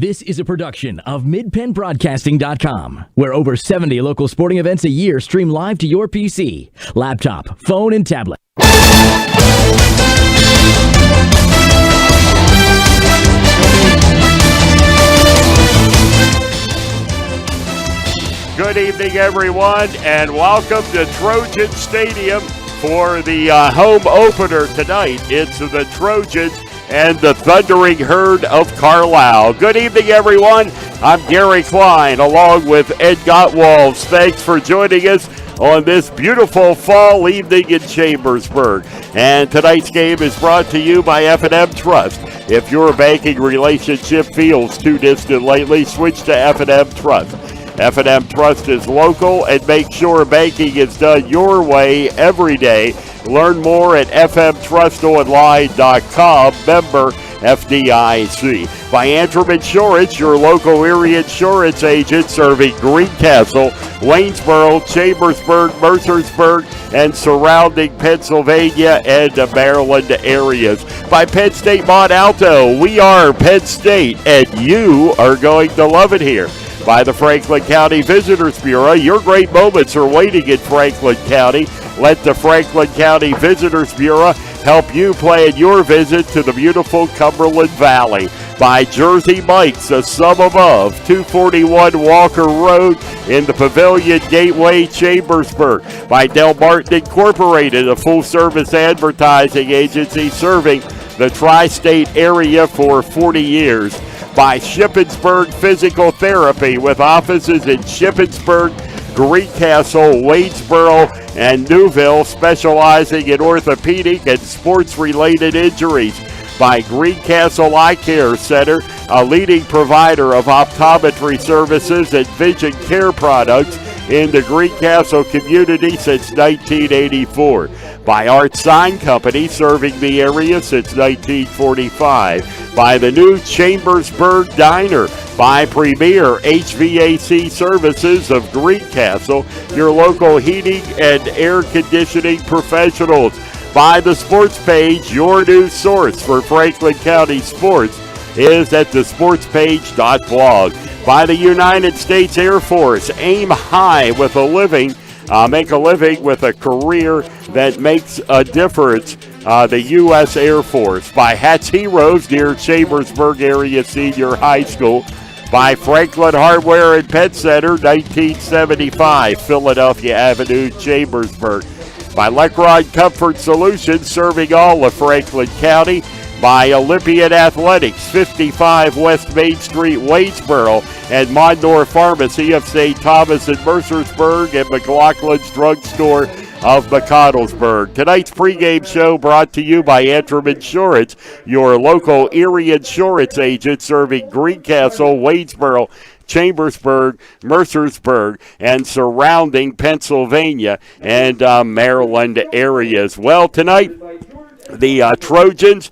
This is a production of MidPennBroadcasting.com, where over 70 local sporting events a year stream live to your PC, laptop, phone, and tablet. Good evening, everyone, and welcome to Trojan Stadium for the home opener tonight. It's the Trojans and the Thundering Herd of Carlisle. Good evening, everyone. I'm Gary Klein, along with Ed Gottwalds. Thanks for joining us on this beautiful fall evening in Chambersburg. And tonight's game is brought to you by F&M Trust. If your banking relationship feels too distant lately, switch to F&M Trust. F&M Trust is local and make sure banking is done your way every day. Learn more at fmtrustonline.com, member FDIC. By Antrim Insurance, your local area insurance agent serving Greencastle, Waynesboro, Chambersburg, Mercersburg, and surrounding Pennsylvania and Maryland areas. By Penn State Mont Alto, we are Penn State, and you are going to love it here. By the Franklin County Visitors Bureau, your great moments are waiting in Franklin County. Let the Franklin County Visitors Bureau help you plan your visit to the beautiful Cumberland Valley. By Jersey Mike's, a sum above, 241 Walker Road in the Pavilion Gateway, Chambersburg. By Del Martin Incorporated, a full-service advertising agency serving the tri-state area for 40 years. By Shippensburg Physical Therapy, with offices in Shippensburg, Greencastle, Waynesboro, and Newville, specializing in orthopedic and sports-related injuries. By Greencastle Eye Care Center, a leading provider of optometry services and vision care products in the Greencastle community since 1984. By Art Sign Company, serving the area since 1945. By the new Chambersburg Diner. By Premier HVAC Services of Greencastle, your local heating and air conditioning professionals. By the Sports Page, your new source for Franklin County sports is at thesportspage.blog. By the United States Air Force, aim high with a living. Make a living with a career that makes a difference. The U.S. Air Force. By Hats Heroes near Chambersburg Area Senior High School. By Franklin Hardware and Pet Center, 1975, Philadelphia Avenue, Chambersburg. By Lecron Comfort Solutions, serving all of Franklin County. By Olympian Athletics, 55 West Main Street, Waynesboro, and Mondor Pharmacy of St. Thomas in Mercersburg, and McLaughlin's Drugstore of McConnellsburg. Tonight's pregame show brought to you by Antrim Insurance, your local Erie insurance agent serving Greencastle, Waynesboro, Chambersburg, Mercersburg, and surrounding Pennsylvania and Maryland areas. Well, tonight, the Trojans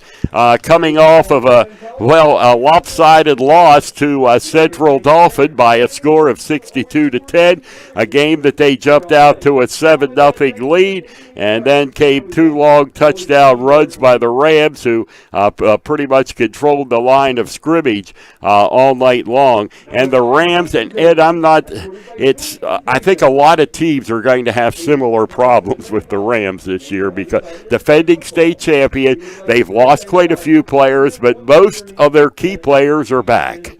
coming off of a lopsided loss to Central Dauphin by a score of 62-10, a game that they jumped out to a 7-0 lead, and then came two long touchdown runs by the Rams, who pretty much controlled the line of scrimmage all night long. And the Rams, and Ed, I think a lot of teams are going to have similar problems with the Rams this year because defending state champion, they've lost quite a few players, but most of their key players are back.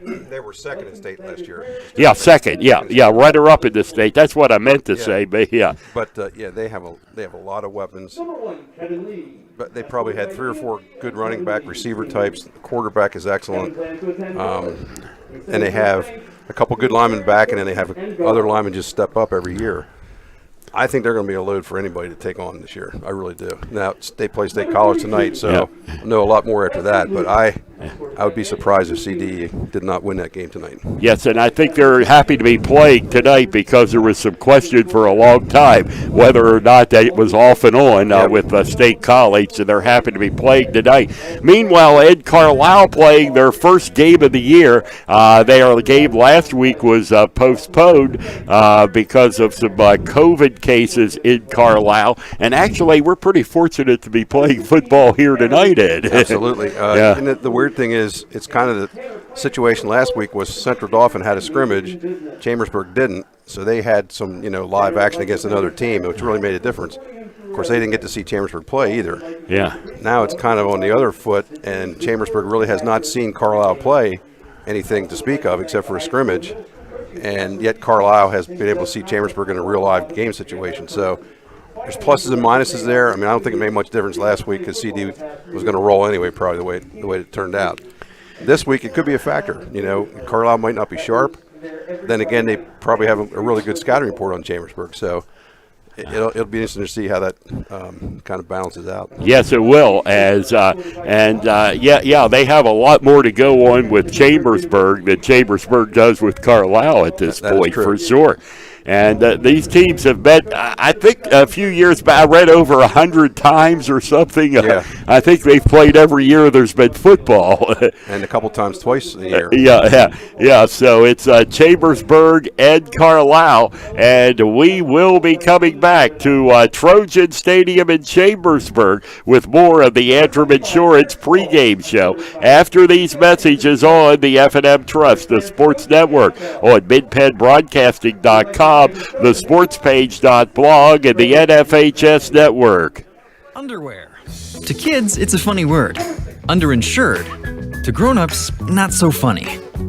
They were second in state last year. Yeah, second. Yeah, runner-up in the state. That's what I meant to say, but yeah. But they have a lot of weapons. But they probably had 3 or 4 good running back receiver types. The quarterback is excellent, and they have a couple good linemen back, and then they have other linemen just step up every year. I think they're going to be a load for anybody to take on this year. I really do. Now, they play State College tonight, so I'll know a lot more after that. But I would be surprised if CD did not win that game tonight. Yes, and I think they're happy to be playing tonight because there was some question for a long time whether or not that it was off and on with State College, and they're happy to be playing tonight. Meanwhile, Ed, Carlisle playing their first game of the year. The game last week was postponed because of some COVID cases in Carlisle, and actually we're pretty fortunate to be playing football here tonight, Ed. Absolutely. And the weird thing is, it's kind of situation last week was Central Dauphin had a scrimmage, Chambersburg didn't, so they had some live action against another team, which really made a difference. Of course, they didn't get to see Chambersburg play either. Yeah. Now it's kind of on the other foot, and Chambersburg really has not seen Carlisle play anything to speak of except for a scrimmage, and yet Carlisle has been able to see Chambersburg in a real live game situation. So there's pluses and minuses there. I mean, I don't think it made much difference last week because CD was going to roll anyway, probably the way it turned out. This week it could be a factor. Carlisle might not be sharp. Then again, they probably have a really good scouting report on Chambersburg. So it'll be interesting to see how that kind of balances out. Yes, it will. They have a lot more to go on with Chambersburg than Chambersburg does with Carlisle at this point, for sure. And these teams have met, I think, a few years back. I read over 100 times or something. Yeah. I think they've played every year there's been football. And a couple times twice a year. Yeah. So it's Chambersburg and Carlisle. And we will be coming back to Trojan Stadium in Chambersburg with more of the Antrim Insurance pregame show after these messages on the F&M Trust, the Sports Network, on MidPennBroadcasting.com. the sportspage.blog, and the NFHS network. Underwear. To kids, it's a funny word. Underinsured. To grown-ups, not so funny.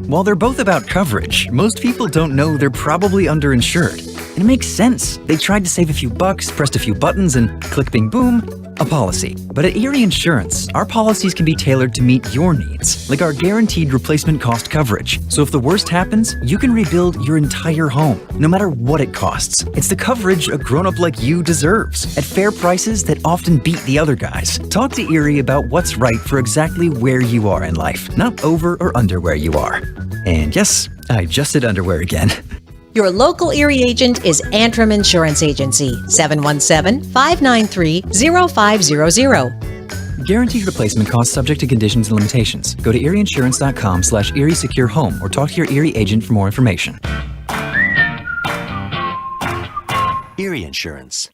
While they're both about coverage, most people don't know they're probably underinsured. And it makes sense. They tried to save a few bucks, pressed a few buttons, and click, bing, boom, a policy. But at Erie Insurance, our policies can be tailored to meet your needs, like our guaranteed replacement cost coverage. So if the worst happens, you can rebuild your entire home, no matter what it costs. It's the coverage a grown-up like you deserves, at fair prices that often beat the other guys. Talk to Erie about what's right for exactly where you are in life, not over or under where you are. And yes, I just said underwear again. Your local Erie agent is Antrim Insurance Agency, 717-593-0500. Guaranteed replacement cost subject to conditions and limitations. Go to erieinsurance.com/Erie Secure Home or talk to your Erie agent for more information. Erie Insurance.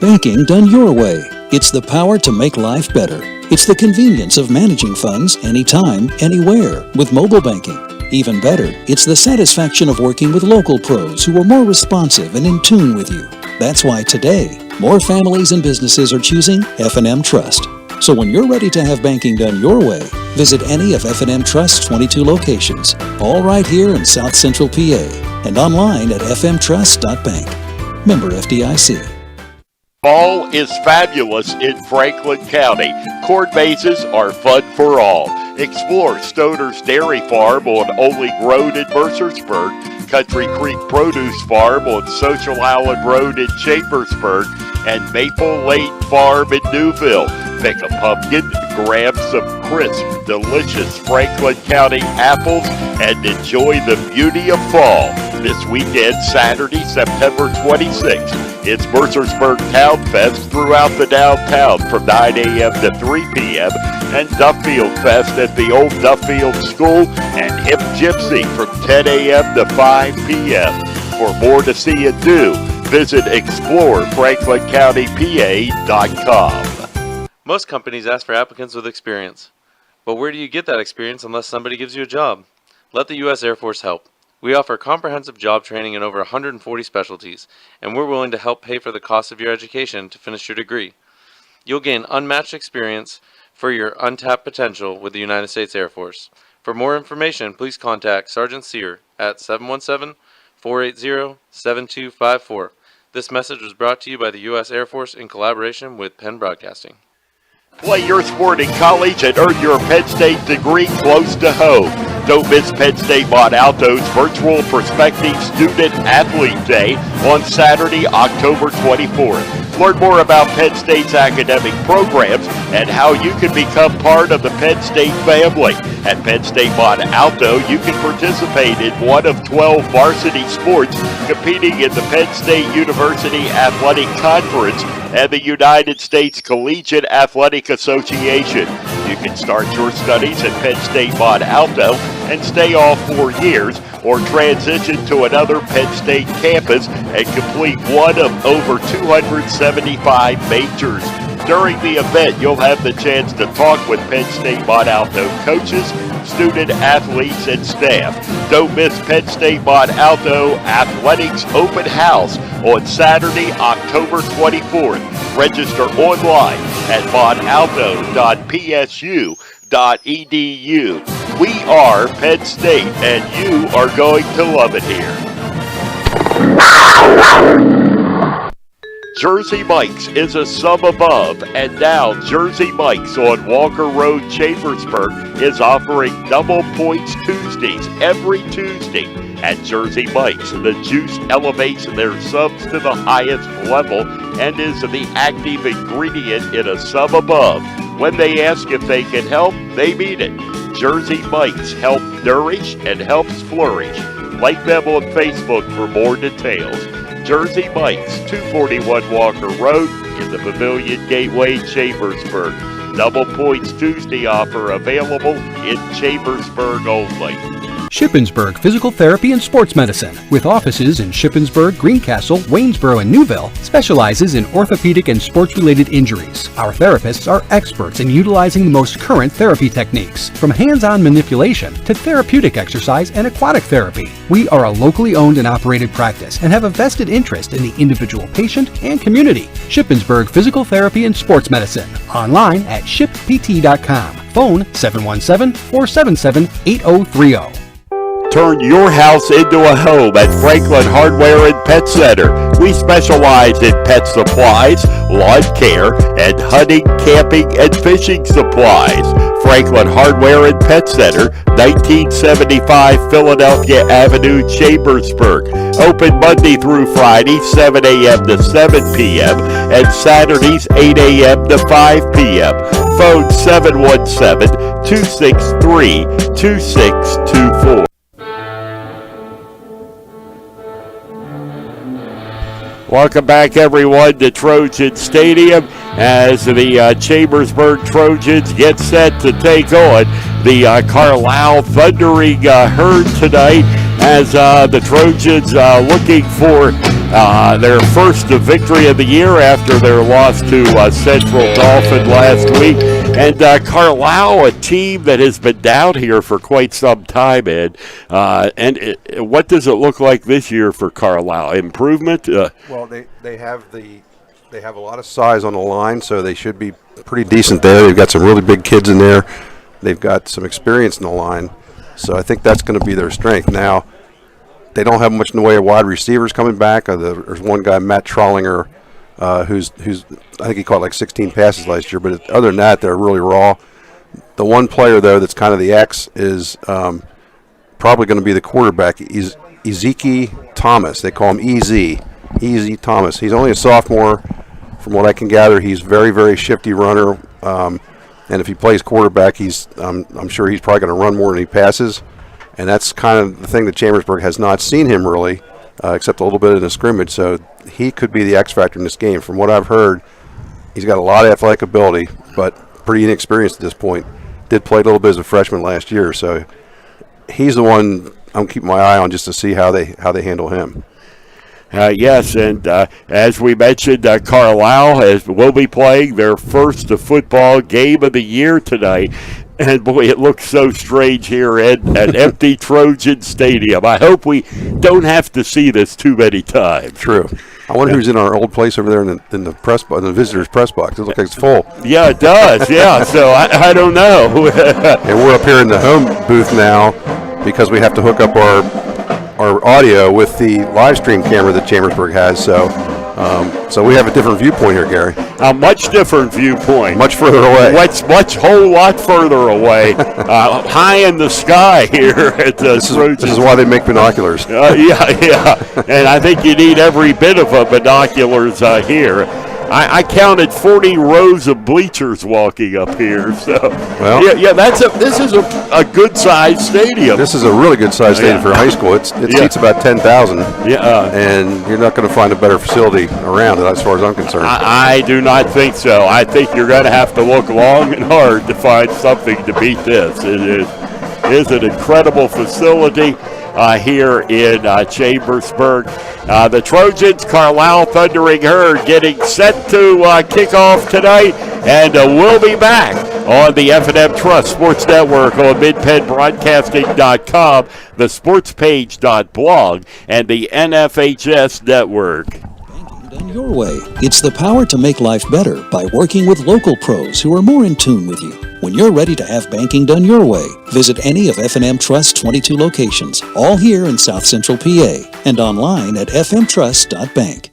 Banking done your way. It's the power to make life better. It's the convenience of managing funds anytime, anywhere with mobile banking. Even better, it's the satisfaction of working with local pros who are more responsive and in tune with you. That's why today, more families and businesses are choosing F&M Trust. So when you're ready to have banking done your way, visit any of F&M Trust's 22 locations, all right here in South Central PA, and online at fmtrust.bank. Member FDIC. Fall is fabulous in Franklin County. Corn mazes are fun for all. Explore Stoner's Dairy Farm on Oley Road in Mercersburg, Country Creek Produce Farm on Social Island Road in Chambersburg, and Maple Lane Farm in Newville. Pick a pumpkin, grab some crisp, delicious Franklin County apples, and enjoy the beauty of fall. This weekend, Saturday, September 26th. It's Mercersburg Town Fest throughout the downtown from 9 a.m. to 3 p.m. and Duffield Fest at the Old Duffield School and Hip Gypsy from 10 a.m. to 5 p.m. For more to see and do, visit explorefranklincountypa.com. Most companies ask for applicants with experience. But where do you get that experience unless somebody gives you a job? Let the U.S. Air Force help. We offer comprehensive job training in over 140 specialties, and we're willing to help pay for the cost of your education to finish your degree. You'll gain unmatched experience for your untapped potential with the United States Air Force. For more information, please contact Sergeant Sear at 717-480-7254. This message was brought to you by the U.S. Air Force in collaboration with Penn Broadcasting. Play your sport in college and earn your Penn State degree close to home. Don't miss Penn State Montalto's virtual prospective student athlete day on Saturday, October 24th. Learn more about Penn State's academic programs and how you can become part of the Penn State family. At Penn State Montalto, you can participate in one of 12 varsity sports competing in the Penn State University Athletic Conference and the United States Collegiate Athletic Association. You can start your studies at Penn State Montalto and stay all 4 years, or transition to another Penn State campus and complete one of over 275 majors. During the event, you'll have the chance to talk with Penn State Mod Alto coaches, student athletes, and staff. Don't miss Penn State Mod Alto Athletics Open House on Saturday, October 24th. Register online at modalto.psu.edu. We are Penn State, and you are going to love it here. Jersey Mike's is a sum above, and now Jersey Mike's on Walker Road, Chambersburg is offering double points Tuesdays every Tuesday. At Jersey Mike's, the juice elevates their subs to the highest level and is the active ingredient in a sum above. When they ask if they can help, they mean it. Jersey Mike's help nourish and helps flourish. Like them on Facebook for more details. Jersey Mike's, 241 Walker Road in the Pavilion Gateway, Chambersburg. Double points Tuesday offer available in Chambersburg only. Shippensburg Physical Therapy and Sports Medicine, with offices in Shippensburg, Greencastle, Waynesboro, and Newville, specializes in orthopedic and sports-related injuries. Our therapists are experts in utilizing the most current therapy techniques, from hands-on manipulation to therapeutic exercise and aquatic therapy. We are a locally owned and operated practice and have a vested interest in the individual patient and community. Shippensburg Physical Therapy and Sports Medicine, online at shippt.com. Phone 717-477-8030. Turn your house into a home at Franklin Hardware and Pet Center. We specialize in pet supplies, lawn care, and hunting, camping, and fishing supplies. Franklin Hardware and Pet Center, 1975 Philadelphia Avenue, Chambersburg. Open Monday through Friday, 7 a.m. to 7 p.m. and Saturdays, 8 a.m. to 5 p.m. Phone 717-263-2624. Welcome back, everyone, to Trojan Stadium as the Chambersburg Trojans get set to take on the Carlisle Thundering Herd tonight as the Trojans looking for their first victory of the year after their loss to Central Dauphin last week. And Carlisle, a team that has been down here for quite some time, Ed. What does it look like this year for Carlisle? Improvement? Well, they have a lot of size on the line, so they should be pretty decent there. They've got some really big kids in there. They've got some experience in the line, so I think that's going to be their strength. Now, they don't have much in the way of wide receivers coming back. There's one guy, Matt Trollinger, who's I think he caught like 16 passes last year, but other than that, they're really raw. The one player, though, that's kind of the X is probably going to be the quarterback, Ezekiel Thomas. They call him Easy Thomas. He's only a sophomore. From what I can gather, he's very, very shifty runner, and if he plays quarterback, I'm sure he's probably going to run more than he passes, and that's kind of the thing that Chambersburg has not seen him really, except a little bit in the scrimmage, so he could be the X factor in this game. From what I've heard, he's got a lot of athletic ability, but pretty inexperienced at this point. Did play a little bit as a freshman last year, so he's the one I'm keeping my eye on just to see how they handle him. Yes, and as we mentioned, Carlisle will be playing their first football game of the year tonight. And boy, it looks so strange here at empty Trojan Stadium. I hope we don't have to see this too many times. True. I wonder who's in our old place over there in the press box, in the visitors' press box. It looks like it's full. Yeah, it does. Yeah, so I don't know. And we're up here in the home booth now because we have to hook up our audio with the live stream camera that Chambersburg has. So we have a different viewpoint here, Gary. A much different viewpoint. Much further away. Whole lot further away. High in the sky here at this is why they make binoculars. Yeah. And I think you need every bit of binoculars here. I counted 40 rows of bleachers walking up here. So, well, this is a good-sized stadium. This is a really good-sized stadium for high school. It seats about 10,000. Yeah. And you're not going to find a better facility around it, as far as I'm concerned. I do not think so. I think you're going to have to look long and hard to find something to beat this. It is an incredible facility. here in Chambersburg. The Trojans, Carlisle Thundering Herd, getting set to kick off tonight, and we'll be back on the F&M Trust Sports Network on MidPennBroadcasting.com, the SportsPage.blog, and the NFHS Network. Done your way. It's the power to make life better by working with local pros who are more in tune with you. When you're ready to have banking done your way, visit any of F&M Trust's 22 locations, all here in South Central PA, and online at fmtrust.bank.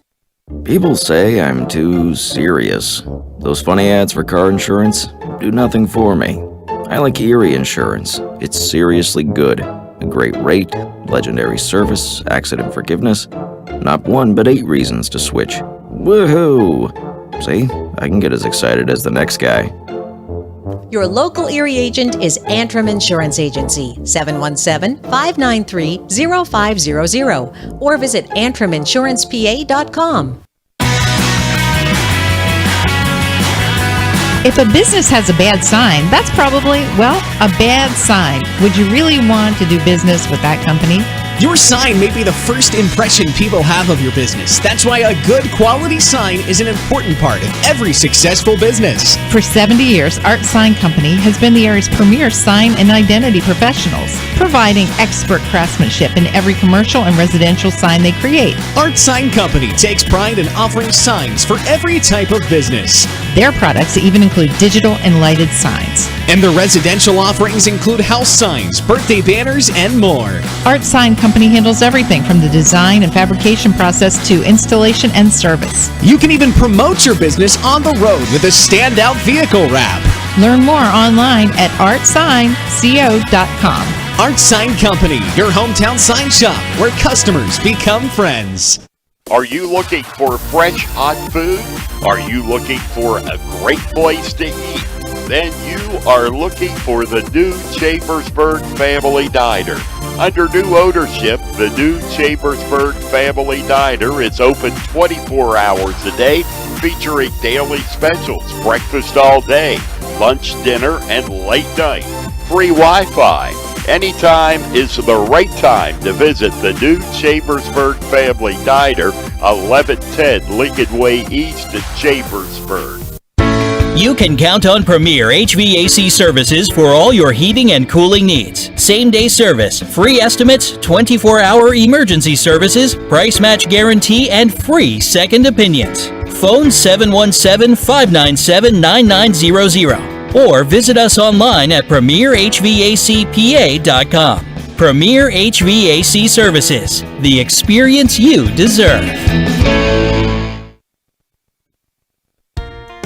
People say I'm too serious. Those funny ads for car insurance do nothing for me. I like Erie Insurance. It's seriously good. A great rate, legendary service, accident forgiveness. Not 1 but 8 reasons to switch. Woohoo! See, I can get as excited as the next guy. Your local Erie agent is Antrim Insurance Agency, 717-593-0500, or visit antriminsurancepa.com. If a business has a bad sign, that's probably, well, a bad sign. Would you really want to do business with that company? Your sign may be the first impression people have of your business. That's why a good quality sign is an important part of every successful business. For 70 years, Art Sign Company has been the area's premier sign and identity professionals, providing expert craftsmanship in every commercial and residential sign they create. Art Sign Company takes pride in offering signs for every type of business. Their products even include digital and lighted signs. And the residential offerings include house signs, birthday banners, and more. Art Sign Company handles everything from the design and fabrication process to installation and service. You can even promote your business on the road with a standout vehicle wrap. Learn more online at artsignco.com. Art Sign Company, your hometown sign shop where customers become friends. Are you looking for fresh, hot food? Are you looking for a great place to eat? Then you are looking for the new Chambersburg Family Diner. Under new ownership, the new Chambersburg Family Diner is open 24 hours a day, featuring daily specials, breakfast all day, lunch, dinner, and late night. Free Wi-Fi. Anytime is the right time to visit the new Chambersburg Family Diner, 1110 Lincoln Way East in Chambersburg. You can count on Premier HVAC services for all your heating and cooling needs. Same-day service, free estimates, 24-hour emergency services, price match guarantee, and free second opinions. Phone 717-597-9900 or visit us online at premierhvacpa.com. Premier HVAC Services, the experience you deserve.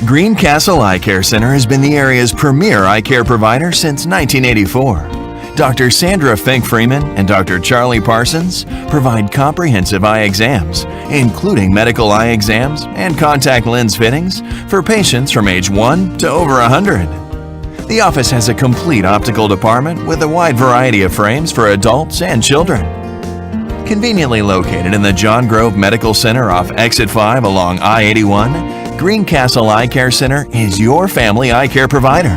Greencastle Eye Care Center has been the area's premier eye care provider since 1984. Dr. Sandra Fink-Freeman and Dr. Charlie Parsons provide comprehensive eye exams, including medical eye exams and contact lens fittings for patients from age 1 to over 100. The office has a complete optical department with a wide variety of frames for adults and children. Conveniently located in the John Grove Medical Center off Exit 5 along I-81, Greencastle Eye Care Center is your family eye care provider,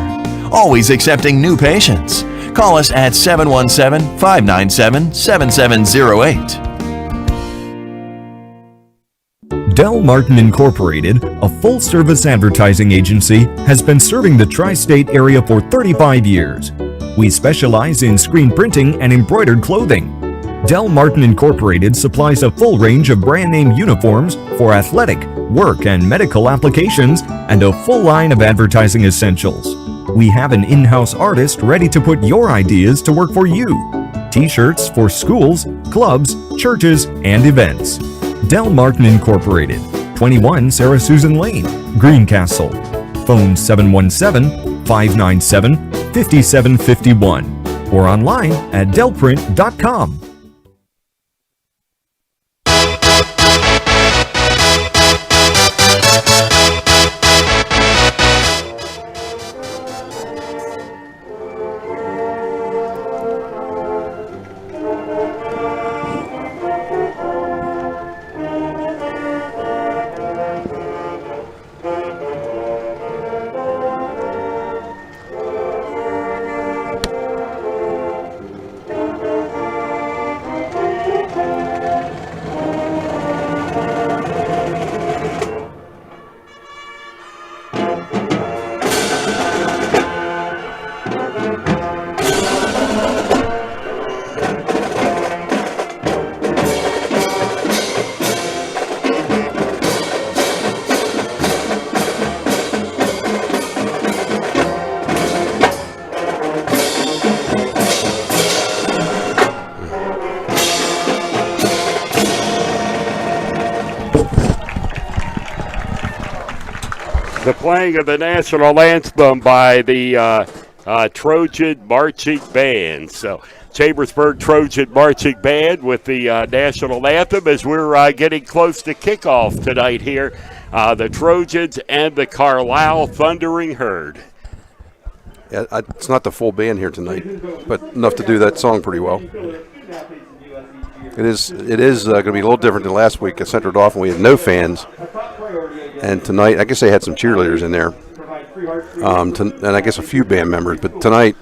always accepting new patients. Call us at 717-597-7708. Del Martin Incorporated, a full-service advertising agency, has been serving the tri-state area for 35 years. We specialize in screen printing and embroidered clothing. Del Martin Incorporated supplies a full range of brand-name uniforms for athletic, work, and medical applications, and a full line of advertising essentials. We have an in-house artist ready to put your ideas to work for you. T-shirts for schools, clubs, churches, and events. Del Martin Incorporated, 21 Sarah Susan Lane, Greencastle. Phone 717-597-5751 or online at delprint.com. The playing of the national anthem by the Trojan Marching Band. So Chambersburg Trojan Marching Band with the national anthem as we're getting close to kickoff tonight here. The Trojans and the Carlisle Thundering Herd. Yeah, it's not the full band here tonight, but enough to do that song pretty well. It is going to be a little different than last week. It centered off and we had no fans. And tonight, I guess they had some cheerleaders in there. And I guess a few band members. But tonight,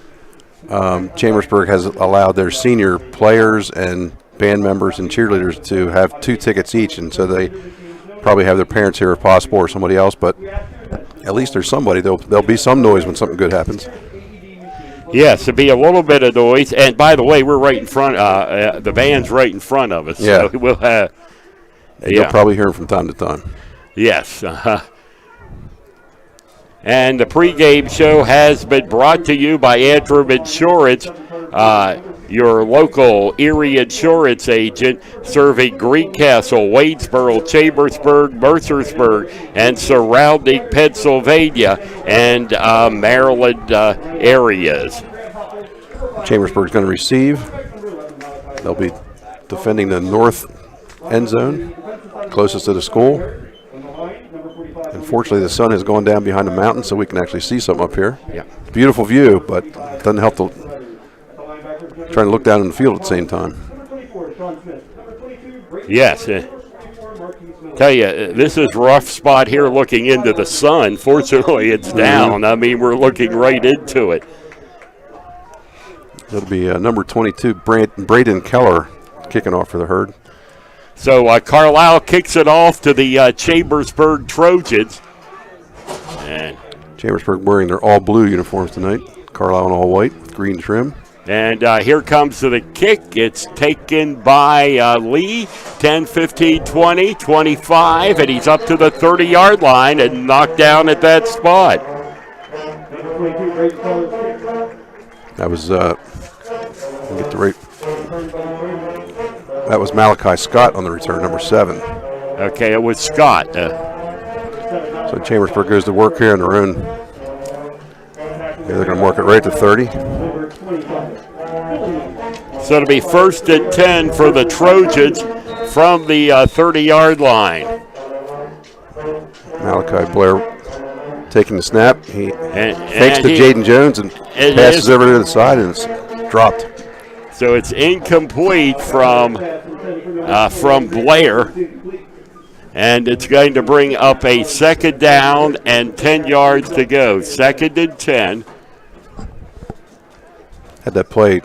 Chambersburg has allowed their senior players and band members and cheerleaders to have 2 tickets each. And so they probably have their parents here if possible or somebody else. But at least there's somebody. There'll be some noise when something good happens. Yes, there'll be a little bit of noise. And by the way, we're right in front. The band's right in front of us. Yeah. So we'll have. You'll probably hear them from time to time. Yes. And the pregame show has been brought to you by Antrim Insurance, your local Erie insurance agent, serving Greencastle, Waynesboro, Chambersburg, Mercersburg, and surrounding Pennsylvania and Maryland areas. Chambersburg's going to receive. They'll be defending the north end zone, closest to the school. Unfortunately, the sun has gone down behind the mountain, so we can actually see something up here. Yeah. Beautiful view, but it doesn't help trying to look down in the field at the same time. Yes. Tell you, this is a rough spot here looking into the sun. Fortunately, it's down. I mean, we're looking right into it. That'll be number 22, Braden Keller, kicking off for the Herd. So Carlisle kicks it off to the Chambersburg Trojans. And Chambersburg wearing their all-blue uniforms tonight. Carlisle in all white with green trim. And here comes the kick. It's taken by Lee. 10, 15, 20, 25. And he's up to the 30-yard line and knocked down at that spot. That was, get the right. That was Malachi Scott on the return, number 7. Okay, it was Scott. So Chambersburg goes to work here on their own. They're going to mark it right to 30. So it'll be 1st and 10 for the Trojans from the 30-yard line. Malachi Blair taking the snap. He fakes to Jaden Jones and passes over to the side, and it's dropped. So it's incomplete from Blair, and it's going to bring up a 2nd down and 10 yards to go. 2nd and 10. Had that play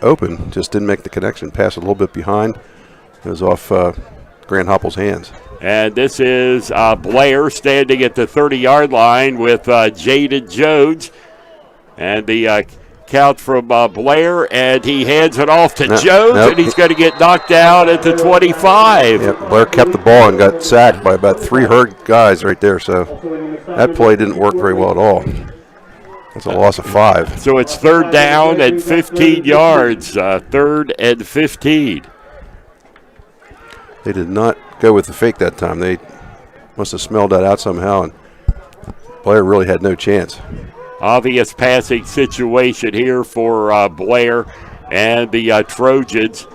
open, just didn't make the connection. Passed a little bit behind. It was off Grant Hoppel's hands. And this is Blair standing at the 30-yard line with Jaden Jones. And the count from Blair, and he hands it off to Jones, and he's going to get knocked down at the 25. Yep, Blair kept the ball and got sacked by about 3 Herd guys right there, so that play didn't work very well at all. That's a loss of 5. So it's 3rd down and 15 yards, 3rd and 15. They did not go with the fake that time. They must have smelled that out somehow, and Blair really had no chance. Obvious passing situation here for Blair and the Trojans.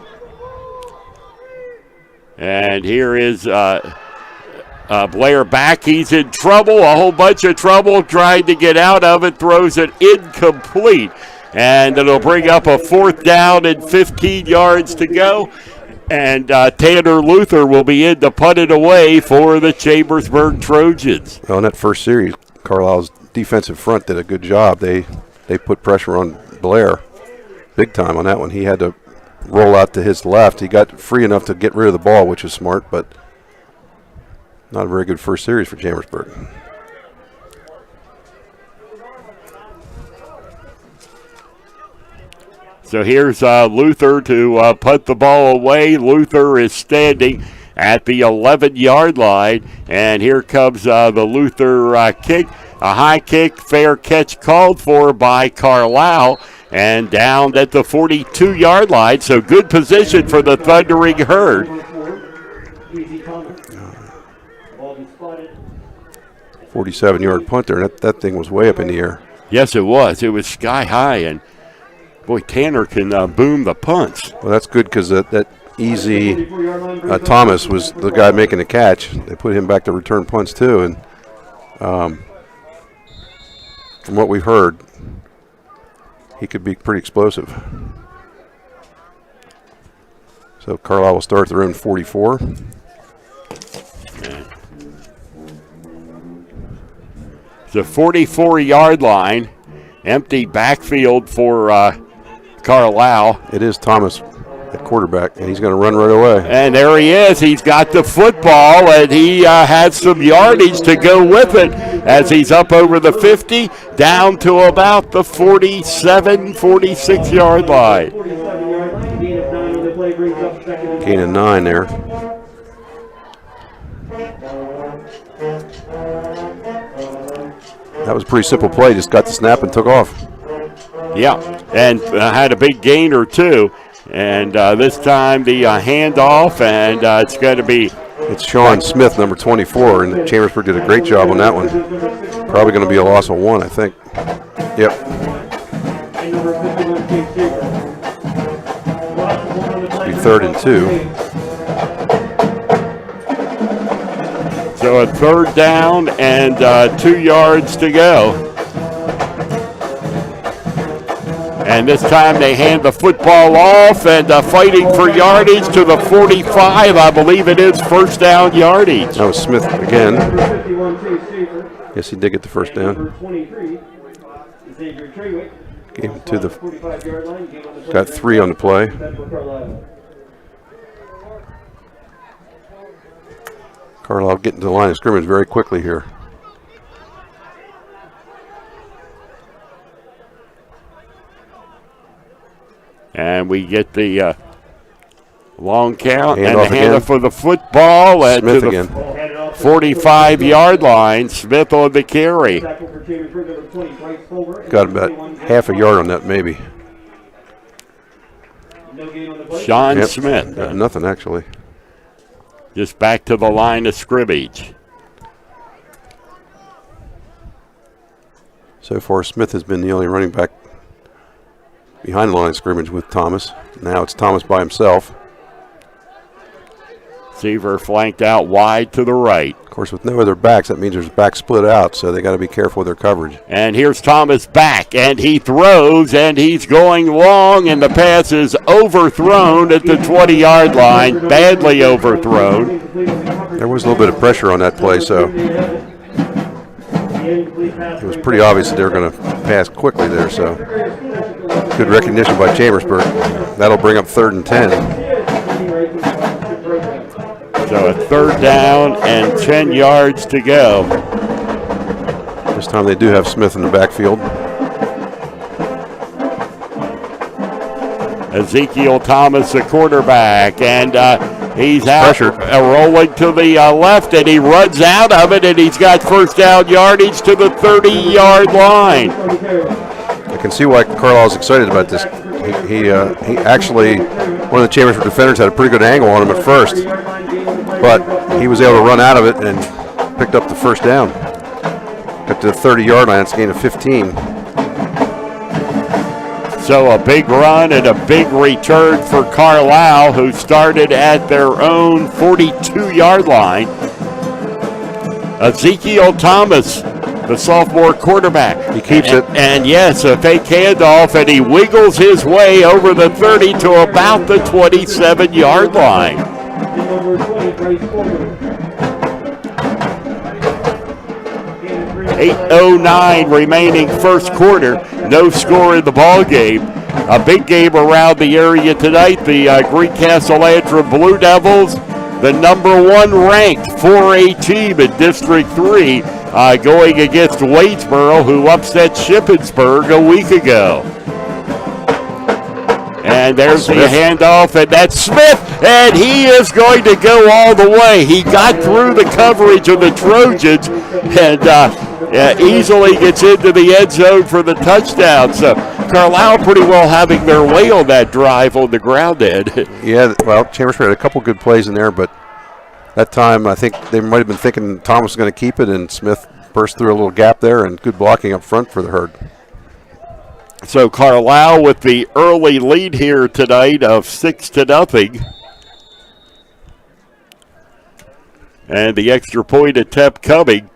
And here is Blair back. He's in trouble, a whole bunch of trouble, trying to get out of it, throws it incomplete. And it'll bring up a 4th down and 15 yards to go. And Tanner Luther will be in to punt it away for the Chambersburg Trojans. Well, in that first series, Carlisle's defensive front did a good job. They put pressure on Blair big time on that one. He had to roll out to his left. He got free enough to get rid of the ball, which is smart, but not a very good first series for Chambersburg. So here's Luther to punt the ball away. Luther is standing at the 11-yard line, and here comes the Luther kick. A high kick, fair catch called for by Carlisle, and down at the 42-yard line. So good position for the Thundering Herd. 47-yard punt there. That thing was way up in the air. Yes, it was. It was sky high, and boy, Tanner can boom the punts. Well, that's good because that easy Thomas was the guy making the catch. They put him back to return punts too, and from what we've heard, he could be pretty explosive. So Carlisle will start at their own 44. The 44-yard line, empty backfield for Carlisle. It is Thomas at quarterback, and he's going to run right away. And there he is. He's got the football, and he has some yardage to go with it as he's up over the 50, down to about the 47, 46-yard line. Gain of 9 there. That was a pretty simple play. Just got the snap and took off. Yeah, and had a big gain or two. And this time the handoff, and it's going to be... It's Sean Smith, number 24, and Chambersburg did a great job on that one. Probably going to be a loss of 1, I think. Yep. It'll be 3rd and 2. So a 3rd down and 2 yards to go. And this time they hand the football off and fighting for yardage to the 45. I believe it is first down yardage. That was Smith again. Yes, he did get the first down. Gave it to the... Got 3 on the play. Carlisle getting to the line of scrimmage very quickly here. And we get the long count Hand and the handoff for the football at to the 45-yard line. Smith on the carry. Got about half a yard on that, maybe. Sean Smith. Nothing, actually. Just back to the line of scrimmage. So far, Smith has been the only running back behind the line of scrimmage with Thomas. Now it's Thomas by himself. Seaver flanked out wide to the right. Of course, with no other backs, that means there's backs split out, so they got to be careful with their coverage. And here's Thomas back, and he throws, and he's going long, and the pass is overthrown at the 20-yard line, badly overthrown. There was a little bit of pressure on that play, so it was pretty obvious that they were going to pass quickly there, so good recognition by Chambersburg. That'll bring up 3rd and 10. So a 3rd down and 10 yards to go. This time they do have Smith in the backfield. Ezekiel Thomas, the quarterback, and he's out, rolling to the left, and he runs out of it, and he's got first down yardage to the 30-yard line. I can see why Carlisle's excited about this. He actually, one of the Chambersburg defenders had a pretty good angle on him at first, but he was able to run out of it and picked up the first down. Got to the 30-yard line. It's a gain of 15. So a big run and a big return for Carlisle, who started at their own 42-yard line. Ezekiel Thomas, the sophomore quarterback. He keeps it. And yes, a fake handoff, and he wiggles his way over the 30 to about the 27-yard line. 8:09 remaining first quarter. No score in the ball game. A big game around the area tonight. The Greencastle Antrim Blue Devils, the #1 ranked 4A team in District 3, going against Waynesboro, who upset Shippensburg a week ago. And there's the handoff, and that's Smith, and he is going to go all the way. He got through the coverage of the Trojans and easily gets into the end zone for the touchdown. So Carlisle pretty well having their way on that drive on the ground end. Yeah, well, Chambersburg had a couple good plays in there, but that time I think they might have been thinking Thomas was going to keep it, and Smith burst through a little gap there, and good blocking up front for the Herd. So Carlisle with the early lead here tonight of 6-0. And the extra point attempt coming.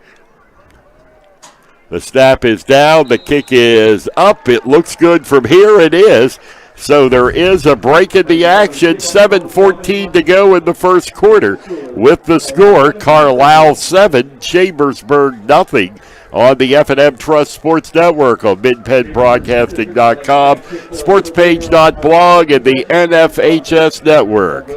The snap is down. The kick is up. It looks good from here. It is. So there is a break in the action. 7:14 to go in the first quarter. With the score, Carlisle 7, Chambersburg nothing. On the F&M Trust Sports Network on MidPennBroadcasting.com, sportspage.blog, and the NFHS Network.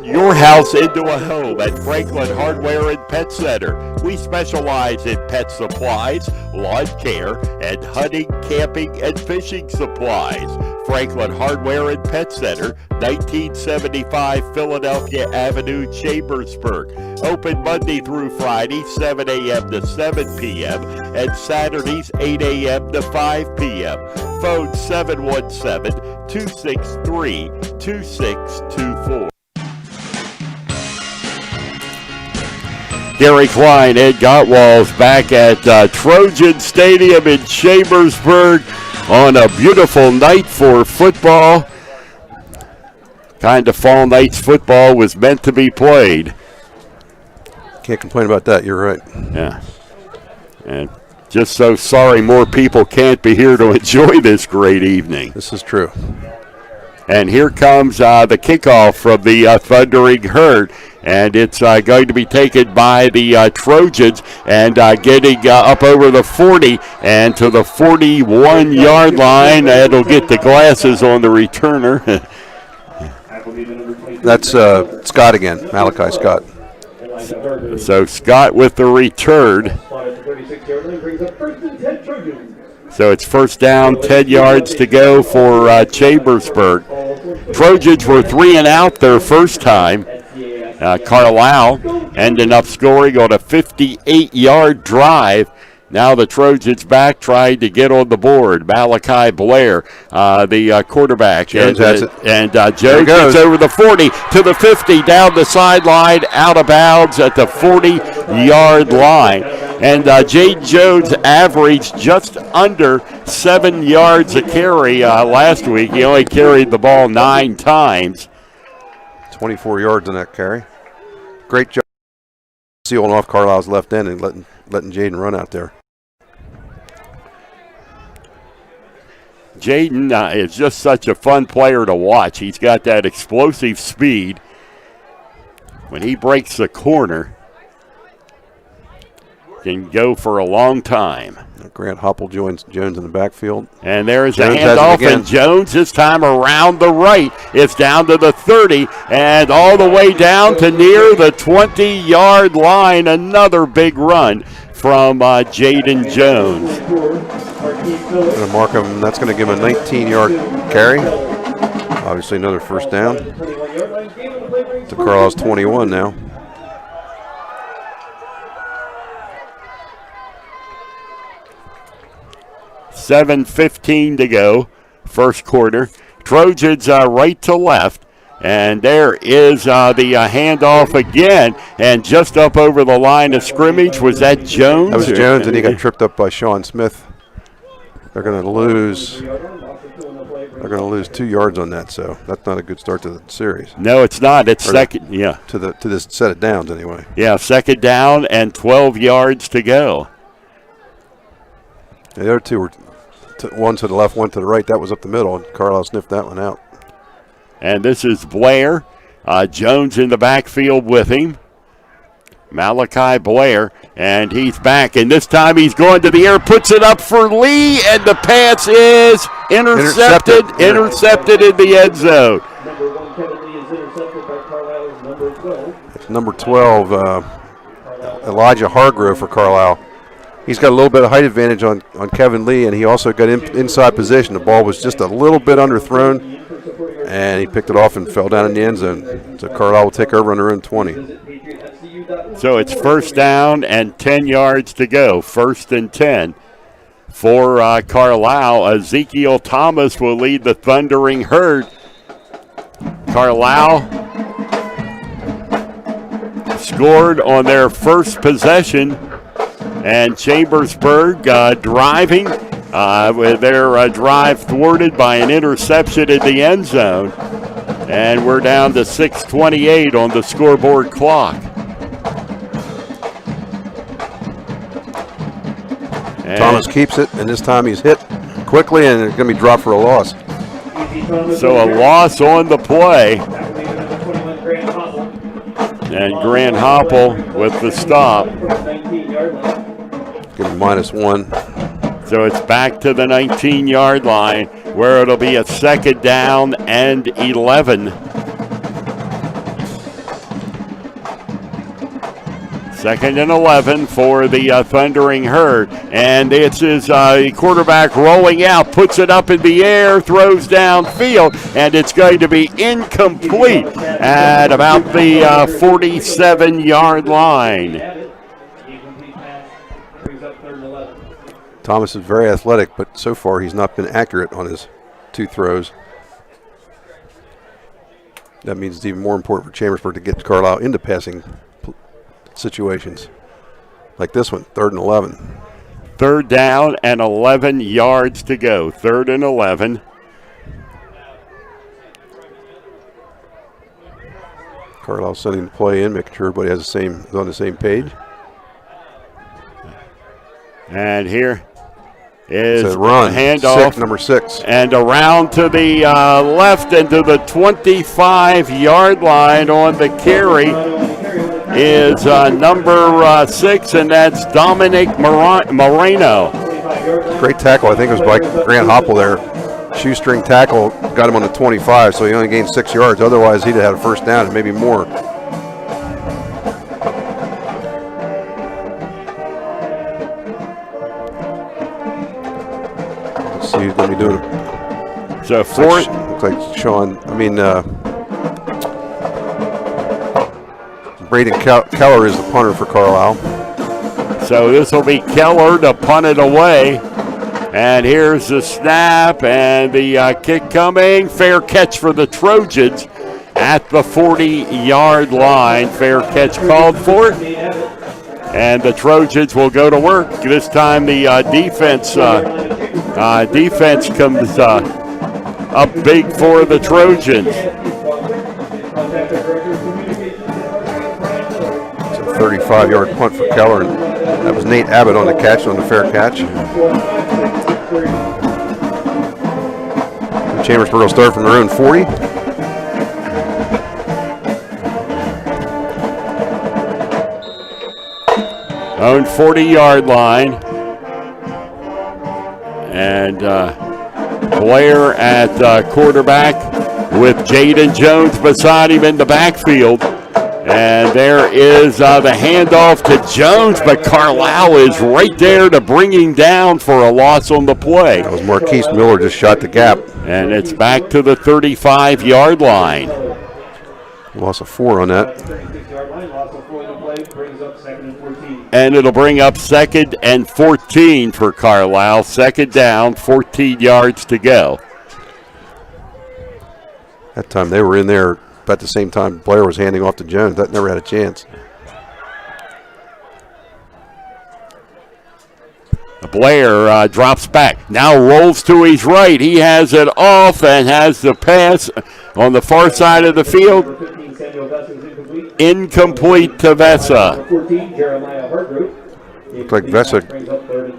Your house into a home at Franklin Hardware and Pet Center. We specialize in pet supplies, lawn care, and hunting, camping, and fishing supplies. Franklin Hardware and Pet Center, 1975 Philadelphia Avenue, Chambersburg. Open Monday through Friday, 7 a.m. to 7 p.m., and Saturdays, 8 a.m. to 5 p.m. Phone 717-263-2624. Gary Klein, Ed Gottwalls back at Trojan Stadium in Chambersburg on a beautiful night for football. Kind of fall night's football was meant to be played. Can't complain about that. You're right. Yeah. And just so sorry more people can't be here to enjoy this great evening. This is true. And here comes the kickoff from the Thundering Herd. And it's going to be taken by the Trojans and getting up over the 40 and to the 41-yard line. That'll get the glasses on the returner. That's Scott again, Malachi Scott. So Scott with the return. So it's first down, 10 yards to go for Chambersburg. Trojans were 3 and out their first time. Carlisle ended up scoring on a 58-yard drive. Now the Trojans back trying to get on the board. Malachi Blair, the quarterback. Jones has it. And Jones gets over the 40 to the 50, down the sideline, out of bounds at the 40-yard line. And Jaden Jones averaged just under 7 yards a carry last week. He only carried the ball 9 times. 24 yards on that carry. Great job sealing off Carlisle's left end and letting Jaden run out there. Jaden is just such a fun player to watch. He's got that explosive speed. When he breaks the corner, can go for a long time. Grant Hopple joins Jones in the backfield. And there's a handoff, and Jones this time around the right. It's down to the 30 and all the way down to near the 20-yard line. Another big run from Jaden Jones. Going to mark him. That's going to give him a 19-yard carry. Obviously another first down. To Carlisle's 21 now. $7:15 to go, first quarter. Trojans right to left, and there is the handoff again, and just up over the line of scrimmage. Was that Jones? That was Jones, and he got tripped up by Sean Smith. They're going to lose 2 yards on that, so that's not a good start to the series. No, it's not. It's second, to this set of downs anyway. Yeah, second down and 12 yards to go. The other two were one to the left, one to the right. That was up the middle, and Carlisle sniffed that one out. And this is Blair. Jones in the backfield with him. Malachi Blair, and he's back, and this time he's going to the air, puts it up for Lee, and the pass is intercepted in the end zone. It's number 12, Elijah Hargrove for Carlisle. He's got a little bit of height advantage on Kevin Lee, and he also got inside position. The ball was just a little bit underthrown, and he picked it off and fell down in the end zone. So Carlisle will take over on their own 20. So it's first down and 10 yards to go. First and 10 for Carlisle. Ezekiel Thomas will lead the Thundering Herd. Carlisle scored on their first possession, and Chambersburg driving with their drive thwarted by an interception in the end zone. And we're down to 6:28 on the scoreboard clock. And Thomas keeps it, and this time he's hit quickly, and it's going to be dropped for a loss. So a loss on the play. And Grant Hopple with the stop. Give him -1. So it's back to the 19-yard line, where it'll be a 2nd down and 11. 2nd and 11 for the Thundering Herd. And this is quarterback rolling out, puts it up in the air, throws downfield, and it's going to be incomplete at about the 47-yard line. Thomas is very athletic, but so far he's not been accurate on his 2 throws. That means it's even more important for Chambersburg to get Carlisle into passing situations like this one, 3rd and 11. 3rd down and 11 yards to go. 3rd and 11. Carlisle sending the play in, making sure everybody has is on the same page. And here is a run. Handoff. Number 6. And around to the left and to the 25-yard line on the carry is number 6, and that's Dominic Moreno. Great tackle. I think it was by Grant Hopple there. Shoestring tackle, got him on the 25, so he only gained 6 yards. Otherwise, he'd have had a 1st down and maybe more. Let's see who's going to be doing it. So 4th. Looks like Sean, Braden Keller is the punter for Carlisle. So this will be Keller to punt it away. And here's the snap and the kick coming. Fair catch for the Trojans at the 40-yard line. Fair catch called for. And the Trojans will go to work. This time the defense comes up big for the Trojans. It's a 35-yard punt for Keller. That was Nate Abbott on the catch, on the fair catch. Chambersburg will start from their own 40. Own 40-yard line. And Blair at quarterback with Jaden Jones beside him in the backfield. And there is the handoff to Jones, but Carlisle is right there to bring him down for a loss on the play. That was Marquise Miller, just shot the gap. And it's back to the 35-yard line. Loss of 4 on that. And it'll bring up 2nd and 14 for Carlisle. 2nd down, 14 yards to go. That time they were in there about the same time Blair was handing off to Jones. That never had a chance. Blair drops back. Now rolls to his right. He has it off and has the pass on the far side of the field. Incomplete to Vessa. Looked like Vessa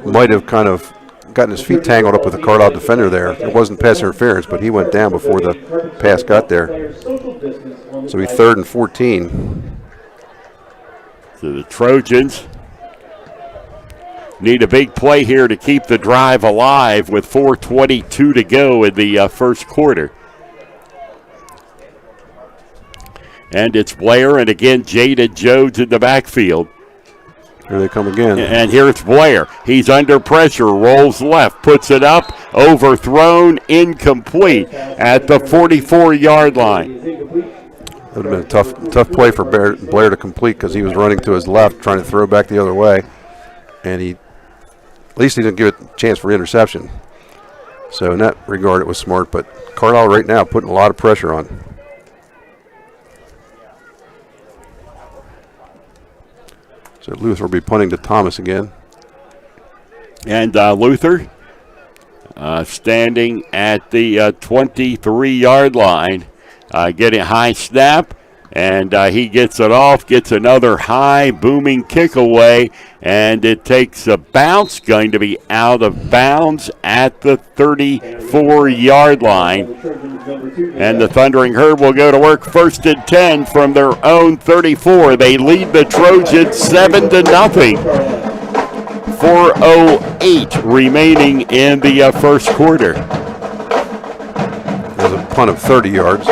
might have kind of gotten his feet tangled up with the Carlisle defender there. It wasn't pass interference, but he went down before the pass got there. So he's 3rd and 14. So the Trojans need a big play here to keep the drive alive with 4:22 to go in the first quarter. And it's Blair, and again, Jada Jones in the backfield. Here they come again. And here's Blair. He's under pressure, rolls left, puts it up, overthrown, incomplete at the 44-yard line. That would have been a tough play for Blair to complete because he was running to his left, trying to throw back the other way. And at least he didn't give it a chance for interception. So in that regard, it was smart. But Carlisle right now putting a lot of pressure on. So Luther will be punting to Thomas again. And Luther standing at the 23-yard line, getting a high snap, and he gets it off, gets another high booming kick away, and it takes a bounce, going to be out of bounds at the 34-yard line. And the Thundering Herd will go to work 1st and 10 from their own 34. They lead the Trojans 7-0. 4:08 remaining in the first quarter. There's a punt of 30 yards.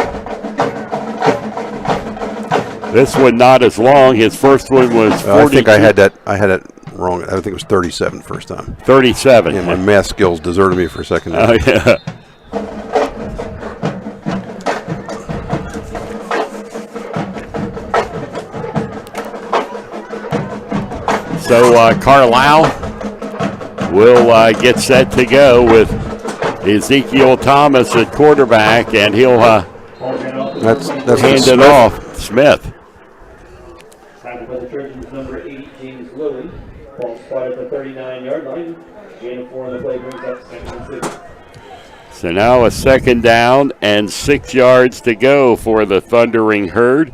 This one not as long. His first one was 42. I think I had that wrong. I think it was 37 first time. 37. Yeah, my math skills deserted me for a second. Oh, yeah. So Carlisle will get set to go with Ezekiel Thomas at quarterback, and he'll hand it off. Smith. Tackled by the Trojans, number 8, James Lilly. Ball spotted at the 39-yard line. Gain of 4 on the play brings up 2nd and 6. So now a 2nd down and 6 yards to go for the Thundering Herd.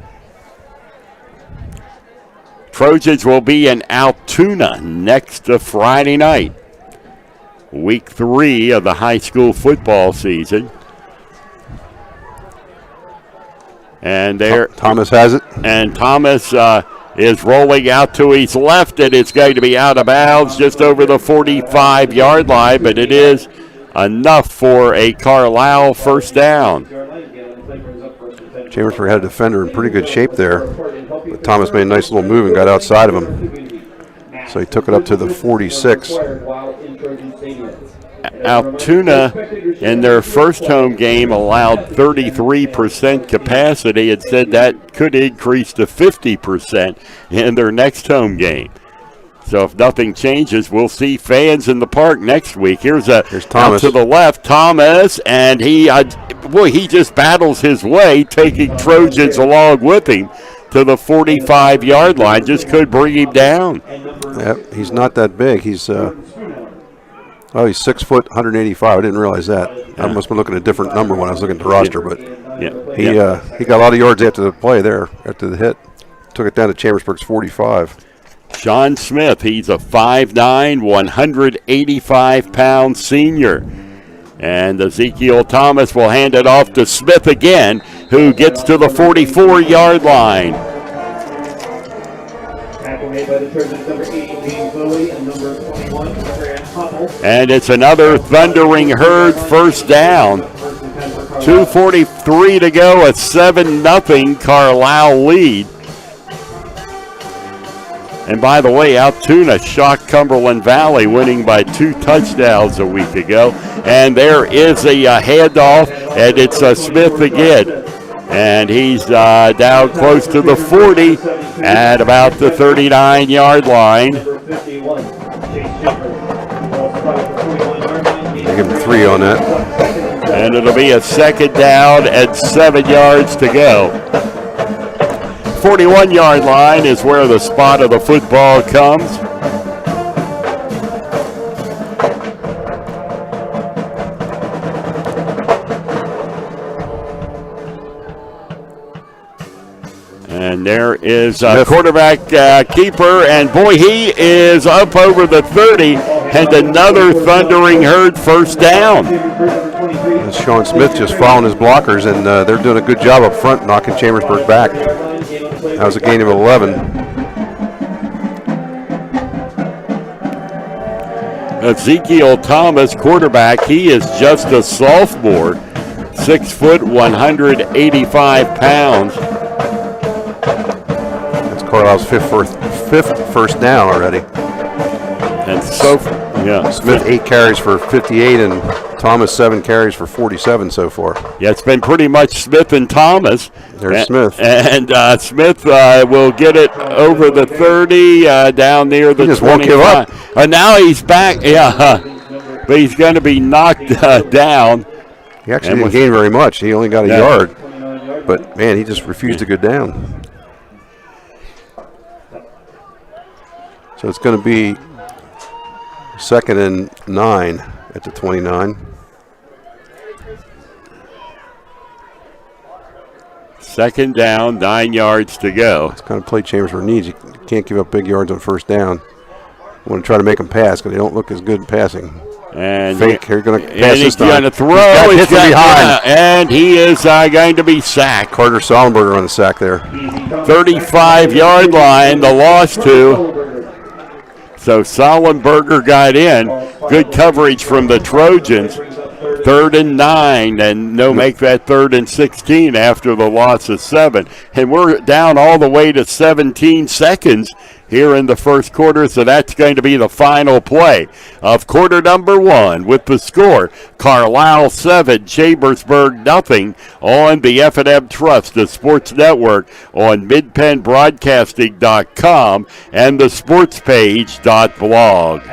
Trojans will be in Altoona next Friday night. Week 3 of the high school football season. And there, Thomas has it. And Thomas is rolling out to his left, and it's going to be out of bounds just over the 45-yard line, but it is enough for a Carlisle first down. Chambersburg had a defender in pretty good shape there, but Thomas made a nice little move and got outside of him. So he took it up to the 46. Altoona, in their first home game, allowed 33% capacity and said that could increase to 50% in their next home game. So if nothing changes, we'll see fans in the park next week. Here's Thomas out to the left, Thomas, and he just battles his way, taking Trojans along with him to the 45-yard line. Just could bring him down. Yep, he's not that big. He's 6 foot, 185. I didn't realize that. Yeah. I must have been looking at a different number when I was looking at the roster, but he got a lot of yards after the play there, after the hit. Took it down to Chambersburg's 45. Sean Smith, he's a 5'9", 185-pound senior. And Ezekiel Thomas will hand it off to Smith again, who gets to the 44-yard line. Tackle made by the Trojans, number 8, James Bowie, and number 21, Grant Hummel. And it's another Thundering Herd first down. 2:43 to go, a 7-0 Carlisle lead. And by the way, Altoona shocked Cumberland Valley, winning by 2 touchdowns a week ago. And there is a handoff, and it's Smith again. And he's down close to the 40 at about the 39-yard line. Give him 3 on that. And it'll be a 2nd down and 7 yards to go. 41-yard line is where the spot of the football comes. And there is a quarterback keeper, and boy, he is up over the 30, and another Thundering Herd first down. And Sean Smith just following his blockers, and they're doing a good job up front, knocking Chambersburg back. That was a gain of 11. Ezekiel Thomas, quarterback, he is just a sophomore, 6 foot, 185 pounds. That's Carlisle's fifth first down already. And Smith 8 carries for 58, and Thomas 7 carries for 47 so far. Yeah, it's been pretty much Smith and Thomas. There's Smith. And Smith will get it over the 30, down near the 25. He just won't give up. And now he's back, but he's going to be knocked down. He actually didn't gain very much. He only got a yard. But, man, he just refused to go down. So it's going to be 2nd and 9 at the 29. Second down, 9 yards to go. It's kind of play Chambersburg needs. You can't give up big yards on first down. You want to try to make them pass because they don't look as good at passing. And fake. Here, going to pass he's this time. going to throw. He's behind. And he is going to be sacked. Carter Sollenberger on the sack there. 35-yard line, the loss to. So Sollenberger got in. Good coverage from the Trojans. 3rd and 9, and no make that 3rd and 16 after the loss of 7. And we're down all the way to 17 seconds here in the first quarter, so that's going to be the final play of quarter number 1 with the score, Carlisle 7, Chambersburg nothing on the F&M Trust, the sports network on midpennbroadcasting.com and the sportspage.blog.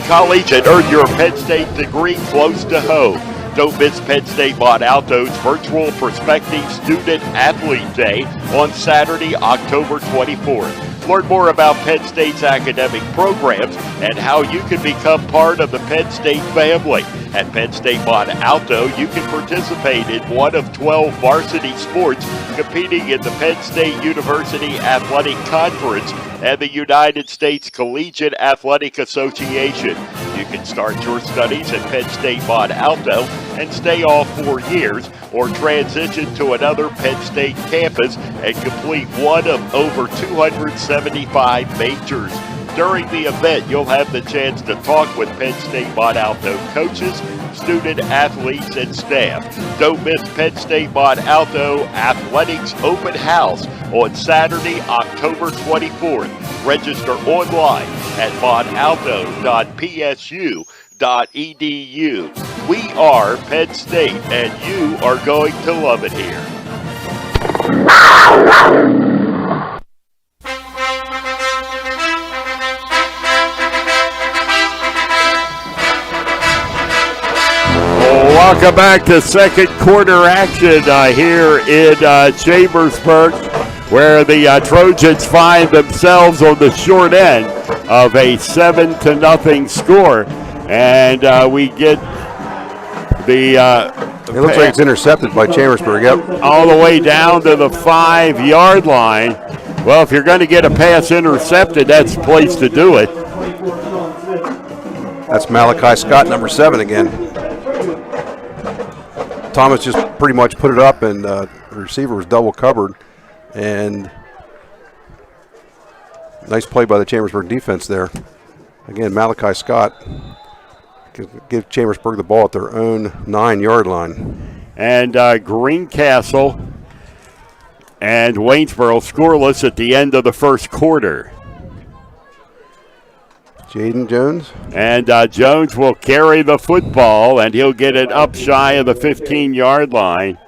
College and earn your Penn State degree close to home. Don't miss Penn State Montalto's virtual prospective Student Athlete Day on Saturday, October 24th. Learn more about Penn State's academic programs and how you can become part of the Penn State family. At Penn State Montalto, you can participate in one of 12 varsity sports competing in the Penn State University Athletic Conference and the United States Collegiate Athletic Association. You can start your studies at Penn State Montalto and stay all 4 years, or transition to another Penn State campus and complete one of over 275 majors. During the event, you'll have the chance to talk with Penn State Montalto coaches, student athletes, and staff. Don't miss Penn State Montalto Athletics Open House on Saturday, October 24th. Register online at montalto.psu.edu. We are Penn State, and you are going to love it here. Welcome back to second quarter action here in Chambersburg, where the Trojans find themselves on the short end of a 7-0 score, and we get the. It looks like it's intercepted by Chambersburg. Yep. All the way down to the 5-yard line. Well, if you're going to get a pass intercepted, that's the place to do it. That's Malachi Scott, number 7 again. Thomas just pretty much put it up, and the receiver was double covered. And nice play by the Chambersburg defense there. Again, Malachi Scott give Chambersburg the ball at their own 9-yard line. And Greencastle and Waynesboro scoreless at the end of the first quarter. Jaden Jones. And Jones will carry the football, and he'll get it up shy of the 15-yard line.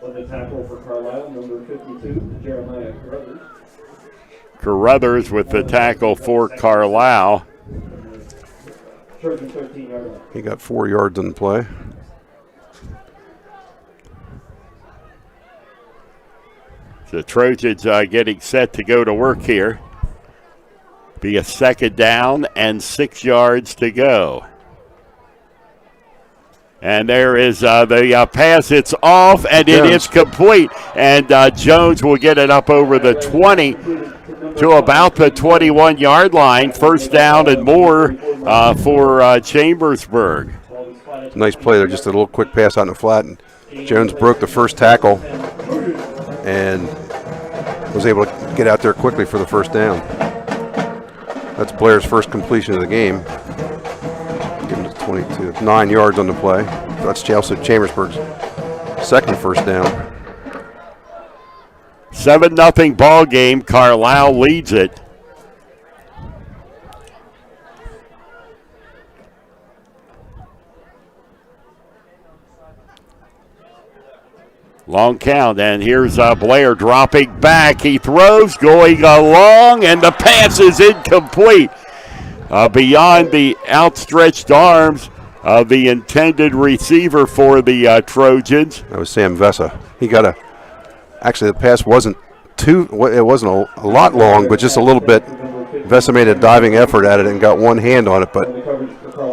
On the tackle for Carlisle, number 52, Jeremiah Carruthers. Carruthers with the tackle for Carlisle. He got 4 yards on the play. The Trojans getting set to go to work here. Be a second down and 6 yards to go. And there is the pass. It's off, and it is complete. And Jones will get it up over the 20 to about the 21-yard line. First down and more for Chambersburg. Nice play there. Just a little quick pass out in the flat. And Jones broke the first tackle and was able to get out there quickly for the first down. That's Blair's first completion of the game. Give him to 22. 9 yards on the play. That's also Chambersburg's second first down. 7-0 ball game. Carlisle leads it. Long count, and here's Blair dropping back. He throws, going along, and the pass is incomplete. Beyond the outstretched arms of the intended receiver for the Trojans. That was Sam Vessa. He got actually the pass wasn't it wasn't a lot long, but just a little bit. Vesa made a diving effort at it and got one hand on it, but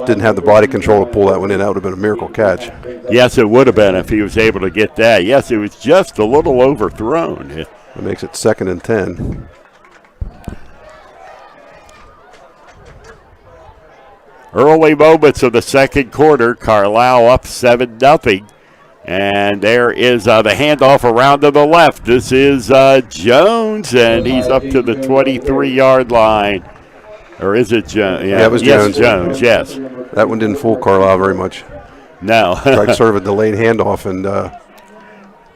didn't have the body control to pull that one in. That would have been a miracle catch. Yes, it would have been if he was able to get that. Yes, it was just a little overthrown. It makes it 2nd and 10. Early moments of the second quarter, Carlisle up 7-0. And there is the handoff around to the left. This is Jones, and he's up to the 23-yard line. Or is it Jones? Yeah, it was Jones. Jones, yes. That one didn't fool Carlisle very much. No. Tried sort of a delayed handoff, and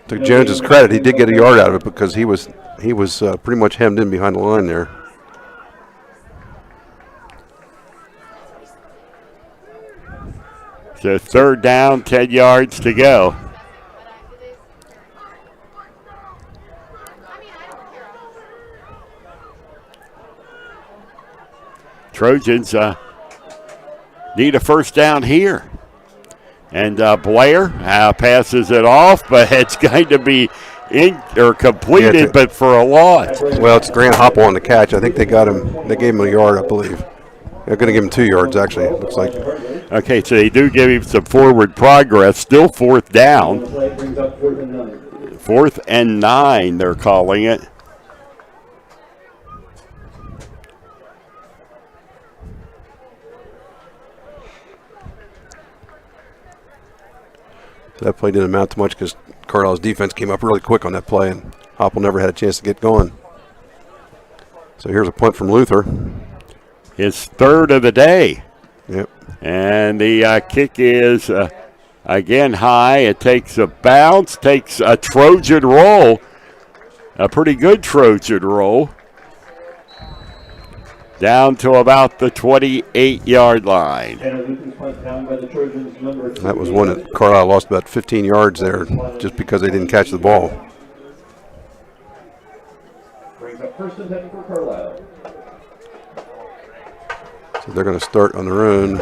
to Jones's credit, he did get a yard out of it because he was pretty much hemmed in behind the line there. So 3rd down, 10 yards to go. Trojans need a first down here. And Blair passes it off, but it's going to be completed, but for a loss. Well, it's Grant Hopple on the catch. I think they gave him a yard, I believe. They're going to give him 2 yards, actually, it looks like. Okay, so they do give him some forward progress. Still 4th down. 4th and 9, they're calling it. So that play didn't amount to much because Carlisle's defense came up really quick on that play, and Hopple never had a chance to get going. So here's a punt from Luther. His 3rd of the day. Yep. And the kick is, again, high. It takes a bounce, takes a Trojan roll, a pretty good Trojan roll, down to about the 28-yard line. That was one that Carlisle lost about 15 yards there just because they didn't catch the ball. Brings up 1st and 10 for Carlisle. So they're going to start on their own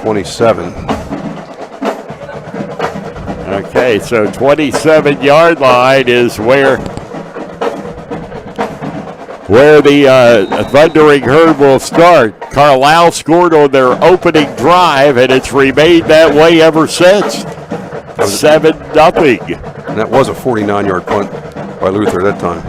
27. Okay, so 27-yard line is where the Thundering Herd will start. Carlisle scored on their opening drive, and it's remained that way ever since. 7-0. And that was a 49-yard punt by Luther that time.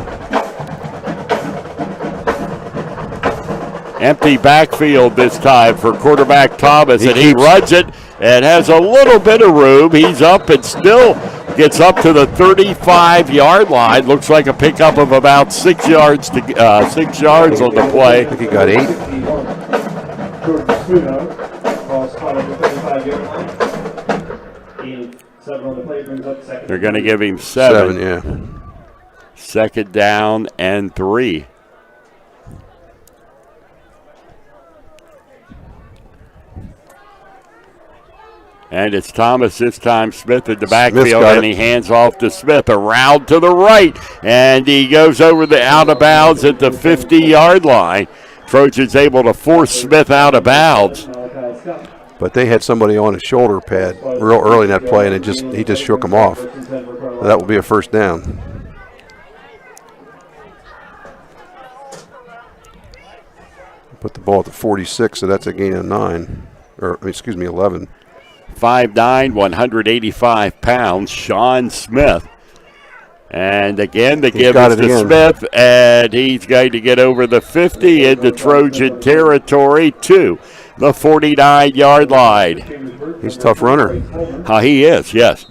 Empty backfield this time for quarterback Thomas, and he runs it and has a little bit of room. He's up and still gets up to the 35-yard line. Looks like a pickup of about 6 yards to 6 yards on the play. I think he got 8. They're going to give him 7. 7, yeah. 2nd down and 3. And it's Thomas this time, Smith in the backfield, and he hands off to Smith around to the right. And he goes over the out of bounds at the 50-yard line. Trojans able to force Smith out of bounds. But they had somebody on his shoulder pad real early in that play, and he just shook him off. That will be a first down. Put the ball at the 46, so that's a gain of 9. Or, excuse me, 11. 5'9", 185 pounds, Sean Smith. And again, they give it to Smith, and he's going to get over the 50 into Trojan territory to the 49-yard line. He's a tough runner. He is, yes.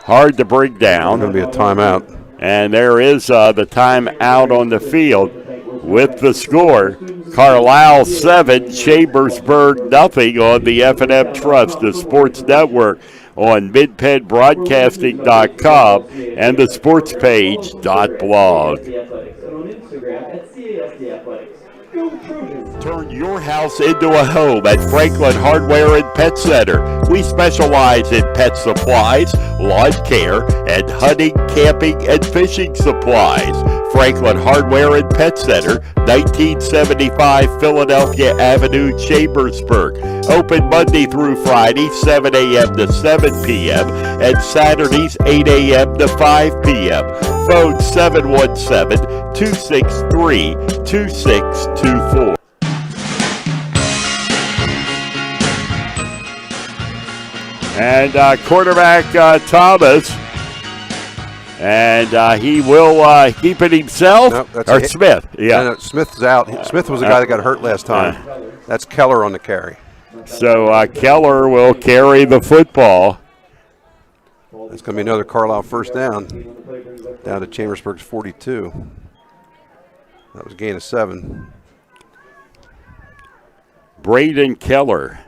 Hard to bring down. Going to be a timeout. And there is the timeout on the field with the score. Carlisle 7, Chambersburg nothing on the F&M Trust, the sports network on midpenbroadcasting.com and the sportspage.blog. Turn your house into a home at Franklin Hardware and Pet Center. We specialize in pet supplies, lawn care, and hunting, camping, and fishing supplies. Franklin Hardware and Pet Center, 1975 Philadelphia Avenue, Chambersburg. Open Monday through Friday, 7 a.m. to 7 p.m. and Saturdays, 8 a.m. to 5 p.m. Phone 717-263-2624. And quarterback Thomas, and he will keep it himself. Nope, or Smith, yeah. No, Smith's out. Smith was the guy that got hurt last time. That's Keller on the carry. So Keller will carry the football. That's going to be another Carlisle first down to Chambersburg's 42. That was a gain of 7. Braden Keller,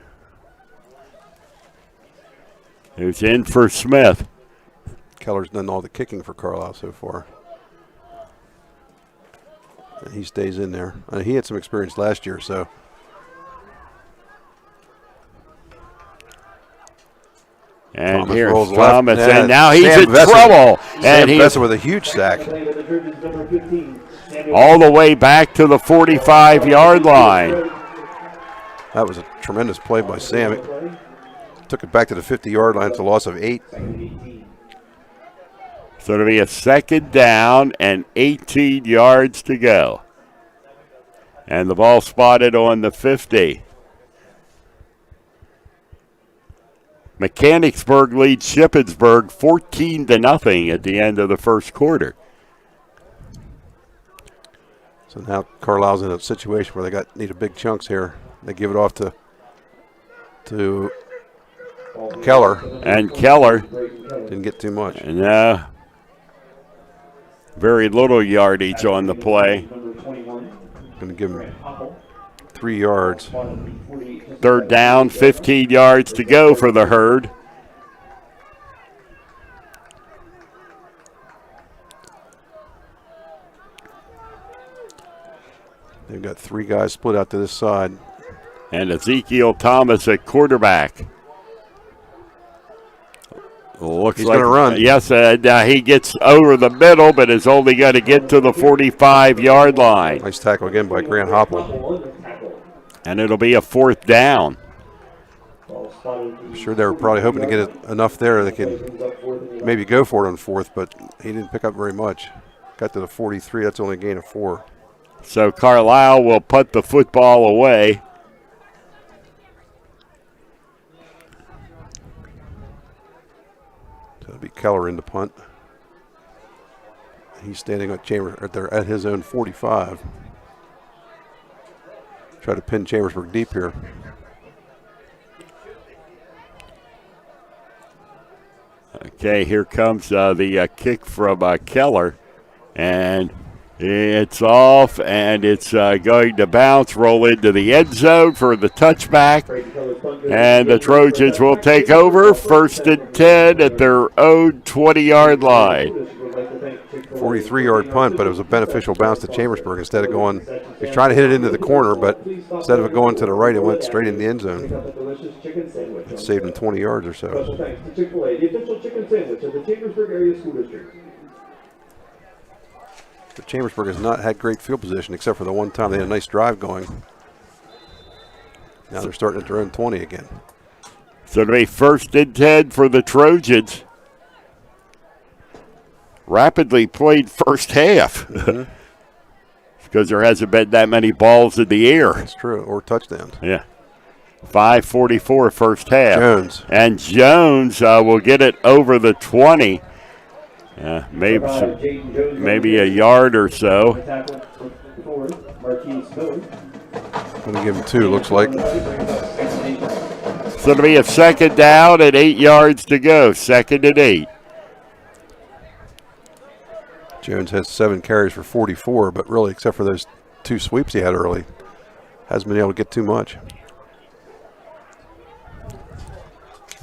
who's in for Smith. Keller's done all the kicking for Carlisle so far. And he stays in there. He had some experience last year, so. And Thomas here's rolls Thomas, left. and now he's Sam in Vessa. trouble. Sam And he's Vessa with a huge sack. all the way back to the 45-yard line. That was a tremendous play by Sam. It took it back to the 50-yard line. It's a loss of 8. So it'll be a second down and 18 yards to go. And the ball spotted on the 50. Mechanicsburg leads Shippensburg 14-0 at the end of the first quarter. So now Carlisle's in a situation where they need a big chunks here. They give it off to Keller. And Keller didn't get too much. No. Very little yardage on the play. Going to give him 3 yards. Third down, 15 yards to go for the Herd. They've got 3 guys split out to this side. And Ezekiel Thomas at quarterback. Looks He's like going to run. Yes, he gets over the middle, but is only going to get to the 45-yard line. Nice tackle again by Grant Hopple. And it'll be a fourth down. I'm sure they were probably hoping to get it enough there they could maybe go for it on fourth, but he didn't pick up very much. Got to the 43. That's only a gain of 4. So Carlisle will put the football away. So it'll be Keller in the punt. He's standing at at his own 45. Try to pin Chambersburg deep here. Okay, here comes the kick from Keller. And it's off, and it's going to bounce, roll into the end zone for the touchback. And the Trojans will take over, 1st and 10 at their own 20-yard line. 43-yard punt, but it was a beneficial bounce to Chambersburg instead of going. He's trying to hit it into the corner, but instead of it going to the right, it went straight in the end zone. It saved him 20 yards or so. Special thanks to Chick-fil-A, the official chicken sandwich of the Chambersburg Area School District. But Chambersburg has not had great field position except for the one time they had a nice drive going. Now they're starting at their own 20 again. So it'll be 1st and 10 for the Trojans. Rapidly played first half. Because there hasn't been that many balls in the air. That's true, or touchdowns. Yeah. 5:44 first half. Jones. And Jones will get it over the 20. Maybe a yard or so. Going to give him 2, looks like. So it'll be a second down and 8 yards to go. 2nd and 8. Jones has 7 carries for 44, but really, except for those 2 sweeps he had early, hasn't been able to get too much.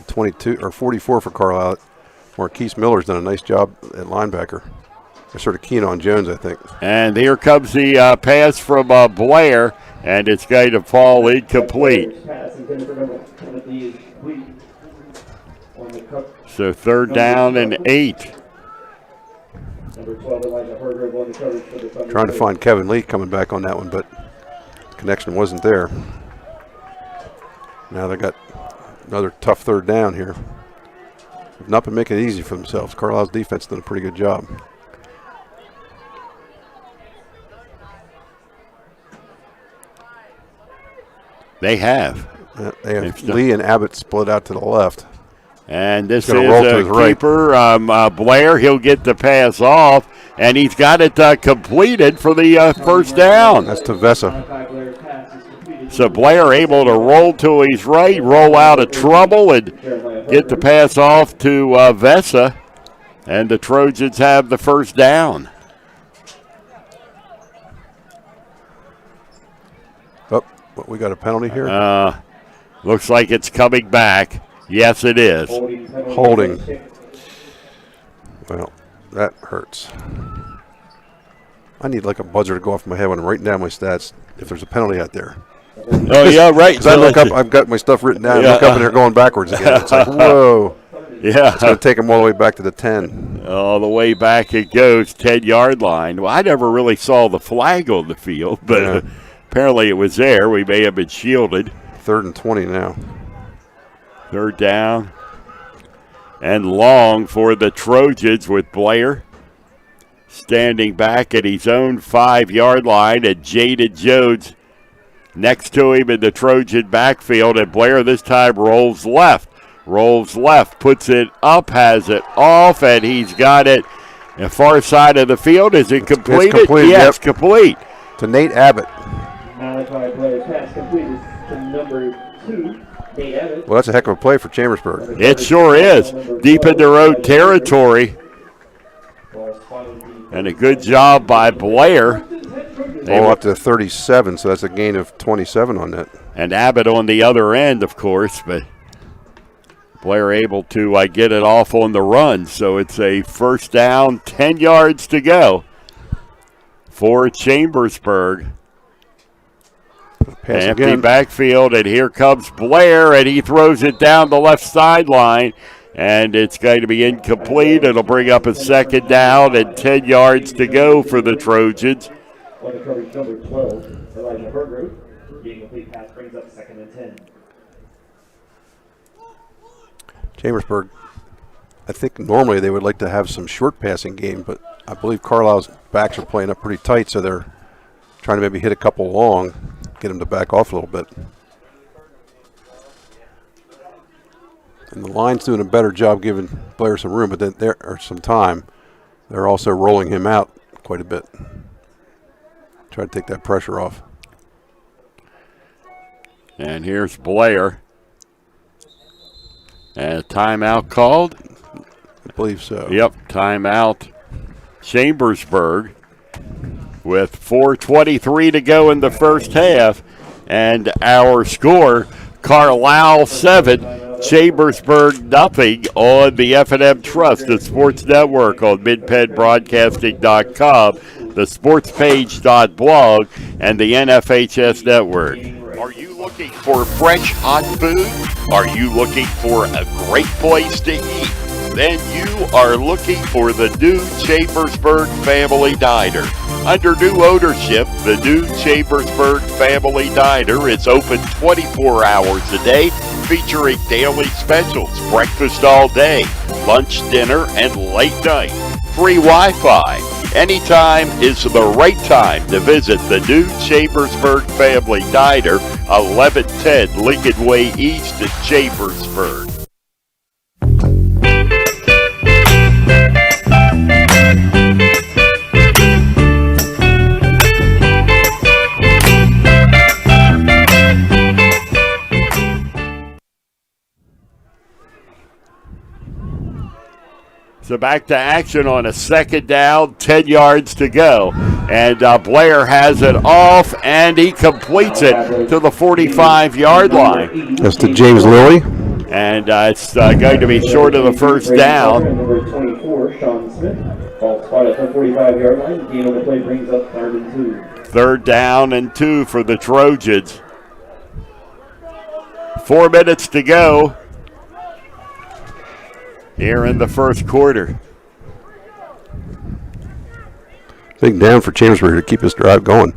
22 or 44 for Carlisle. Marquise Miller's done a nice job at linebacker. They're sort of keen on Jones, I think. And here comes the pass from Blair, and it's going to fall incomplete. So 3rd down and 8. Number 12, Elijah Herger, won the coverage for the Thunder. Trying to find Kevin Lee coming back on that one, but connection wasn't there. Now they got another tough third down here. They've not been making it easy for themselves. Carlisle's defense done a pretty good job. They have. They have Lee and Abbott split out to the left. And this is roll to a his right. keeper, Blair. He'll get the pass off, and he's got it completed for the first down. That's to Vesa. So Blair able to roll to his right, roll out of trouble, and get the pass off to Vesa. And the Trojans have the first down. Oh, we got a penalty here? Looks like it's coming back. Yes, it is. Holding. Well, that hurts. I need like a buzzer to go off my head when I'm writing down my stats if there's a penalty out there. Oh, yeah, right. Because I look up, I've got my stuff written down. I look up and they're going backwards again. It's like, whoa. Yeah. It's going to take them all the way back to the 10. All the way back it goes, 10-yard line. Well, I never really saw the flag on the field, but apparently it was there. We may have been shielded. 3rd and 20 now. Third down and long for the Trojans with Blair standing back at his own 5-yard line, and Jaden Jones next to him in the Trojan backfield. And Blair this time rolls left, puts it up, has it off, and he's got it the far side of the field. Is it completed? It's complete. Yes, Yep. complete. To Nate Abbott. Malachi Blair's pass completed to number 2. Well, that's a heck of a play for Chambersburg. It sure is. Deep in their own territory. And a good job by Blair. Ball up to 37, so that's a gain of 27 on that. And Abbott on the other end, of course, but Blair able to get it off on the run. So it's a first down, 10 yards to go for Chambersburg. Empty again. backfield, and here comes Blair, and he throws it down the left sideline, and it's going to be incomplete. It'll bring up a second down and 10 yards to go for the Trojans. On the coverage, number 12, Elijah Herger. The incomplete pass brings up 2nd and 10. Chambersburg, I think normally they would like to have some short passing game, but I believe Carlisle's backs are playing up pretty tight, so they're trying to maybe hit a couple long, get them to back off a little bit. And the line's doing a better job giving Blair some room, but then there are some time. They're also rolling him out quite a bit. Try to take that pressure off. And here's Blair. And a timeout called? I believe so. Yep, timeout. Chambersburg with 4:23 to go in the first half. And our score, Carlisle 7, Chambersburg nothing on the F&M Trust, the Sports Network on MidPennBroadcasting.com, the SportsPage.blog, and the NFHS Network. Are you looking for fresh, hot food? Are you looking for a great place to eat? Then you are looking for the new Chambersburg Family Diner. Under new ownership, the new Chambersburg Family Diner is open 24 hours a day, featuring daily specials, breakfast all day, lunch, dinner, and late night. Free Wi-Fi. Anytime is the right time to visit the new Chambersburg Family Diner, 1110 Lincoln Way East in Chambersburg. So back to action on a second down, 10 yards to go. And Blair has it off, and he completes it to the 45-yard line. That's to James Lilly. And it's going to be short of the first down. Number 24, Sean Smith. Ball spotted at the 45-yard line. Gain on the play brings up 3rd and 2. 3rd down and 2 for the Trojans. 4 minutes to go here in the first quarter. Big down for Chambersburg to keep this drive going.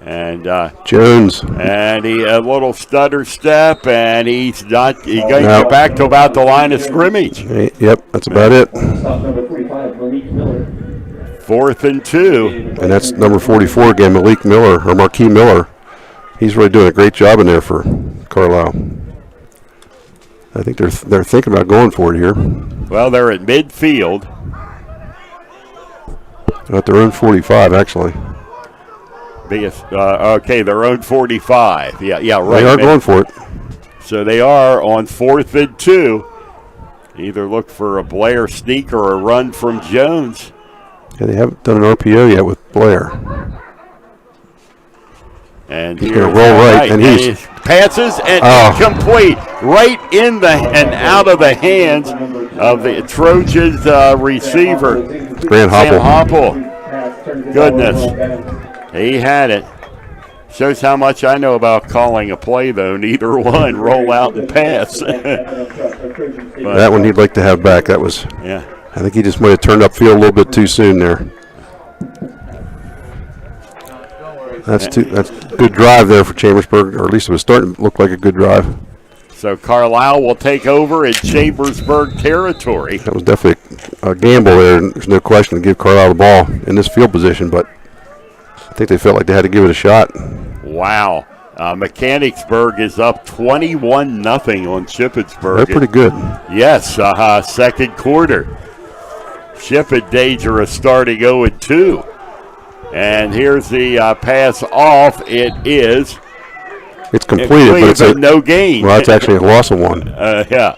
And Jones. And a little stutter step, and he's going to get back to about the line of scrimmage. Yep, that's about it. 4th and 2. And that's number 44 again, Marquis Miller. He's really doing a great job in there for Carlisle. I think they're thinking about going for it here. Well, they're at midfield. At their own 45, actually. Okay, their own 45. Yeah, right. They are going for it. So they are on 4th and 2. Either look for a Blair sneak or a run from Jones. Yeah, they haven't done an RPO yet with Blair. And he's going to roll right, and he passes and incomplete, right in and out of the hands of the Trojans receiver, Grant Hopple. Goodness, he had it. Shows how much I know about calling a play, though. Neither one, roll out and pass. That one he'd like to have back. That was, yeah. I think he just might have turned upfield a little bit too soon there. That's good drive there for Chambersburg, or at least it was starting to look like a good drive. So Carlisle will take over in Chambersburg territory. That was definitely a gamble there. There's no question to give Carlisle the ball in this field position, but I think they felt like they had to give it a shot. Wow. Mechanicsburg is up 21-0 on Shippensburg. They're pretty good. Yes, second quarter. Shippin dangerous starting 0-2. And here's the pass off. It's completed, but it's no gain. Well, that's actually a loss of one. Yeah.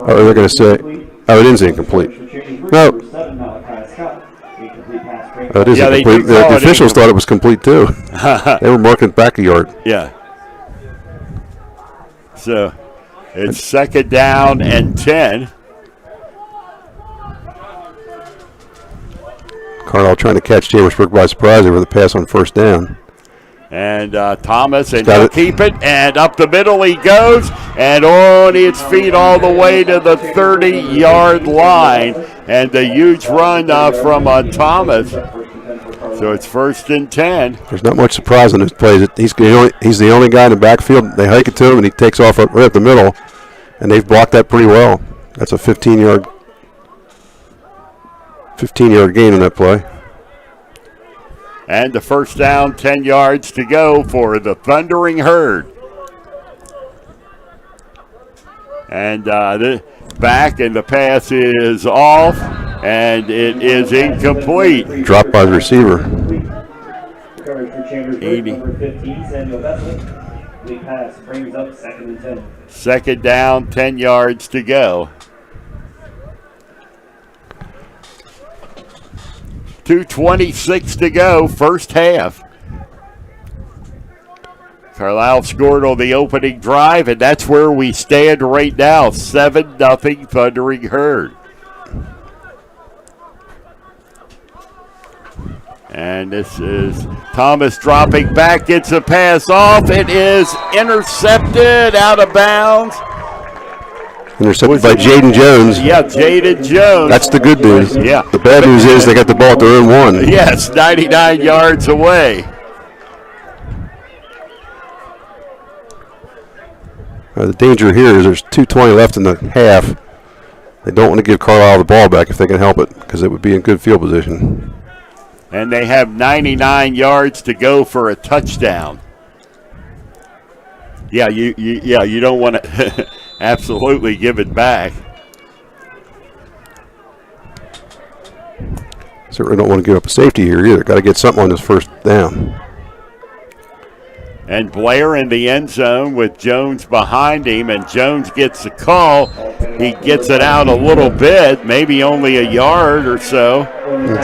Oh, they're going to say, it is incomplete. No. It is incomplete. The officials thought it was complete, too. They were marking it back a yard. Yeah. So it's second down and 10. Carlisle trying to catch Chambersburg by surprise over the pass on first down. And Thomas, and he'll keep it, and up the middle he goes, and on its feet all the way to the 30-yard line. And the huge run from Thomas. So it's 1st and 10. There's not much surprise in his plays. He's the only guy in the backfield. They hike it to him, and he takes off right up the middle, and they've blocked that pretty well. That's a 15-yard gain on that play. And the first down, 10 yards to go for the Thundering Herd. And back, and the pass is off, and it is incomplete. Dropped by the receiver. 80. Second down, 10 yards to go. 2:26 to go, first half. Carlisle scored on the opening drive, and that's where we stand right now, 7-0 Thundering Herd. And this is Thomas dropping back, gets a pass off. It is intercepted out of bounds. Intercepted by Jaden Jones. Yeah, Jaden Jones. That's the good news. Yeah. The bad news is they got the ball at their own one. Yes, 99 yards away. The danger here is there's 2:20 left in the half. They don't want to give Carlisle the ball back if they can help it, because it would be in good field position. And they have 99 yards to go for a touchdown. Yeah, you don't want to absolutely give it back. Certainly don't want to give up a safety here either. Got to get something on this first down. And Blair in the end zone with Jones behind him, and Jones gets the call. He gets it out a little bit, maybe only a yard or so.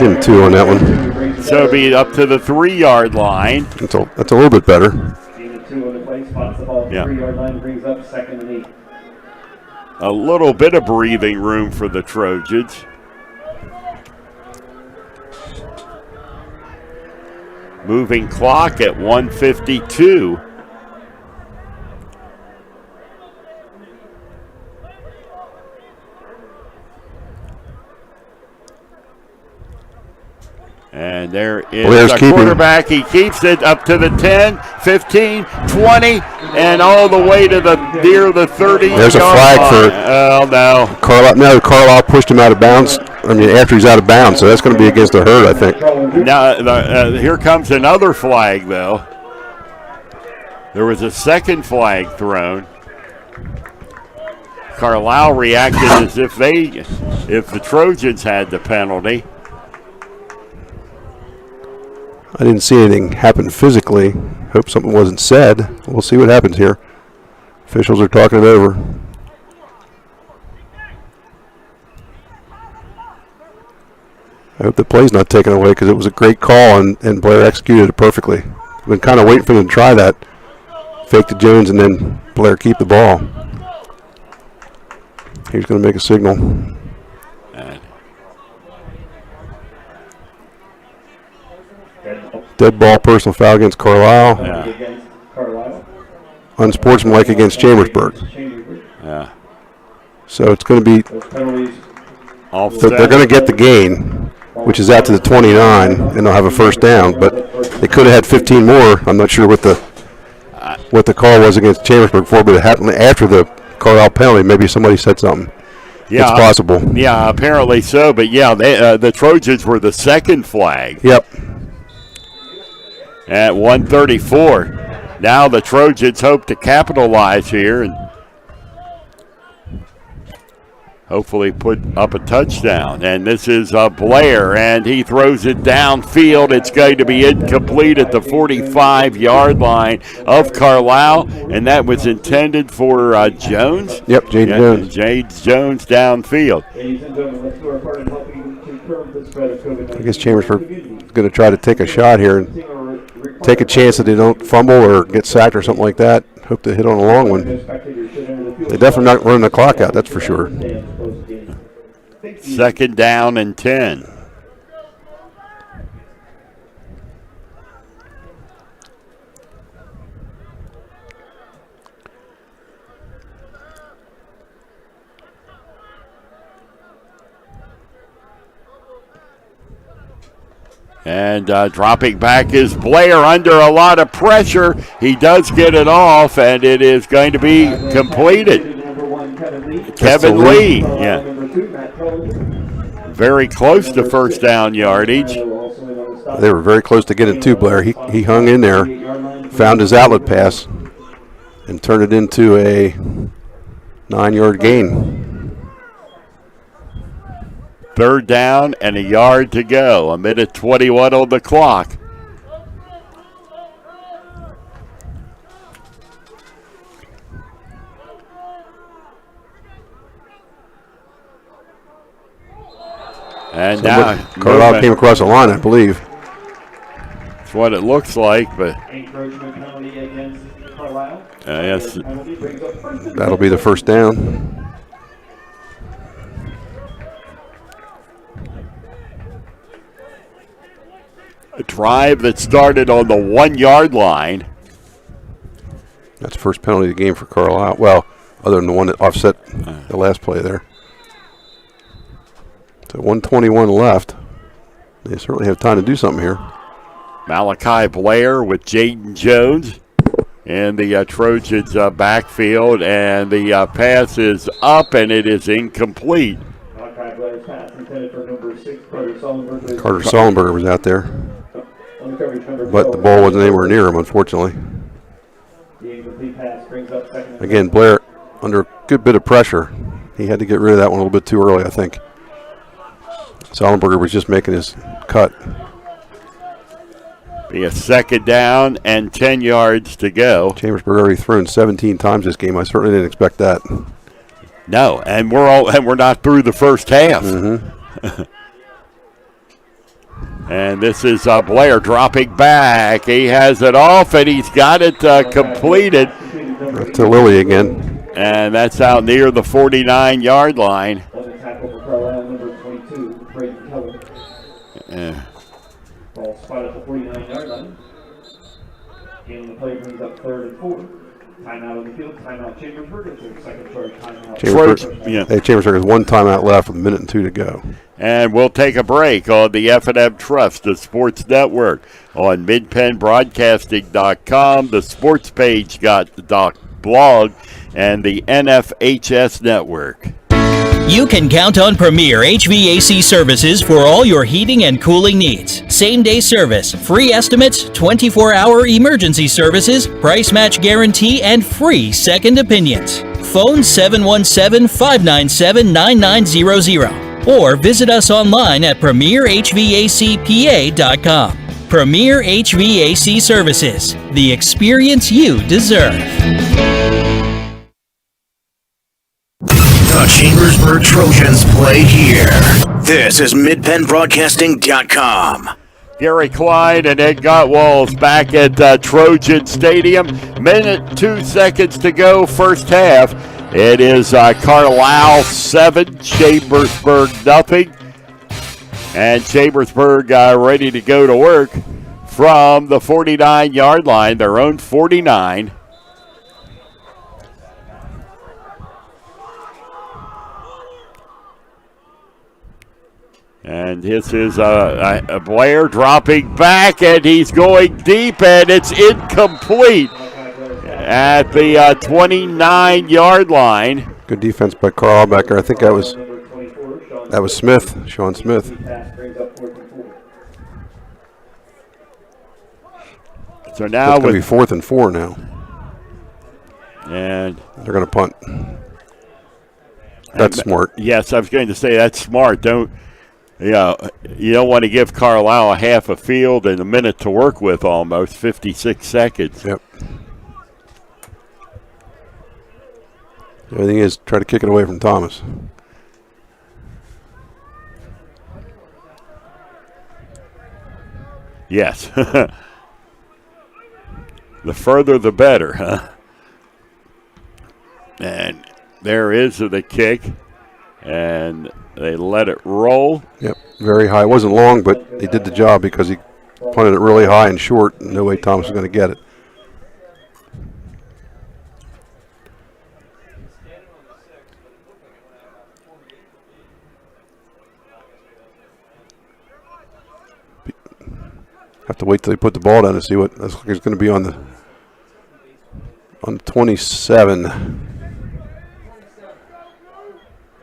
Give him 2 on that one. So it'll be up to the 3-yard line. That's a little bit better. Yeah. A little bit of breathing room for the Trojans. Moving clock at 1:52. And there is Blair's a keeping. quarterback. He keeps it up to the 10, 15, 20, and all the way to the near the 30. There's a flag for. Oh no. Carlisle pushed him out of bounds. I mean, after he's out of bounds, so that's going to be against the herd, I think. Now here comes another flag, though. There was a second flag thrown. Carlisle reacted as if the Trojans had the penalty. I didn't see anything happen physically. Hope something wasn't said. We'll see what happens here. Officials are talking it over. I hope the play's not taken away because it was a great call and Blair executed it perfectly. I've been kind of waiting for them to try that. Fake to Jones and then Blair keep the ball. He's going to make a signal. Dead ball, personal foul against Carlisle. Yeah. Unsportsmanlike against Chambersburg. Yeah. So it's going to be. So they're going to get the gain, which is out to the 29, and they'll have a first down. But they could have had 15 more. I'm not sure what the call was against Chambersburg for, but it happened after the Carlisle penalty. Maybe somebody said something. Yeah, it's possible. Yeah, apparently so. But yeah, the Trojans were the second flag. Yep. At 1:34. Now the Trojans hope to capitalize here and hopefully put up a touchdown. And this is Blair, and he throws it downfield. It's going to be incomplete at the 45-yard line of Carlisle, and that was intended for Jones. Yep, James Jones. James Jones downfield. I guess Chambersburg is going to try to take a shot here and take a chance that they don't fumble or get sacked or something like that. Hope to hit on a long one. They're definitely not running the clock out, that's for sure. Second down and 10. And dropping back is Blair under a lot of pressure. He does get it off, and it is going to be completed. Kevin Lee, yeah. Very close to first down yardage. They were very close to getting to Blair. He hung in there, found his outlet pass, and turned it into a 9-yard gain. Third down and a yard to go. 1:21 on the clock. And now Carlisle came across the line, I believe. That's what it looks like, but Encroachment penalty against Carlisle. yes. That'll be the first down. A drive that started on the 1-yard line. That's the first penalty of the game for Carlisle. Well, other than the one that offset the last play there. So 1:21 left. They certainly have time to do something here. Malachi Blair with Jaden Jones in the Trojans backfield, and the pass is up, and it is incomplete. Malachi Blair's pass intended for number 6, Carter Sullenberger. Carter Sullenberger was out there, but the ball wasn't anywhere near him, unfortunately. The incomplete pass brings up second. Again, Blair under a good bit of pressure. He had to get rid of that one a little bit too early, I think. Sullenberger was just making his cut. Be a second down and 10 yards to go. Chambersburg already thrown 17 times this game. I certainly didn't expect that. No, and we're not through the first half. Mm-hmm. And this is Blair dropping back. He has it off, and he's got it completed. To Lilly again. And that's out near the 49-yard line. Ball spot at the 49-yard line. Game the play brings up 3rd and 4. Timeout on the field. Timeout Chambersburg. It's their second charge timeout. Chambersburg has one timeout left with 1:02 to go. And we'll take a break on the F&M Trust, the Sports Network, on midpennbroadcasting.com, the sports page blog, and the NFHS Network. You can count on Premier HVAC services for all your heating and cooling needs. Same-day service, free estimates, 24-hour emergency services, price match guarantee, and free second opinions. Phone 717-597-9900 or visit us online at premierhvacpa.com. Premier HVAC Services, the experience you deserve. The Chambersburg Trojans play here. This is midpennbroadcasting.com. Gary Klein and Ed Gottwal's back at Trojan Stadium. Minute 2 seconds to go, first half. It is Carlisle 7, Chambersburg nothing. And Chambersburg ready to go to work from the 49-yard line, their own 49. And this is Blair dropping back, and he's going deep, and it's incomplete at the 29-yard line. Good defense by Carlisle back there. I think that was Smith, Sean Smith. So now it's going to be 4th and 4 now. And they're going to punt. That's smart. Yes, I was going to say that's smart. You don't want to give Carlisle a half a field and a minute to work with, almost 56 seconds. Yep. The only thing is try to kick it away from Thomas. Yes. The further the better, huh? And there is the kick, and they let it roll. Yep, very high. It wasn't long, but he did the job because he punted it really high and short. No way Thomas was going to get it. Have to wait till they put the ball down to see what it's going to be on the 27.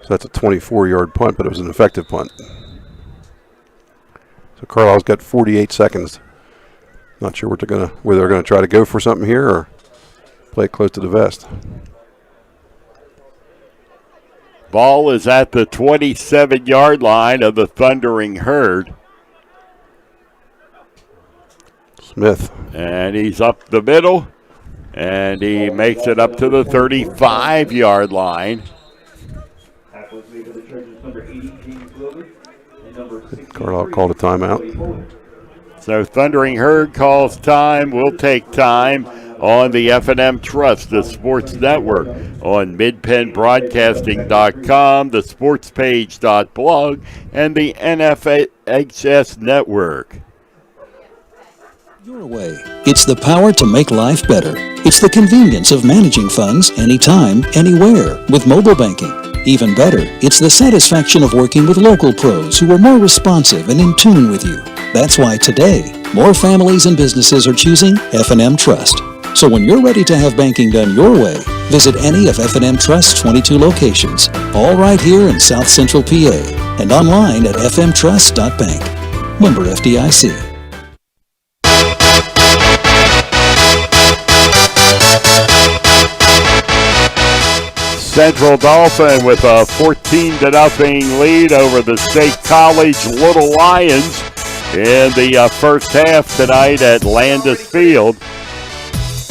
So that's a 24-yard punt, but it was an effective punt. So Carlisle's got 48 seconds. Not sure whether they're gonna try to go for something here or play it close to the vest. Ball is at the 27-yard line of the Thundering Herd. Smith. And he's up the middle, and he makes it up to the 35-yard line. Carlisle called a timeout. So Thundering Herd calls time. We'll take time on the F&M Trust, the Sports Network, on midpennbroadcasting.com, the sportspage.blog, and the NFHS Network. Your way. It's the power to make life better. It's the convenience of managing funds anytime, anywhere with mobile banking. Even better, it's the satisfaction of working with local pros who are more responsive and in tune with you. That's why today, more families and businesses are choosing F&M Trust. So when you're ready to have banking done your way, visit any of F&M Trust's 22 locations, all right here in South Central PA, and online at fmtrust.bank. Member FDIC. Central Dauphin with a 14-0 lead over the State College Little Lions in the first half tonight at Landis Field.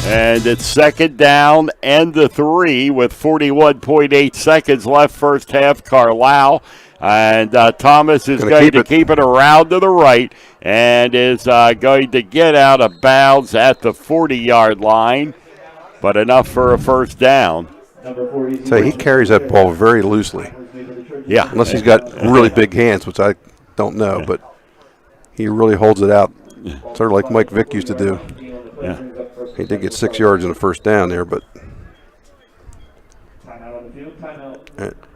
And it's second down and the 3 with 41.8 seconds left first half. Carlisle. And Thomas is going to keep it around to the right and is going to get out of bounds at the 40-yard line, but enough for a first down. So he carries that ball very loosely. Yeah. Unless he's got really big hands, which I don't know, but he really holds it out, sort of like Mike Vick used to do. Yeah. He did get 6 yards in the first down there, but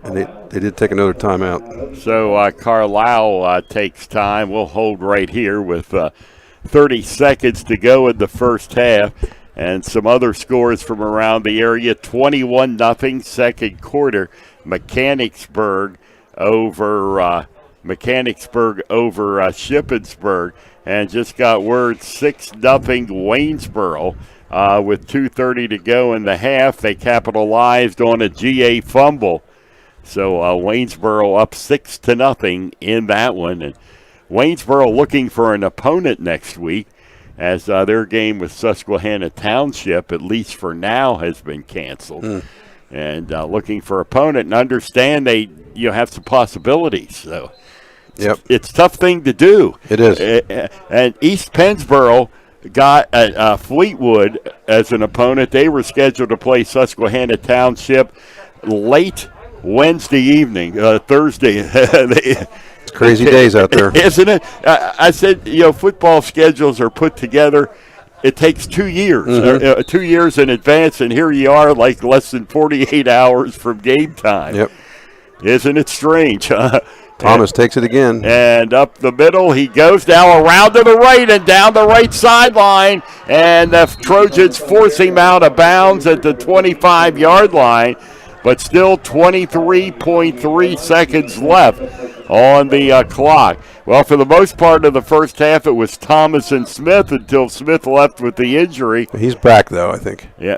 And they did take another timeout. So Carlisle takes time. We'll hold right here with 30 seconds to go in the first half. And some other scores from around the area. 21-0 second quarter. Mechanicsburg over Shippensburg. And just got word 6-0 Waynesboro. With 2:30 to go in the half, they capitalized on a GA fumble. So Waynesboro up 6-0 in that one. And Waynesboro looking for an opponent next week, as their game with Susquehanna Township, at least for now, has been canceled. And looking for opponent, and understand they have some possibilities. So it's a tough thing to do. It is. And East Pennsboro got Fleetwood as an opponent. They were scheduled to play Susquehanna Township late Wednesday evening, Thursday. It's crazy days out there. Isn't it? I said, football schedules are put together. It takes 2 years, 2 years in advance, and here you are like less than 48 hours from game time. Yep. Isn't it strange? Thomas takes it again. And up the middle he goes, now around to the right and down the right sideline. And the Trojans force him out of bounds at the 25-yard line. But still 23.3 seconds left on the clock. Well, for the most part of the first half, it was Thomas and Smith until Smith left with the injury. He's back, though, I think. Yeah.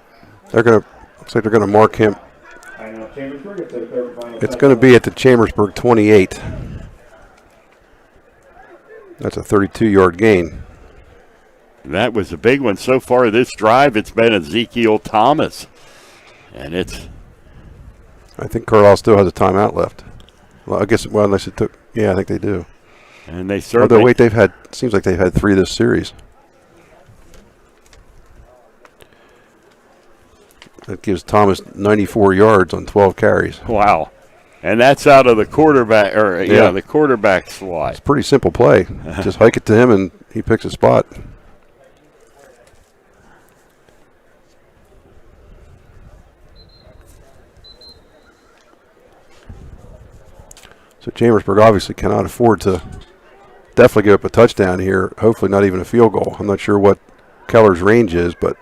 Looks like they're going to mark him. It's going to be at the Chambersburg 28. That's a 32-yard gain. That was a big one. So far this drive, it's been Ezekiel Thomas. And I think Carlisle still has a timeout left. Well, I guess, unless it took, I think they do. And they certainly. Although, seems like they've had 3 this series. That gives Thomas 94 yards on 12 carries. Wow. And that's out of the quarterback, the quarterback slot. It's a pretty simple play. Just hike it to him, and he picks a spot. So Chambersburg obviously cannot afford to definitely give up a touchdown here. Hopefully not even a field goal. I'm not sure what Keller's range is, but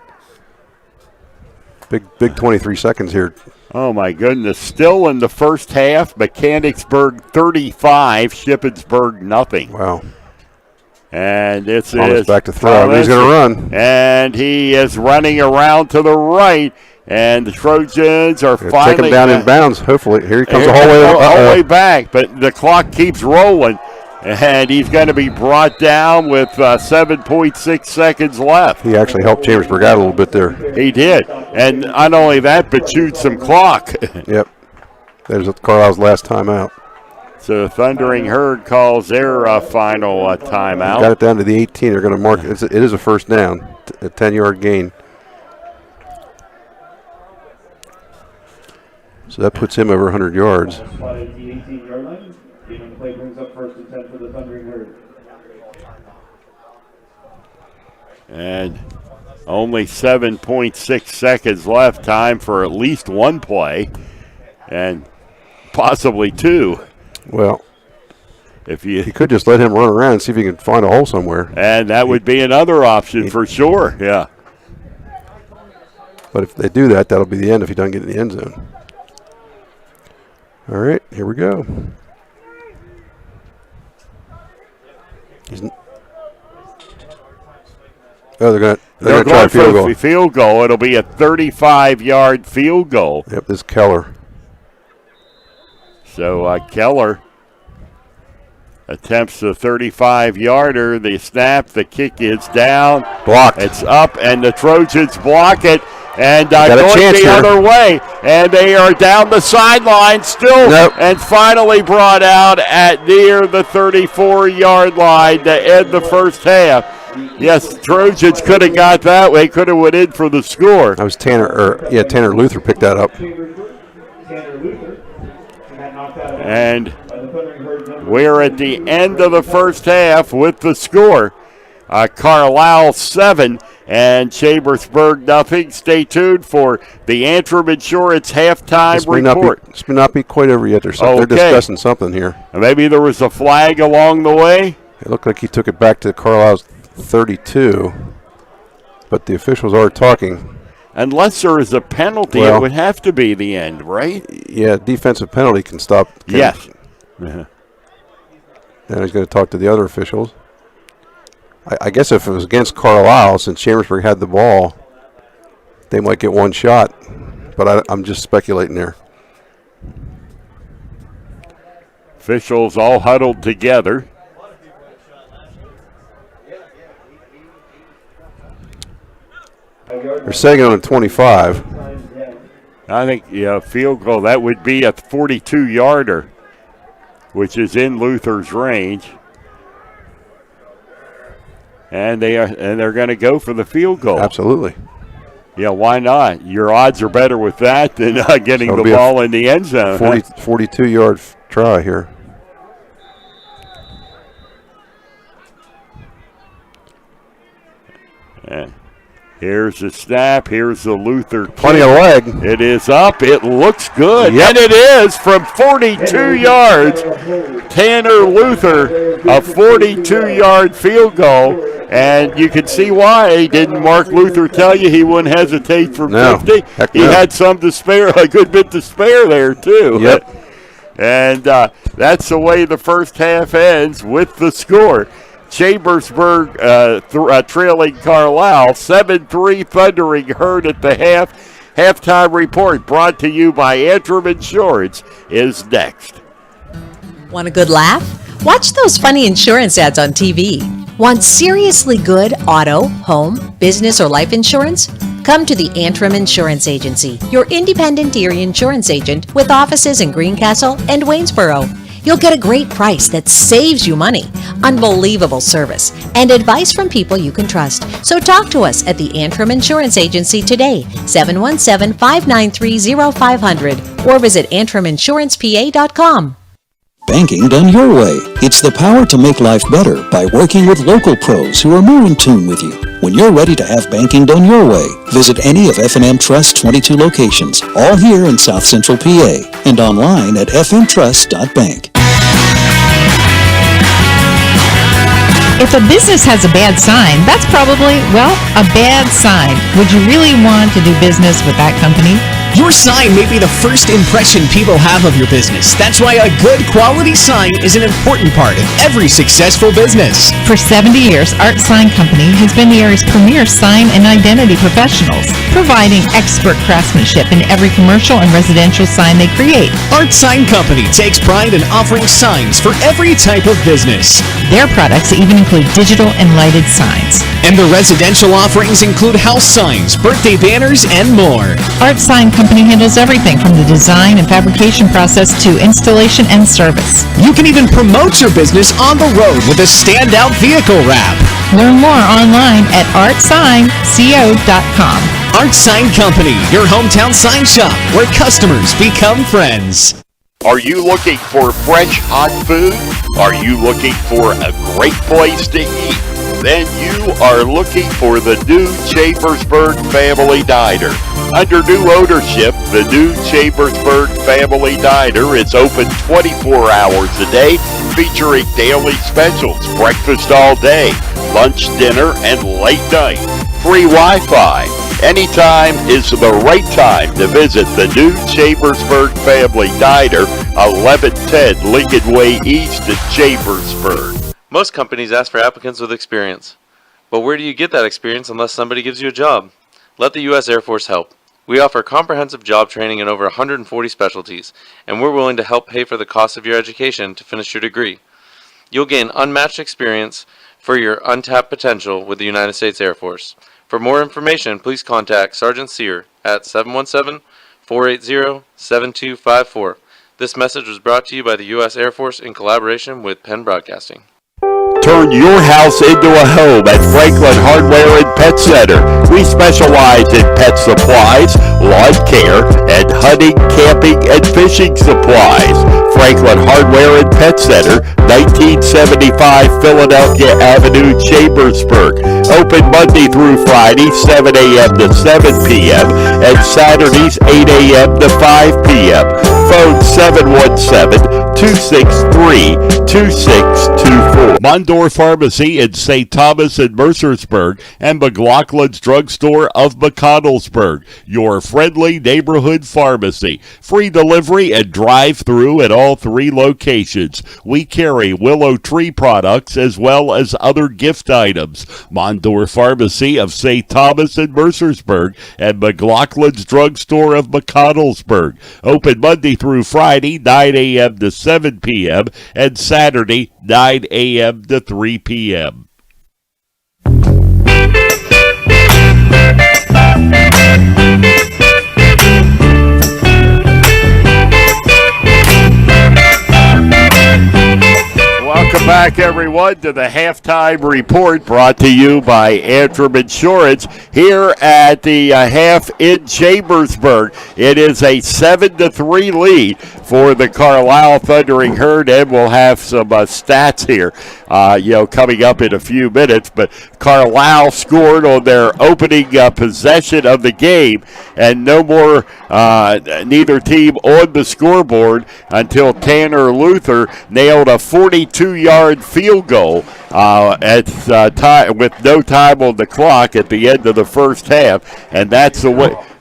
big 23 seconds here. Oh, my goodness. Still in the first half, Mechanicsburg 35, Shippensburg nothing. Wow. And it's Thomas back to throw. He's going to run. And he is running around to the right. And the Trojans are finally. Take him down in bounds, hopefully. Here he comes the whole way back. But the clock keeps rolling. And he's going to be brought down with 7.6 seconds left. He actually helped Chambersburg out a little bit there. He did. And not only that, but chewed some clock. Yep. There's Carlisle's last timeout. So the Thundering Herd calls their final timeout. Got it down to the 18. They're going to mark it. It is a first down, a 10-yard gain. So that puts him over 100 yards. And only 7.6 seconds left. Time for at least one play and possibly 2. Well, if you could just let him run around and see if he can find a hole somewhere. And that would be another option for sure, yeah. But if they do that, that'll be the end if he doesn't get in the end zone. All right, here we go. They're going to try a field goal. Field goal. It'll be a 35-yard field goal. Yep, this is Keller. So Keller attempts a 35-yarder. The snap, the kick is down. Blocked. It's up, and the Trojans block it. And going the other way. And they are down the sideline still. And finally brought out at near the 34-yard line to end the first half. Yes, Trojans could have got that way. Could have went in for the score. That was Tanner Luther picked that up. And we're at the end of the first half with the score. Carlisle 7 and Chambersburg nothing. Stay tuned for the Antrim Insurance halftime report. This may not be quite over yet. They're discussing something here. Maybe there was a flag along the way. It looked like he took it back to Carlisle's 32, but the officials are talking. Unless there is a penalty, it would have to be the end, right? Yeah, defensive penalty can stop. Yes. And he's going to talk to the other officials. I guess if it was against Carlisle, since Chambersburg had the ball, they might get one shot. But I'm just speculating there. Officials all huddled together. They're saying on a 25. I think, field goal. That would be a 42-yarder, which is in Luther's range. And they're going to go for the field goal. Absolutely. Yeah, why not? Your odds are better with that than getting the ball in the end zone. 42-yard try here. Here's the snap. Here's the Luther kick. Plenty of leg. It is up. It looks good. Yep. And it is from 42 yards. Tanner Luther, a 42-yard field goal. And you can see why didn't Mark Luther tell you he wouldn't hesitate from 50. He had some to spare, a good bit to spare there, too. Yep. And that's the way the first half ends with the score. Chambersburg trailing Carlisle 7-3. Thundering Herd at the half. Halftime report brought to you by Antrim Insurance is next. Want a good laugh? Watch those funny insurance ads on TV. Want seriously good auto, home, business, or life insurance? Come to the Antrim Insurance Agency, your independent Erie insurance agent with offices in Greencastle and Waynesboro. You'll get a great price that saves you money, unbelievable service, and advice from people you can trust. So talk to us at the Antrim Insurance Agency today, 717-593-0500, or visit AntrimInsurancePA.com. Banking done your way. It's the power to make life better by working with local pros who are more in tune with you. When you're ready to have banking done your way, visit any of F&M Trust's 22 locations, all here in South Central PA, and online at fmtrust.bank. If a business has a bad sign, that's probably, a bad sign. Would you really want to do business with that company? Your sign may be the first impression people have of your business. That's why a good quality sign is an important part of every successful business. For 70 years, Art Sign Company has been the area's premier sign and identity professionals, providing expert craftsmanship in every commercial and residential sign they create. Art Sign Company takes pride in offering signs for every type of business. Their products even include digital and lighted signs. And the residential offerings include house signs, birthday banners, and more. Art Sign Company handles everything from the design and fabrication process to installation and service. You can even promote your business on the road with a standout vehicle wrap. Learn more online at artsignco.com. Art Sign Company, your hometown sign shop where customers become friends. Are you looking for fresh, hot food? Are you looking for a great place to eat? Then you are looking for the new Chambersburg Family Diner. Under new ownership, the new Chambersburg Family Diner is open 24 hours a day, featuring daily specials, breakfast all day, lunch, dinner, and late night. Free Wi-Fi. Anytime is the right time to visit the new Chambersburg Family Diner, 1110 Lincoln Way East in Chambersburg. Most companies ask for applicants with experience. But where do you get that experience unless somebody gives you a job? Let the U.S. Air Force help. We offer comprehensive job training in over 140 specialties, and we're willing to help pay for the cost of your education to finish your degree. You'll gain unmatched experience for your untapped potential with the United States Air Force. For more information, please contact Sergeant Sear at 717-480-7254. This message was brought to you by the U.S. Air Force in collaboration with Penn Broadcasting. Turn your house into a home at Franklin Hardware and Pet Center. We specialize in pet supplies, lawn care, and hunting, camping, and fishing supplies. Franklin Hardware and Pet Center, 1975 Philadelphia Avenue, Chambersburg. Open Monday through Friday, 7 a.m. to 7 p.m. and Saturdays, 8 a.m. to 5 p.m. Phone 717-263-2624. Mondor Pharmacy in St. Thomas and Mercersburg, and McLaughlin's Drugstore of McConnellsburg, your friendly neighborhood pharmacy. Free delivery and drive-through at all 3 locations. We carry Willow Tree products as well as other gift items. Mondor Pharmacy of St. Thomas and Mercersburg, and McLaughlin's Drugstore of McConnellsburg. Open Monday through Friday, 9 a.m. to 7 p.m. and Saturday, 9 a.m. to 3 p.m. Welcome back, everyone, to the halftime report brought to you by Antrim Insurance here at the half in Chambersburg. It is a 7-3 lead for the Carlisle Thundering Herd, and we'll have some stats here, coming up in a few minutes. But Carlisle scored on their opening possession of the game, and no more neither team on the scoreboard until Tanner Luther nailed a 42-yard field goal at time with no time on the clock at the end of the first half, and that's the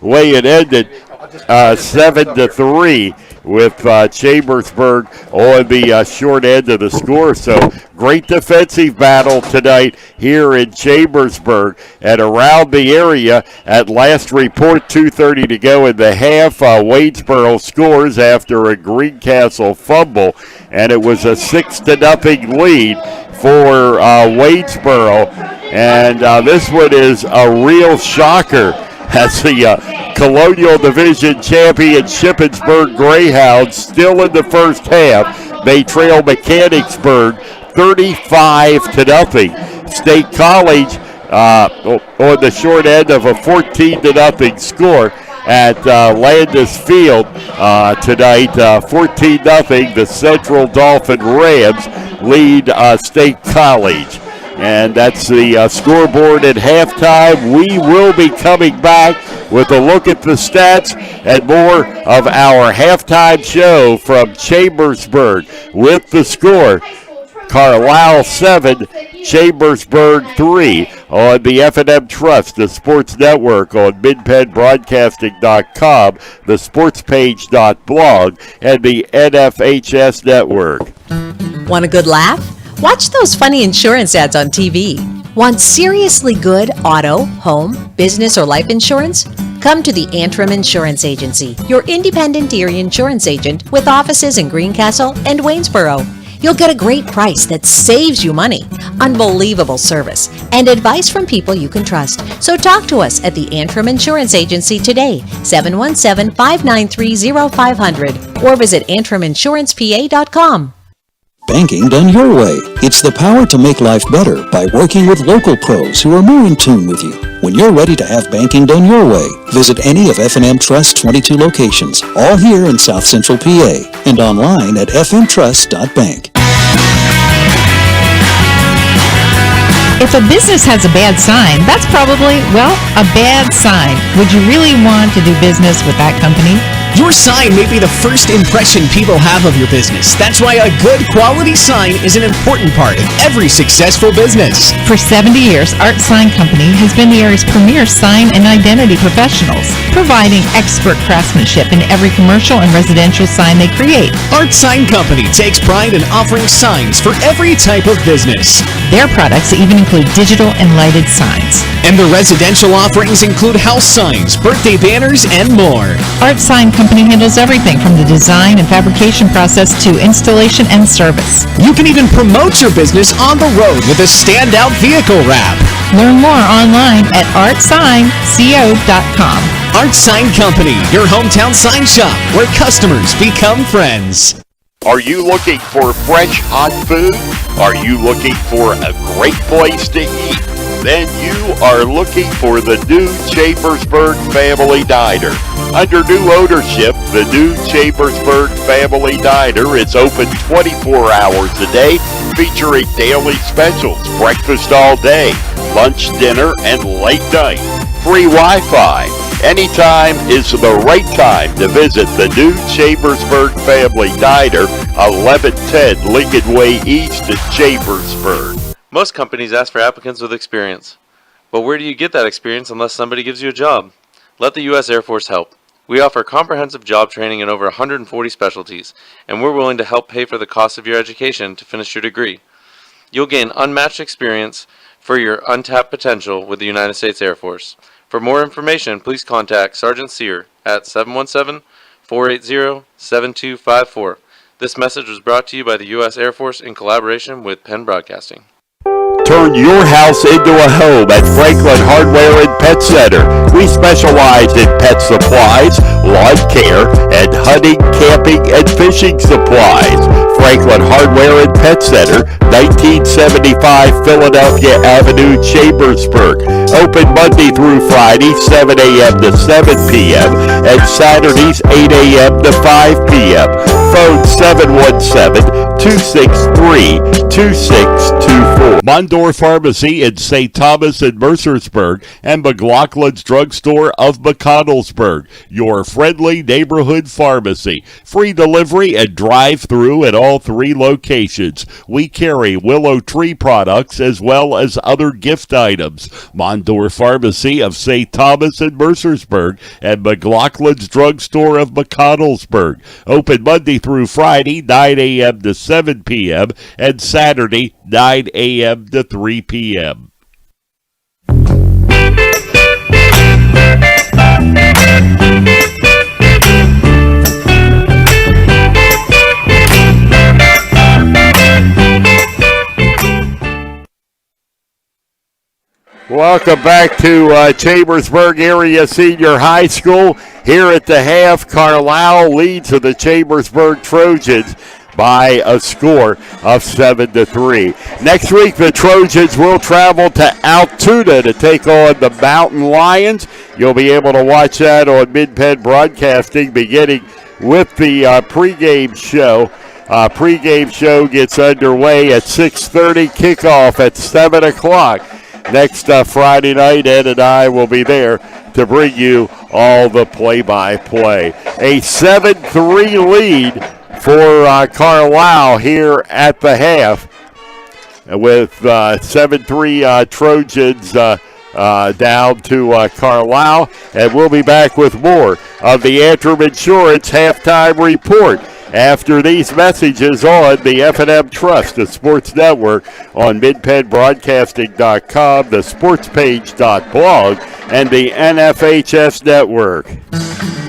way it ended, 7-3. With Chambersburg on the short end of the score. So great defensive battle tonight here in Chambersburg and around the area. At last report, 2:30 to go in the half. Waynesboro scores after a Greencastle fumble, and it was a 6-0 lead for Waynesboro. And this one is a real shocker. As the Colonial Division champion Shippensburg Greyhounds still in the first half. They trail Mechanicsburg 35-0. State College on the short end of a 14-0 score at Landis Field tonight. 14-0. The Central Dolphin Rams lead State College. And that's the scoreboard at halftime. We will be coming back with a look at the stats and more of our halftime show from Chambersburg with the score. Carlisle 7, Chambersburg 3 on the F&M Trust, the Sports Network on MidPennBroadcasting.com, the SportsPage.blog, and the NFHS Network. Want a good laugh? Watch those funny insurance ads on TV. Want seriously good auto, home, business, or life insurance? Come to the Antrim Insurance Agency, your independent Erie insurance agent with offices in Greencastle and Waynesboro. You'll get a great price that saves you money, unbelievable service, and advice from people you can trust. So talk to us at the Antrim Insurance Agency today, 717-593-0500, or visit antriminsurancepa.com. Banking done your way. It's the power to make life better by working with local pros who are more in tune with you. When you're ready to have banking done your way, visit any of F&M Trust's 22 locations, all here in South Central PA, and online at fmtrust.bank. If a business has a bad sign, that's probably, a bad sign. Would you really want to do business with that company? Your sign may be the first impression people have of your business. That's why a good quality sign is an important part of every successful business. For 70 years, Art Sign Company has been the area's premier sign and identity professionals, providing expert craftsmanship in every commercial and residential sign they create. Art Sign Company takes pride in offering signs for every type of business. Their products even include digital and lighted signs. And the residential offerings include house signs, birthday banners, and more. Art Sign Company handles everything from the design and fabrication process to installation and service. You can even promote your business on the road with a standout vehicle wrap. Learn more online at artsignco.com. Art Sign Company, your hometown sign shop where customers become friends. Are you looking for fresh, hot food? Are you looking for a great place to eat? Then you are looking for the new Chambersburg Family Diner. Under new ownership, The new Chambersburg Family Diner is open 24 hours a day, featuring daily specials, breakfast all day, lunch, dinner, and late night. Free Wi-Fi. Anytime is the right time to visit the new Chambersburg Family Diner, 1110 Lincoln Way East in Chambersburg. Most companies ask for applicants with experience. But where do you get that experience unless somebody gives you a job? Let the U.S. Air Force help. We offer comprehensive job training in over 140 specialties, and we're willing to help pay for the cost of your education to finish your degree. You'll gain unmatched experience for your untapped potential with the United States Air Force. For more information, please contact Sergeant Sear at 717-480-7254. This message was brought to you by the U.S. Air Force in collaboration with Penn Broadcasting. Turn your house into a home at Franklin Hardware and Pet Center. We specialize in pet supplies, lawn care, and hunting, camping, and fishing supplies. Franklin Hardware and Pet Center, 1975 Philadelphia Avenue, Chambersburg. Open Monday through Friday, 7 a.m. to 7 p.m. and Saturdays, 8 a.m. to 5 p.m. Phone 717-263-2624. Mondor Pharmacy in St. Thomas and Mercersburg, and McLaughlin's Drugstore of McConnellsburg. Your friendly neighborhood pharmacy. Free delivery and drive-through at all 3 locations. We carry Willow Tree products as well as other gift items. Mondor Pharmacy of St. Thomas and Mercersburg, and McLaughlin's Drugstore of McConnellsburg. Open Monday through Friday, 9 a.m. to 7 p.m. and Saturday, 9 a.m. to 3 p.m. Welcome back to Chambersburg Area Senior High School. Here at the half, Carlisle leads the Chambersburg Trojans by a score of 7-3. Next week, the Trojans will travel to Altoona to take on the Mountain Lions. You'll be able to watch that on Mid-Penn Broadcasting beginning with the pregame show. Pregame show gets underway at 6:30, kickoff at 7 o'clock. Next Friday night, Ed and I will be there to bring you all the play-by-play. A 7-3 lead for Carlisle here at the half, with 7-3 Trojans down to Carlisle. And we'll be back with more of the Antrim Insurance Halftime Report after these messages on the F&M Trust, the Sports Network, on MidPennBroadcasting.com, the SportsPage.blog, and the NFHS Network.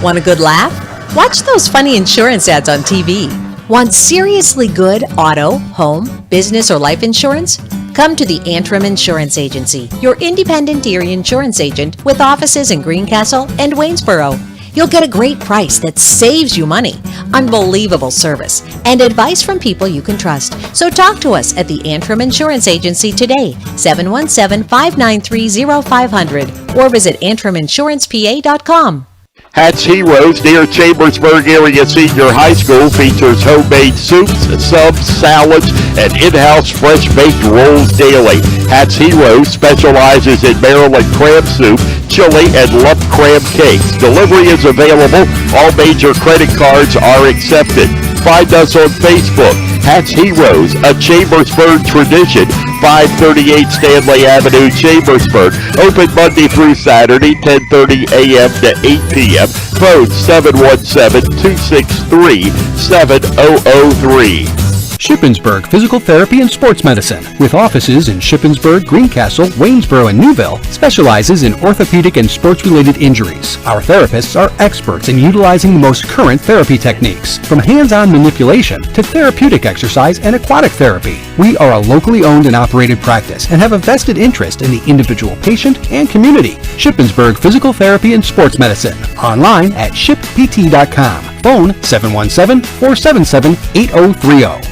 Want a good laugh? Watch those funny insurance ads on TV. Want seriously good auto, home, business, or life insurance? Come to the Antrim Insurance Agency, your independent Erie insurance agent with offices in Greencastle and Waynesboro. You'll get a great price that saves you money, unbelievable service, and advice from people you can trust. So talk to us at the Antrim Insurance Agency today, 717-593-0500, or visit AntrimInsurancePA.com. Hat's Heroes near Chambersburg Area Senior High School features homemade soups, subs, salads, and in-house fresh-baked rolls daily. Hat's Heroes specializes in Maryland crab soup, chili, and lump crab cakes. Delivery is available. All major credit cards are accepted. Find us on Facebook. Hat's Heroes, a Chambersburg tradition, 538 Stanley Avenue, Chambersburg. Open Monday through Saturday, 10:30 a.m. to 8 p.m. Phone 717-263-7003. Shippensburg Physical Therapy and Sports Medicine, with offices in Shippensburg, Greencastle, Waynesboro, and Newville, specializes in orthopedic and sports-related injuries. Our therapists are experts in utilizing the most current therapy techniques, from hands-on manipulation to therapeutic exercise and aquatic therapy. We are a locally owned and operated practice and have a vested interest in the individual patient and community. Shippensburg Physical Therapy and Sports Medicine, online at shippt.com. Phone 717-477-8030.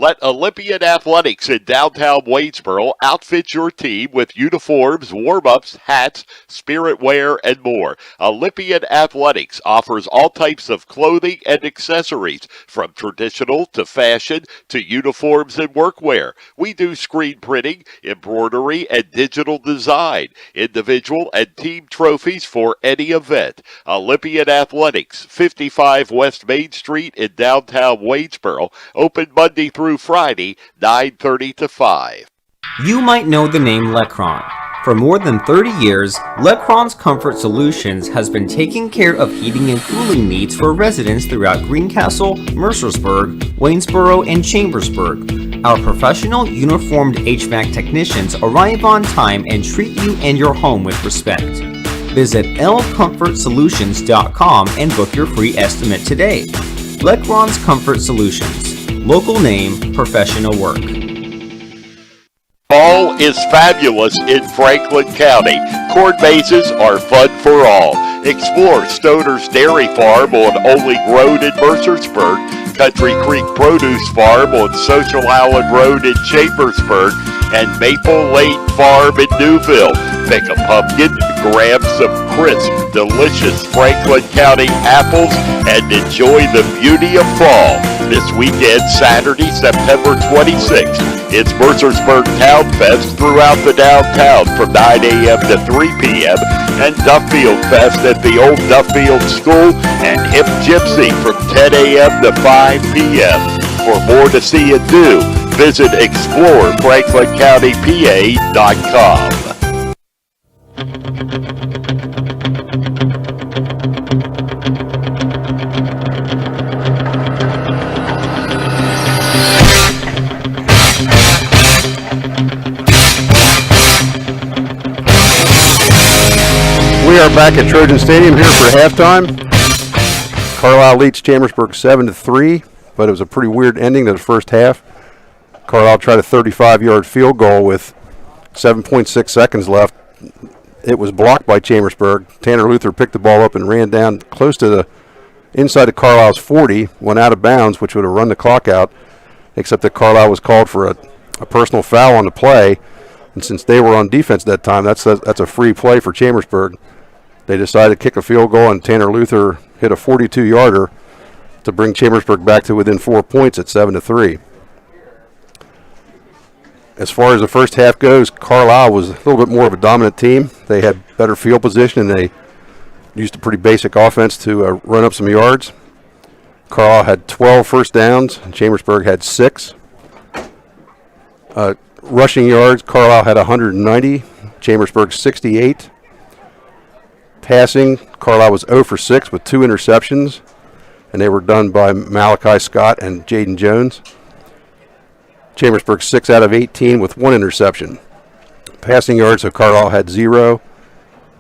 Let Olympian Athletics in downtown Waynesboro outfit your team with uniforms, warm-ups, hats, spirit wear, and more. Olympian Athletics offers all types of clothing and accessories, from traditional to fashion to uniforms and workwear. We do screen printing, embroidery, and digital design, individual and team trophies for any event. Olympian Athletics, 55 West Main Street in downtown Waynesboro, open Monday through Friday, 9:30 to 5. You might know the name Lecron. For more than 30 years, Lecron's Comfort Solutions has been taking care of heating and cooling needs for residents throughout Greencastle, Mercersburg, Waynesboro, and Chambersburg. Our professional, uniformed HVAC technicians arrive on time and treat you and your home with respect. Visit lcomfortsolutions.com and book your free estimate today. Lecron's Comfort Solutions. Local name, professional work. Fall is fabulous in Franklin County. Corn mazes are fun for all. Explore Stoner's Dairy Farm on Oley Road in Mercersburg, Country Creek Produce Farm on Social Island Road in Chambersburg, and Maple Lane Farm in Newville. Pick a pumpkin, grab some crisp, delicious Franklin County apples, and enjoy the beauty of fall. This weekend, Saturday, September 26th, it's Mercersburg Town Fest throughout the downtown from 9 a.m. to 3 p.m. and Duffield Fest at the old Duffield School and Hip Gypsy from 10 a.m. to 5 p.m. For more to see and do, visit explorefranklincountypa.com. We are back at Trojan Stadium here for halftime. Carlisle leads Chambersburg 7-3, but it was a pretty weird ending to the first half. Carlisle tried a 35-yard field goal with 7.6 seconds left. It was blocked by Chambersburg. Tanner Luther picked the ball up and ran down close to the inside of Carlisle's 40, went out of bounds, which would have run the clock out, except that Carlisle was called for a personal foul on the play. And since they were on defense that time, that's a free play for Chambersburg. They decided to kick a field goal, and Tanner Luther hit a 42-yarder to bring Chambersburg back to within 4 points at 7-3. As far as the first half goes, Carlisle was a little bit more of a dominant team. They had better field position, and they used a pretty basic offense to run up some yards. Carlisle had 12 first downs, and Chambersburg had 6. Rushing yards, Carlisle had 190, Chambersburg 68. Passing, Carlisle was 0 for 6 with 2 interceptions, and they were done by Malachi Scott and Jaden Jones. Chambersburg 6 out of 18 with 1 interception. Passing yards, so Carlisle had 0.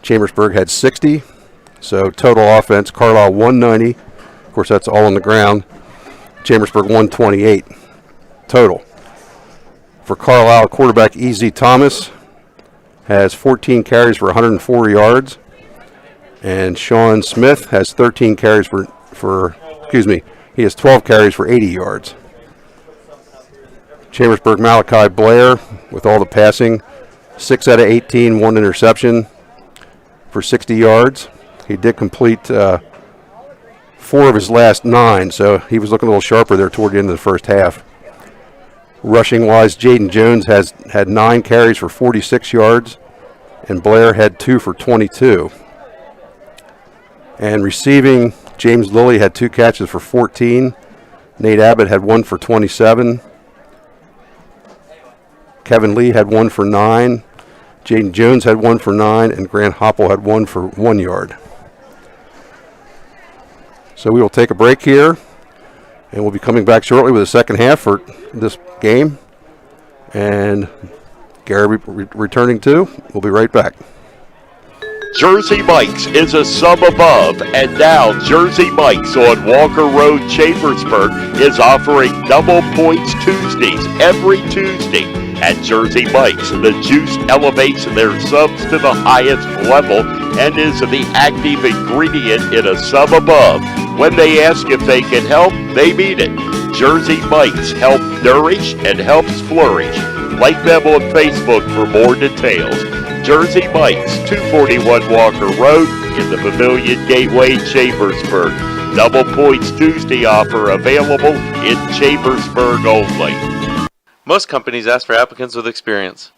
Chambersburg had 60. So total offense, Carlisle 190. Of course, that's all on the ground. Chambersburg 128 total. For Carlisle, quarterback E.Z. Thomas has 14 carries for 104 yards. And Sean Smith has 13 carries he has 12 carries for 80 yards. Chambersburg Malachi Blair with all the passing, 6 out of 18, 1 interception for 60 yards. He did complete 4 of his last 9, so he was looking a little sharper there toward the end of the first half. Rushing wise, Jaden Jones had 9 carries for 46 yards, and Blair had 2 for 22. And receiving, James Lilly had 2 catches for 14. Nate Abbott had 1 for 27. Kevin Lee had 1 for 9. Jaden Jones had 1 for 9, and Grant Hopple had 1 for 1 yard. So we will take a break here, and we'll be coming back shortly with the second half for this game. And Gary returning too. We'll be right back. Jersey Mike's is a sum above, and now Jersey Mike's on Walker Road, Chambersburg is offering double points Tuesdays every Tuesday. At Jersey Mike's, the juice elevates their subs to the highest level and is the active ingredient in a sum above. When they ask if they can help, they mean it. Jersey Bites help nourish and helps flourish. Like them on Facebook for more details. Jersey Bites, 241 Walker Road in the Pavilion Gateway, Chambersburg. Double Points Tuesday offer available in Chambersburg only. Most companies ask for applicants with experience.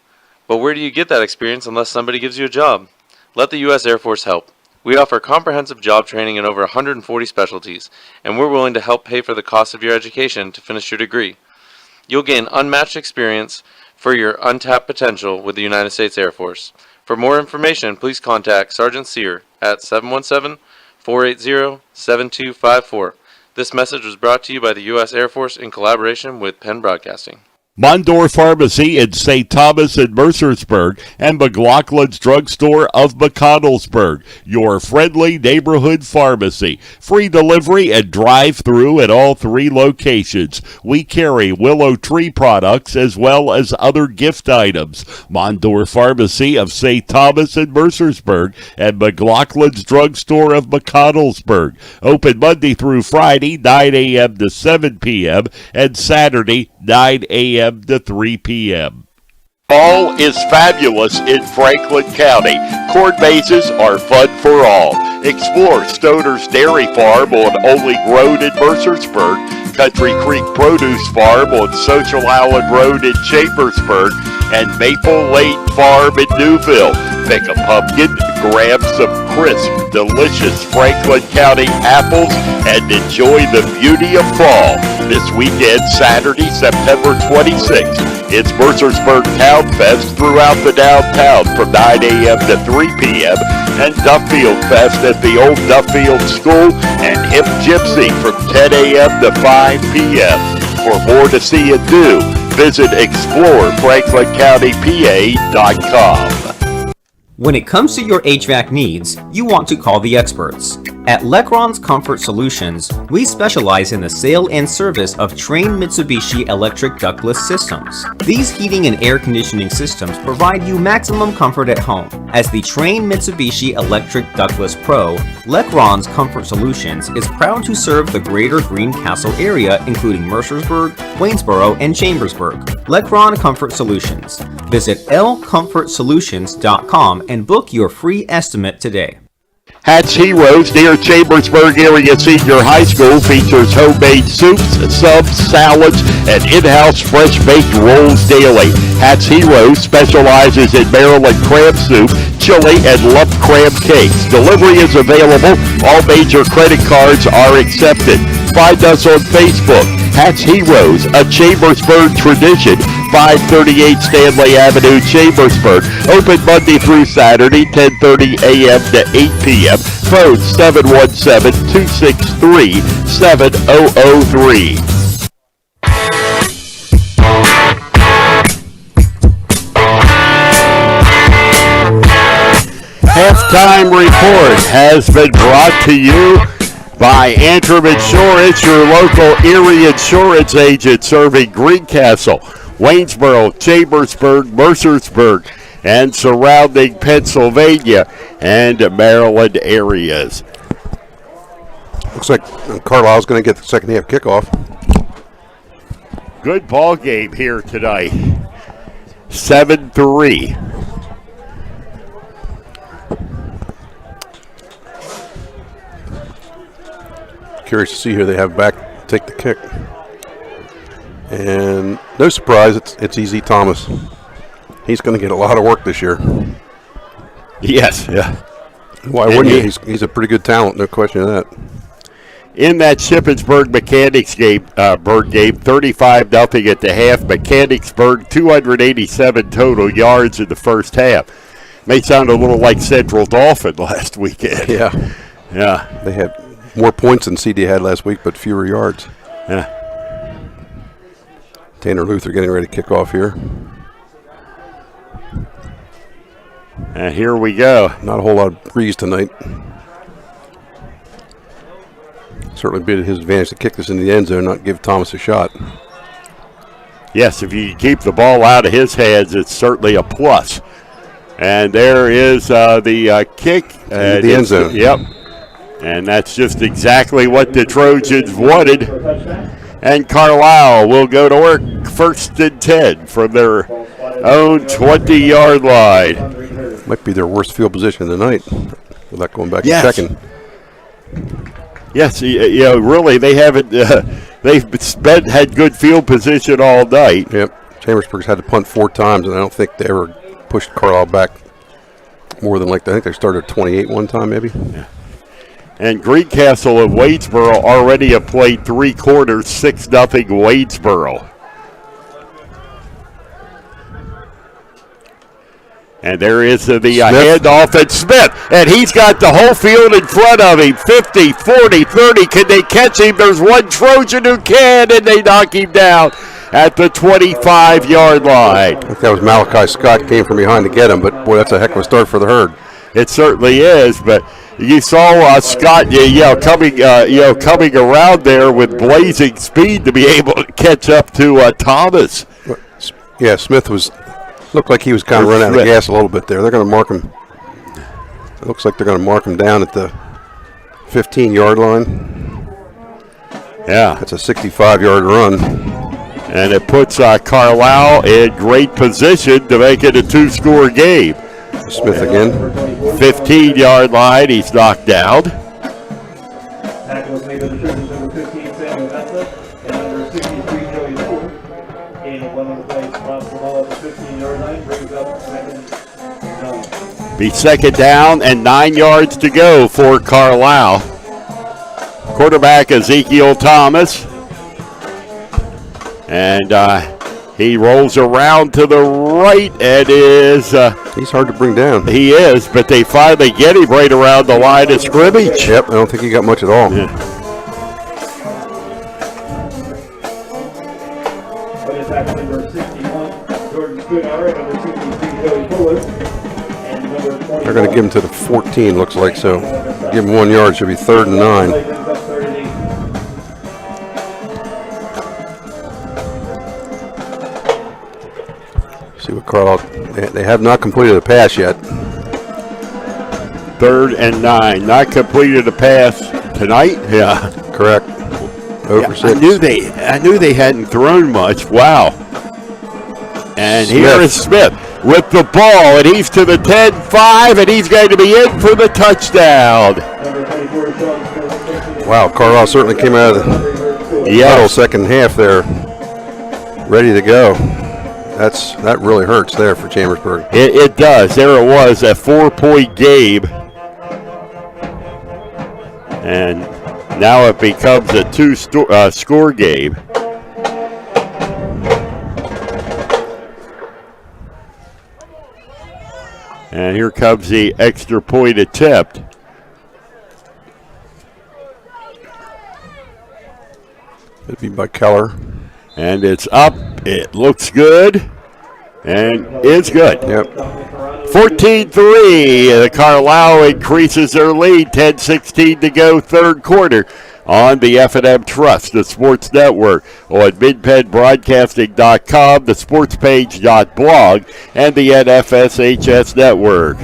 But where do you get that experience unless somebody gives you a job? Let the U.S. Air Force help. We offer comprehensive job training in over 140 specialties, and we're willing to help pay for the cost of your education to finish your degree. You'll gain unmatched experience for your untapped potential with the United States Air Force. For more information, please contact Sergeant Sear at 717-480-7254. This message was brought to you by the U.S. Air Force in collaboration with Penn Broadcasting. Mondor Pharmacy in St. Thomas and Mercersburg, and McLaughlin's Drugstore of McConnellsburg, your friendly neighborhood pharmacy. Free delivery and drive-through at all 3 locations. We carry Willow Tree products as well as other gift items. Mondor Pharmacy of St. Thomas and Mercersburg, and McLaughlin's Drugstore of McConnellsburg. Open Monday through Friday, 9 a.m. to 7 p.m., and Saturday, 9 a.m. to 3 p.m. Fall is fabulous in Franklin County. Corn mazes are fun for all. Explore Stoner's Dairy Farm on Only Road in Mercersburg, Country Creek Produce Farm on Social Island Road in Chambersburg, and Maple Lane Farm in Newville. Pick a pumpkin, grab some crisp, delicious Franklin County apples, and enjoy the beauty of fall. This weekend, Saturday, September 26th, it's Mercersburg Town Fest throughout the downtown from 9 a.m. to 3 p.m. and Duffield Fest at the Old Duffield School and Hip Gypsy from 10 a.m. to 5 p.m. For more to see and do, visit ExploreFranklinCountyPA.com. When it comes to your HVAC needs, you want to call the experts. At Lecron's Comfort Solutions, we specialize in the sale and service of Trane Mitsubishi electric ductless systems. These heating and air conditioning systems provide you maximum comfort at home. As the Trane Mitsubishi Electric Ductless Pro, Lecron's Comfort Solutions is proud to serve the greater Greencastle area, including Mercersburg, Waynesboro, and Chambersburg. Lecron Comfort Solutions. Visit lcomfortsolutions.com and book your free estimate today. Hatch Heroes near Chambersburg Area Senior High School features homemade soups, subs, salads, and in-house fresh-baked rolls daily. Hatch Heroes specializes in Maryland crab soup, chili, and lump crab cakes. Delivery is available. All major credit cards are accepted. Find us on Facebook. Hatch Heroes, a Chambersburg tradition. 538 Stanley Avenue, Chambersburg. Open Monday through Saturday, 10:30 a.m. to 8 p.m. Phone 717-263-7003. Halftime report has been brought to you by Antrim Insurance, your local Erie insurance agent serving Greencastle, Waynesboro, Chambersburg, Mercersburg, and surrounding Pennsylvania and Maryland areas. Looks like Carlisle's going to get the second half kickoff. Good ball game here tonight. 7-3. Curious to see who they have back take the kick. And no surprise, it's E.Z. Thomas. He's going to get a lot of work this year. Yes, yeah. Why wouldn't he? He's a pretty good talent, no question of that. In that Shippensburg Mechanicsburg game, 35-0 at the half. Mechanicsburg 287 total yards in the first half. May sound a little like Central Dauphin last weekend. Yeah. They had more points than CD had last week, but fewer yards. Yeah. Tanner Luther getting ready to kick off here. And here we go. Not a whole lot of breeze tonight. Certainly be at his advantage to kick this in the end zone, not give Thomas a shot. Yes, if you keep the ball out of his hands, it's certainly a plus. And there is the kick. In the end zone. Yep. And that's just exactly what the Trojans wanted. And Carlisle will go to work 1st and 10 from their own 20-yard line. Might be their worst field position of the night without going back Yes. and checking. Yes, really, they haven't. They've had good field position all night. Yep. Chambersburg's had to punt 4 times, and I don't think they ever pushed Carlisle back more than I think they started at 28 one time, maybe. Yeah. And Greencastle and Wadesboro already have played 3 quarters, 6-0 Wadesboro. And there is the handoff at Smith. And he's got the whole field in front of him. 50, 40, 30. Can they catch him? There's one Trojan who can, and they knock him down at the 25-yard line. I think that was Malachi Scott came from behind to get him, but boy, that's a heck of a start for the herd. It certainly is, but you saw Scott, coming around there with blazing speed to be able to catch up to Thomas. Yeah, Smith looked like he was kind of running out of gas a little bit there. They're going to mark him. It looks like they're going to mark him down at the 15-yard line. Yeah. That's a 65-yard run. And it puts Carlisle in great position to make it a 2-score game. Smith again. 15-yard line, he's knocked down. Tackle was made by the Troopers, number 15, Samuel Massa, and number 63, Joey Ford. Gain of 1 on the play, drops the ball at the 15-yard line, brings up 2nd down. Be 2nd down and 9 yards to go for Carlisle. Quarterback Ezekiel Thomas. And he rolls around to the right and is... he's hard to bring down. He is, but they finally get him right around the line of scrimmage. Yep, I don't think he got much at all. Yeah. Number 61, Jordan Schoonauer, number 63, Joey Fuller, and number 20. They're going to give him to the 14, looks like, so give him 1 yard, should be 3rd and 9. See what Carlisle, they have not completed a pass yet. 3rd and 9, not completed a pass tonight. Yeah, correct. Over 6. I knew they hadn't thrown much. Wow. And Smith. Here is Smith with the ball, and he's to the 10-5, and he's going to be in for the touchdown. Wow, Carlisle certainly came out of the huddle second half there, ready to go. That really hurts there for Chambersburg. It does. There it was, a 4-point game. And now it becomes a 2-score game. And here comes the extra point attempt. It'd be by Keller. And it's up. It looks good. And it's good. Yep. 14-3. The Carlisle increases their lead. 10-16 to go, 3rd quarter. On the F&M Trust, the Sports Network, on MidPennBroadcasting.com, the SportsPage.blog, and the NFSHS Network.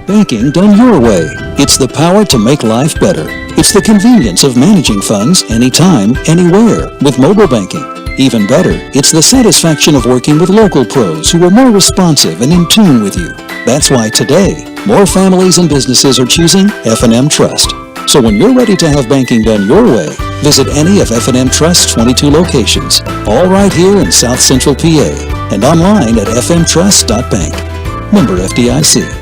Banking done your way. It's the power to make life better. It's the convenience of managing funds anytime, anywhere with mobile banking. Even better, it's the satisfaction of working with local pros who are more responsive and in tune with you. That's why today, more families and businesses are choosing F&M Trust. So when you're ready to have banking done your way, visit any of F&M Trust's 22 locations, all right here in South Central PA, and online at fmtrust.bank. Member FDIC.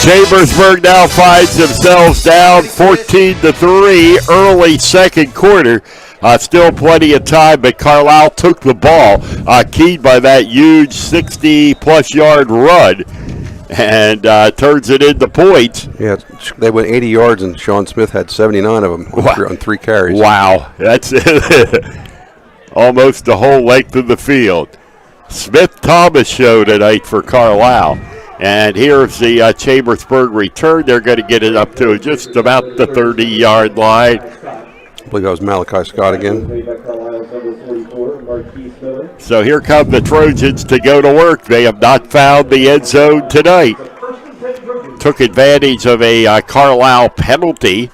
Chambersburg now finds themselves down 14-3 early 2nd quarter. Still plenty of time, but Carlisle took the ball, keyed by that huge 60-plus yard run, and turns it into points. Yeah, they went 80 yards, and Sean Smith had 79 of them on 3 carries. Wow, that's almost the whole length of the field. Smith-Thomas show tonight for Carlisle. And here's the Chambersburg return. They're going to get it up to just about the 30-yard line. I believe that was Malachi Scott again. So here come the Trojans to go to work. They have not found the end zone tonight. Took advantage of a Carlisle penalty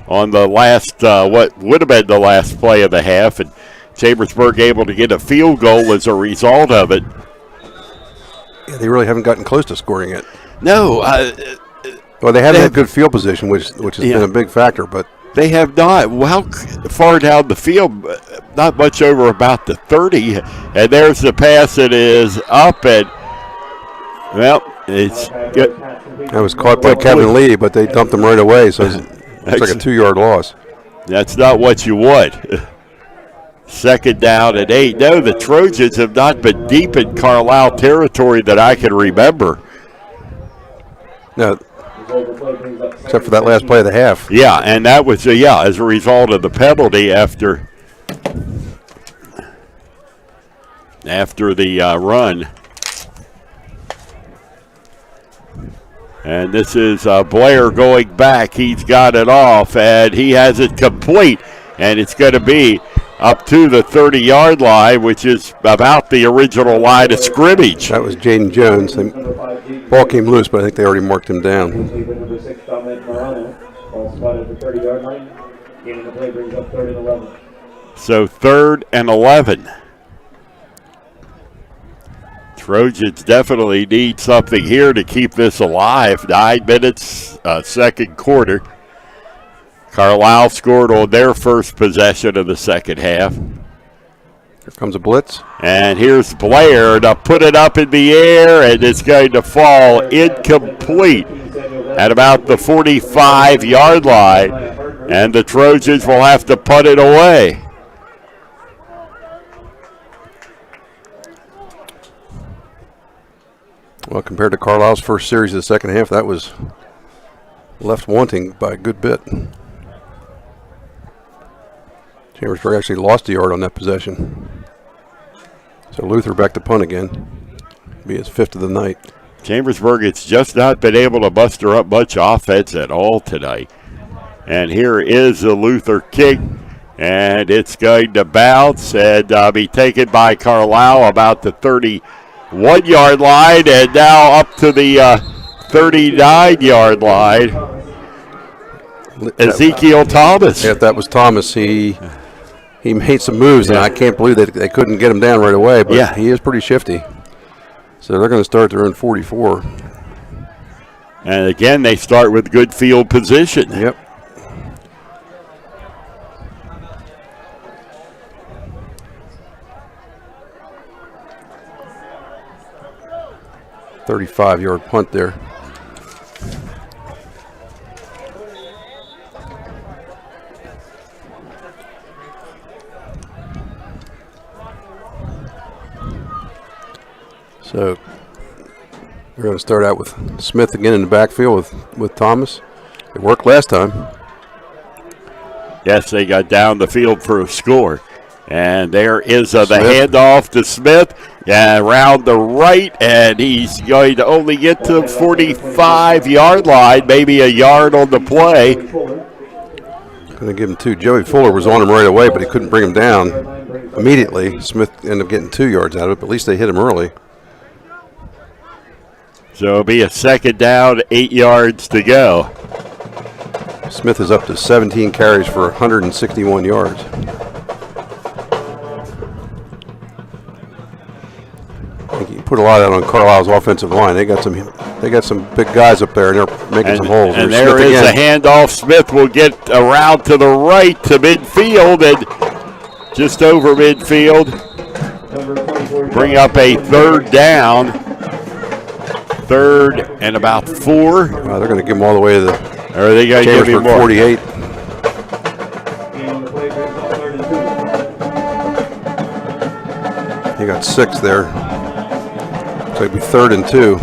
on the last, what would have been the last play of the half, and Chambersburg able to get a field goal as a result of it. Yeah, they really haven't gotten close to scoring it. No. Well, they haven't had good field position, which has been a big factor, but they have not. Well, far down the field, not much over about the 30, and there's the pass that is up, and, well, it's good. That was caught by Kevin Lee, but they dumped him right away, so it's like a 2-yard loss. That's not what you want. Second down and 8. No, the Trojans have not been deep in Carlisle territory that I can remember. No, except for that last play of the half. Yeah, and that was, as a result of the penalty after the run. And this is Blair going back. He's got it off, and he has it complete. And it's going to be up to the 30-yard line, which is about the original line of scrimmage. That was Jaden Jones. The ball came loose, but I think they already marked him down. So 3rd and 11. Trojans definitely need something here to keep this alive. 9 minutes, second quarter. Carlisle scored on their first possession of the second half. Here comes a blitz. And here's Blair to put it up in the air, and it's going to fall incomplete at about the 45-yard line. And the Trojans will have to punt it away. Well, compared to Carlisle's first series of the second half, that was left wanting by a good bit. Chambersburg actually lost a yard on that possession. So Luther back to punt again. Be his 5th of the night. Chambersburg, it's just not been able to muster up much offense at all tonight. And here is the Luther kick, and it's going to bounce and be taken by Carlisle about the 31-yard line, and now up to the 39-yard line. Ezekiel Thomas. Yeah, that was Thomas. He made some moves, and I can't believe that they couldn't get him down right away, but he is pretty shifty. So they're going to start their own 44. And again, they start with good field position. Yep. "35-yard punt there. So we're going to start out with Smith again in the backfield with Thomas. It worked last time. Yes, they got down the field for a score. And there is the handoff to Smith around the right, and he's going to only get to the 45-yard line, maybe a yard on the play. Going to give him 2. Joey Fuller was on him right away, but he couldn't bring him down immediately. Smith ended up getting 2 yards out of it, but at least they hit him early. So it'll be a 2nd down, 8 yards to go. Smith is up to 17 carries for 161 yards. I think you put a lot out on Carlisle's offensive line. They got some big guys up there, and they're making some holes. And there is a handoff. Smith will get around to the right to midfield, and just over midfield, bring up a 3rd down. 3rd and about 4. They're going to give him all the way to the Or are they going to give him more? 48. He got 6 there. So it'd be 3rd and 2.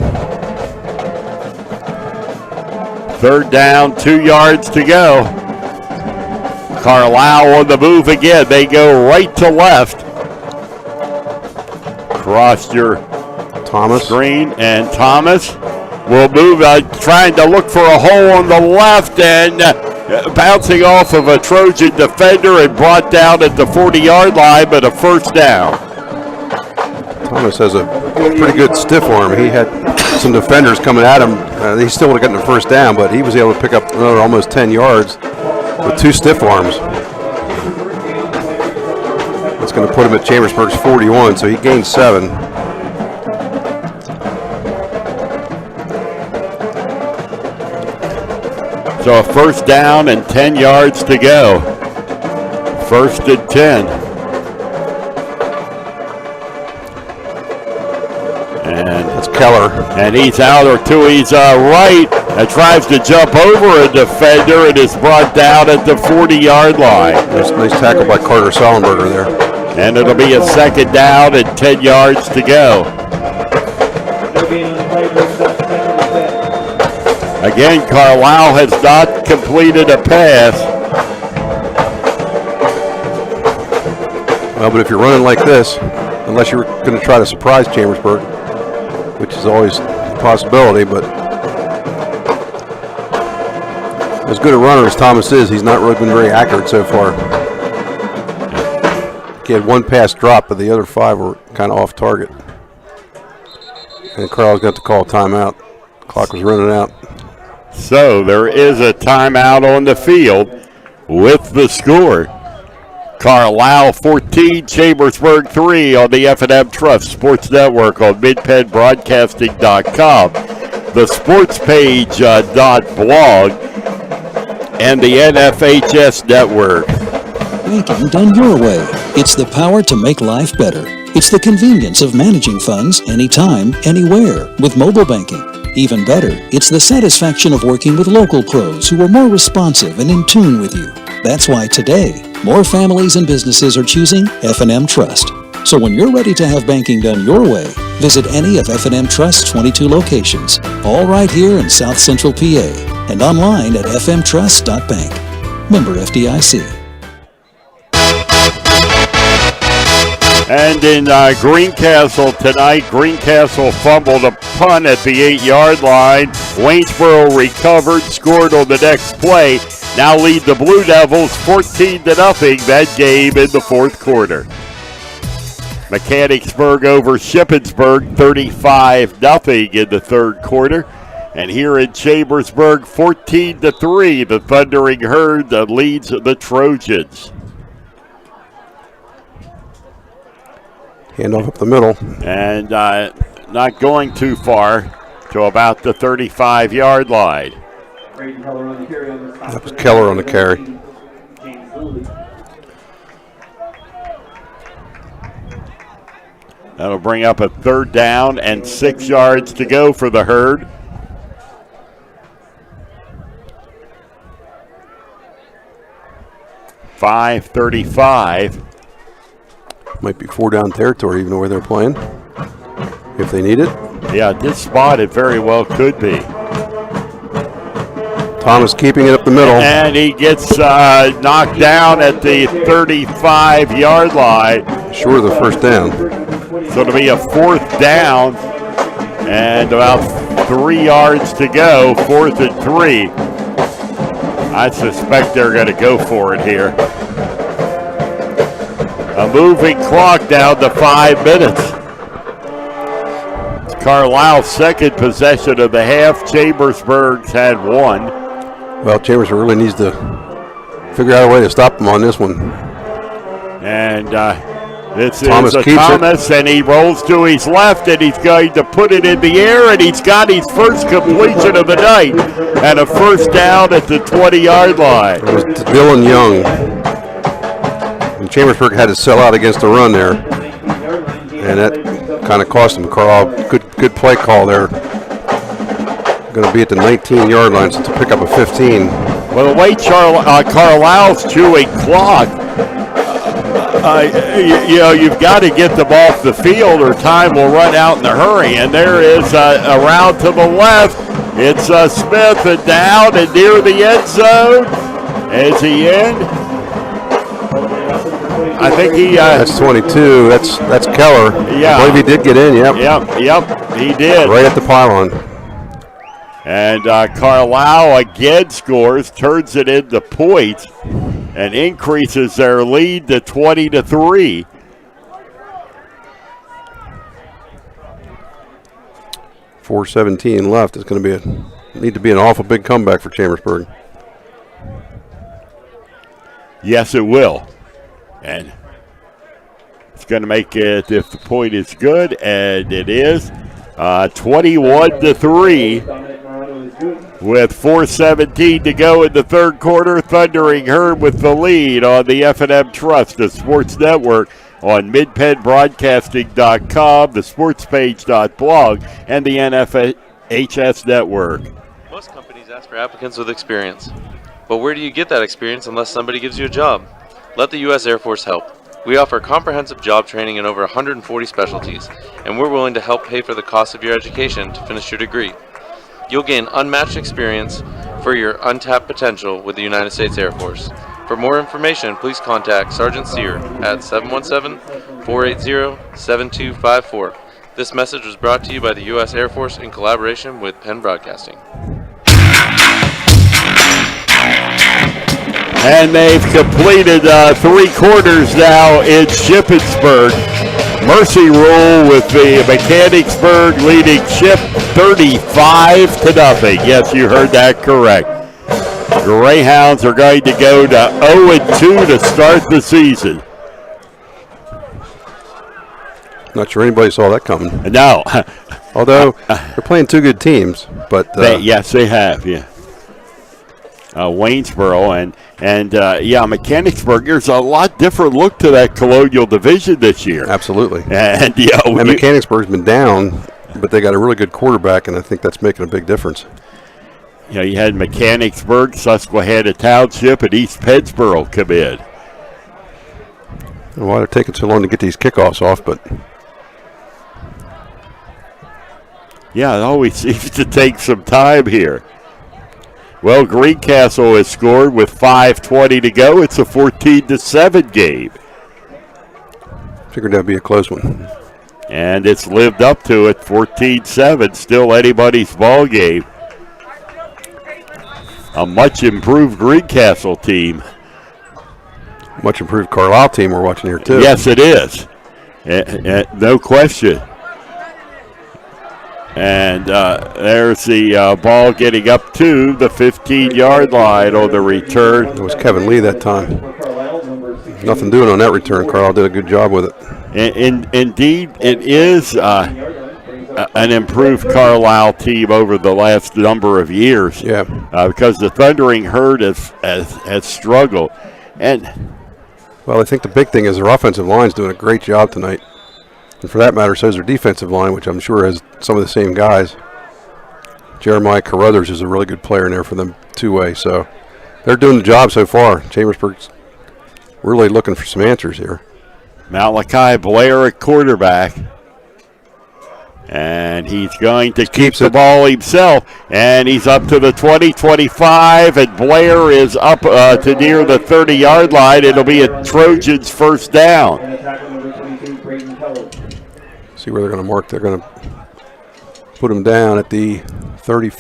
3rd down, 2 yards to go. Carlisle on the move again. They go right to left. Cross your screen, and Thomas will move, trying to look for a hole on the left, and bouncing off of a Trojan defender and brought down at the 40-yard line, but a 1st down. Thomas has a pretty good stiff arm. He had some defenders coming at him. He still would have gotten the first down, but he was able to pick up another almost 10 yards with 2 stiff arms. That's going to put him at Chambersburg's 41, so he gained 7. So a first down and 10 yards to go. First and 10. And that's Keller. And he's out or two. He's right. And tries to jump over a defender and is brought down at the 40-yard line. Nice tackle by Carter Sollenberger there. And it'll be a second down and 10 yards to go. Again, Carlisle has not completed a pass. Well, but if you're running like this, unless you're going to try to surprise Chambersburg, which is always a possibility, but as good a runner as Thomas is, he's not really been very accurate so far. He had 1 pass drop, but the other 5 were kind of off target. And Carlisle's got to call a timeout. Clock was running out. So there is a timeout on the field with the score. Carlisle 14, Chambersburg 3 on the F&M Trust Sports Network on MidPennBroadcasting.com, the sports page .blog, and the NFHS Network. Banking done your way. It's the power to make life better. It's the convenience of managing funds anytime, anywhere with mobile banking. Even better, it's the satisfaction of working with local pros who are more responsive and in tune with you. That's why today, more families and businesses are choosing F&M Trust. So when you're ready to have banking done your way, visit any of F&M Trust's 22 locations, all right here in South Central PA, and online at fmtrust.bank. Member FDIC. And in Greencastle tonight, Greencastle fumbled a punt at the 8-yard line. Waynesboro recovered, scored on the next play. Now lead the Blue Devils 14-0 that game in the fourth quarter. Mechanicsburg over Shippensburg 35-0 in the third quarter. And here in Chambersburg 14-3, the Thundering Herd that leads the Trojans. Handoff up the middle. And not going too far to about the 35-yard line. That was Keller on the carry. That'll bring up a third down and 6 yards to go for the Herd. .535. Might be 4-down territory even where they're playing, if they need it. Yeah, this spot it very well could be. Thomas keeping it up the middle. And he gets knocked down at the 35-yard line. Short of the first down. So it'll be a fourth down and about 3 yards to go, 4th and 3. I suspect they're going to go for it here. A moving clock down to 5 minutes. It's Carlisle's second possession of the half. Chambersburg's had 1. Well, Chambersburg really needs to figure out a way to stop them on this one. And this Thomas is Thomas, and he rolls to his left, and he's going to put it in the air, and he's got his first completion of the night, and a first down at the 20-yard line. It was Dylan Young. And Chambersburg had to sell out against the run there, and that kind of cost them. Carl, good play call there. Going to be at the 19-yard line to pick up a 15. Well, the way Carlisle's chewing clock, you've got to get them off the field or time will run out in a hurry. And there is a route to the left. It's Smith and down and near the end zone. Is he in? I think he. That's 22. That's Keller. Yeah. I believe he did get in. Yep. Yep. He did. Right at the pylon. And Carlisle again scores, turns it into points, and increases their lead to 20-3. 4:17 left. It's going to need to be an awful big comeback for Chambersburg. Yes, it will. And it's going to make it, if the point is good, and it is, 21-3 with 4:17 to go in the third quarter. Thundering Herd with the lead on the F&M Trust, the sports network, on MidPennBroadcasting.com, the sportspage.blog, and the NFHS network. Most companies ask for applicants with experience. But where do you get that experience unless somebody gives you a job? Let the U.S. Air Force help. We offer comprehensive job training in over 140 specialties, and we're willing to help pay for the cost of your education to finish your degree. You'll gain unmatched experience for your untapped potential with the United States Air Force. For more information, please contact Sergeant Sear at 717-480-7254. This message was brought to you by the U.S. Air Force in collaboration with Penn Broadcasting. And they've completed 3 quarters now in Shippensburg. Mercy Rule with the Mechanicsburg leading Ship 35-0. Yes, you heard that correct. Greyhounds are going to go to 0-2 to start the season. Not sure anybody saw that coming. No. Although they're playing 2 good teams, but yes, they have. Yeah. Waynesboro and Mechanicsburg. There's a lot different look to that Colonial Division this year. Absolutely. And Mechanicsburg's been down, but they got a really good quarterback, and I think that's making a big difference. You know, you had Mechanicsburg, Susquehanna Township, and East Pennsboro come in. I don't know why they're taking so long to get these kickoffs off, but yeah, it always seems to take some time here. Well, Greencastle has scored with 5:20 to go. It's a 14-7 game. Figured that'd be a close one. And it's lived up to it, 14-7. Still anybody's ball game. A much improved Greencastle team. Much improved Carlisle team we're watching here, too. Yes, it is. No question. And there's the ball getting up to the 15-yard line on the return. It was Kevin Lee that time. Nothing doing on that return. Carlisle did a good job with it. Indeed, it is an improved Carlisle team over the last number of years. Yeah. Because the Thundering Herd has struggled. Well, I think the big thing is their offensive line's doing a great job tonight. And for that matter, so is their defensive line, which I'm sure has some of the same guys. Jeremiah Carruthers is a really good player in there for them two-way. So they're doing the job so far. Chambersburg's really looking for some answers here. Malachi Blair at quarterback. And he's going to keep the ball himself. And he's up to the 20, 25. And Blair is up to near the 30-yard line. It'll be a Trojans first down. See where they're going to mark. They're going to put him down at the 30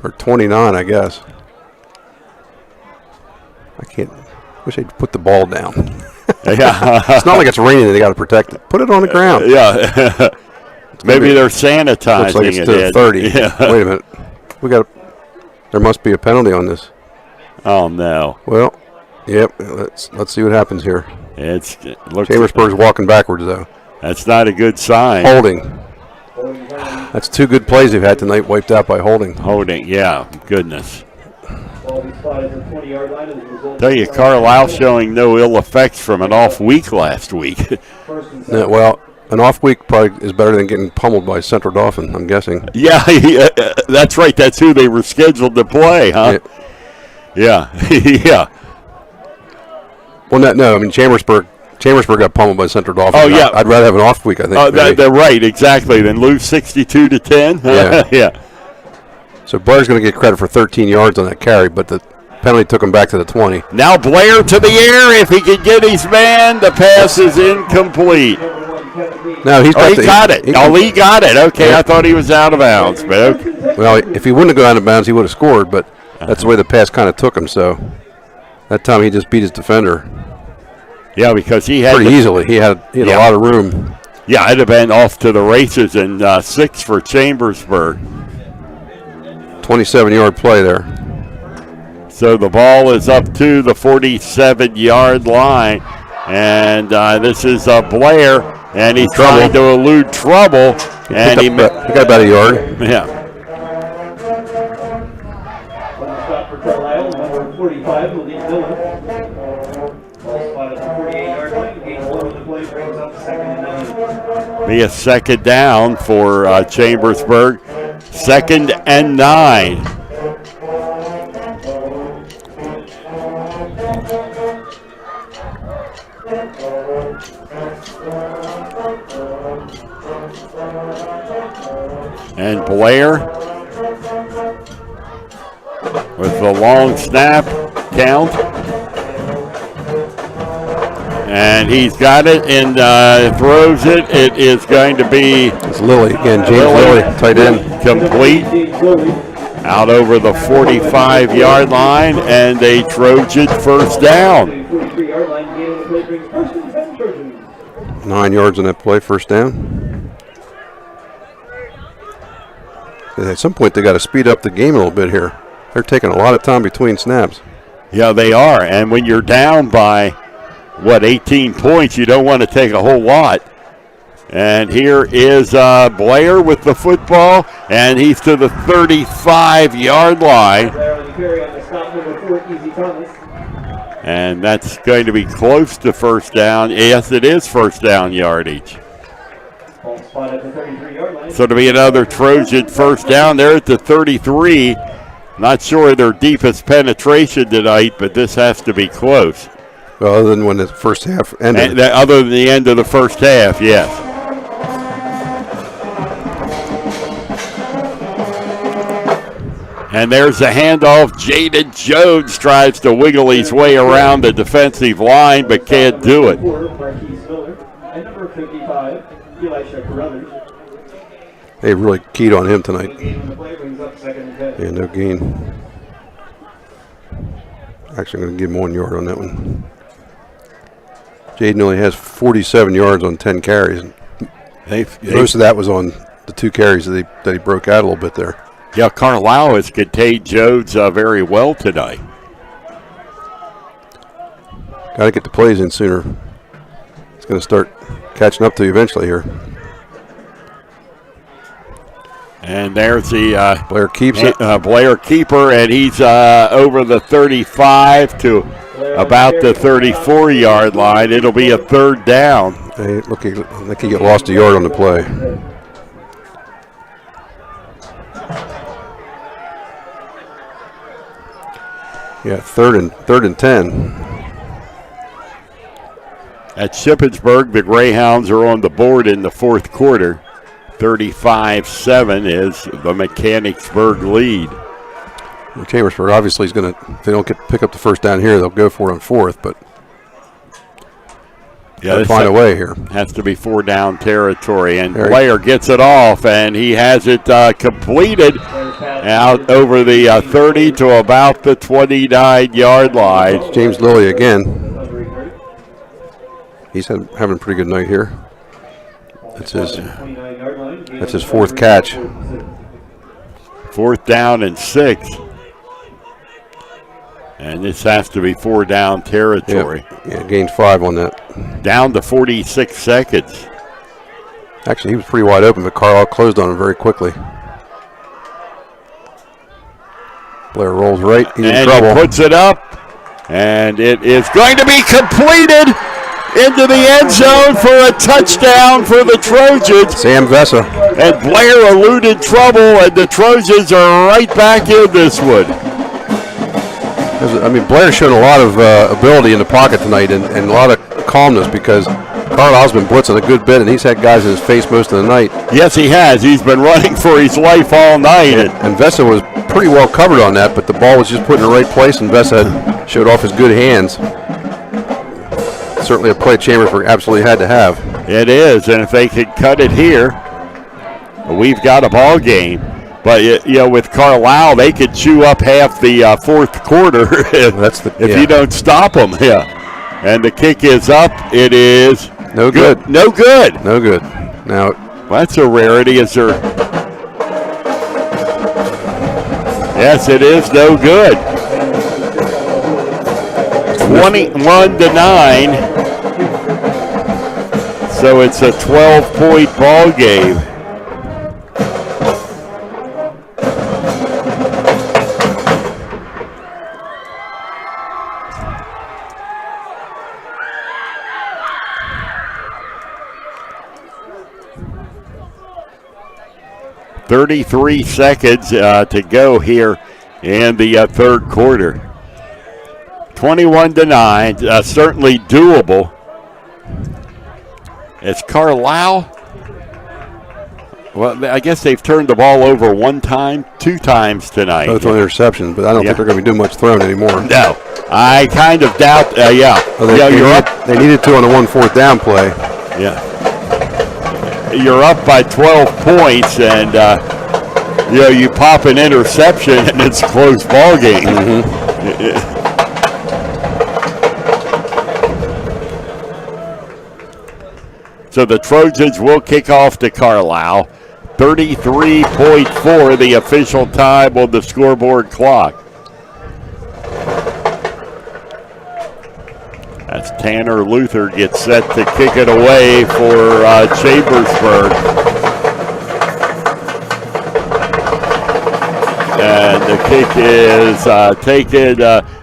or 29, I guess. Wish they'd put the ball down. Yeah. It's not like it's raining and they got to protect it. Put it on the ground. Yeah. Maybe they're sanitizing looks like it's it. to 30. Yeah. Wait a minute. There must be a penalty on this. Oh, no. Well, yep. Let's see what happens here. Looks Chambersburg's walking backwards, though. That's not a good sign. Holding. That's 2 good plays they've had tonight wiped out by holding. Holding, yeah. Goodness. Tell you, Carlisle showing no ill effects from an off week last week. Yeah, well, an off week probably is better than getting pummeled by Central Dauphin, I'm guessing. Yeah, that's right. That's who they were scheduled to play, huh? Yeah. Yeah. Well, no, I mean, Chambersburg got pummeled by Central Dauphin. Oh, yeah. I'd rather have an off week, I think. They're right, exactly. Then lose 62-10. Yeah. Yeah. So Blair's going to get credit for 13 yards on that carry, but the penalty took him back to the 20. Now Blair to the air. If he can get his man, the pass is incomplete. No, he got it. He got it. Okay, yeah. I thought he was out of bounds, but okay. Well, if he wouldn't have gone out of bounds, he would have scored, but that's the way the pass kind of took him. So that time he just beat his defender. Yeah, because he had pretty easily. He had a lot of room. Yeah, it'd have been off to the races, and 6 for Chambersburg. 27-yard play there. So the ball is up to the 47-yard line, and this is Blair, and he's trying to elude trouble, and he got about a yard. Yeah. Stop for Carlisle, number 45, Malik Miller. Ball spot at the 48-yard line. Gain 1 on the play, brings up 2nd and 9. Be a second down for Chambersburg. 2nd and 9. And Blair with the long snap count. And he's got it and throws it. It is going to be... It's Lilly again, James Lilly, tight end. Complete. Out over the 45-yard line, and a Trojan first down. 9 yards on that play, first down. At some point, they got to speed up the game a little bit here. They're taking a lot of time between snaps. Yeah, they are. And when you're down by, 18 points, you don't want to take a whole lot. And here is Blair with the football, and he's to the 35-yard line. And that's going to be close to first down. Yes, it is first down yardage. So to be another Trojan first down there at the 33. Not sure their deepest penetration tonight, but this has to be close. Well, other than when the first half ended. And other than the end of the first half, yes. And there's a handoff. Jaden Jones tries to wiggle his way around the defensive line, but can't do it. They really keyed on him tonight. Yeah, no gain. Actually, I'm going to give him 1 yard on that one. Jaden only has 47 yards on 10 carries. Most of that was on the 2 carries that he broke out a little bit there. Yeah, Carlisle has contained Jones very well tonight. Got to get the plays in sooner. It's going to start catching up to you eventually here. And there's the Blair keeps it. Blair keeper, and he's over the 35 to about the 34-yard line. It'll be a third down. Hey, look, I think he lost a yard on the play. Yeah, third and 10. At Shippensburg, the Greyhounds are on the board in the fourth quarter. 35-7 is the Mechanicsburg lead. Well, Chambersburg obviously is going to, if they don't pick up the first down here, they'll go for it on fourth, but they'll find a way here. Has to be 4 down territory, and Blair gets it off, and he has it completed out over the 30 to about the 29-yard line. It's James Lilly again. He's having a pretty good night here. That's his fourth catch. 4th down and 6. And this has to be 4 down territory. Yeah, gained 5 on that. Down to 46 seconds. Actually, he was pretty wide open, but Carlisle closed on him very quickly. Blair rolls right. He's in trouble. He puts it up, and it is going to be completed into the end zone for a touchdown for the Trojans. Sam Vessa. And Blair eluded trouble, and the Trojans are right back in this one. I mean, Blair's shown a lot of ability in the pocket tonight and a lot of calmness because Carlisle's been blitzing a good bit, and he's had guys in his face most of the night. Yes, he has. He's been running for his life all night. And Vessa was pretty well covered on that, but the ball was just put in the right place, and Vessa showed off his good hands. Certainly a play Chambersburg absolutely had to have. It is, and if they could cut it here, we've got a ball game. But with Carlisle, they could chew up half the fourth quarter if you don't stop them. Yeah, and the kick is up. It is no good. No good. No good. Now, well, that's a rarity. Is there? Yes, it is no good. 21-9. So it's a 12-point ball game. .33 seconds to go here in the third quarter. 21-9, certainly doable. It's Carlisle. Well, I guess they've turned the ball over two times tonight. Both on interceptions, but I don't think they're going to be doing much throwing anymore. No, I kind of doubt. Well, you're up. They needed to on the 1 4th down play. Yeah. You're up by 12 points, and you pop an interception, and it's a close ball game. So the Trojans will kick off to Carlisle. 33.4, the official time on the scoreboard clock. As Tanner Luther gets set to kick it away for Chambersburg. And the kick is taken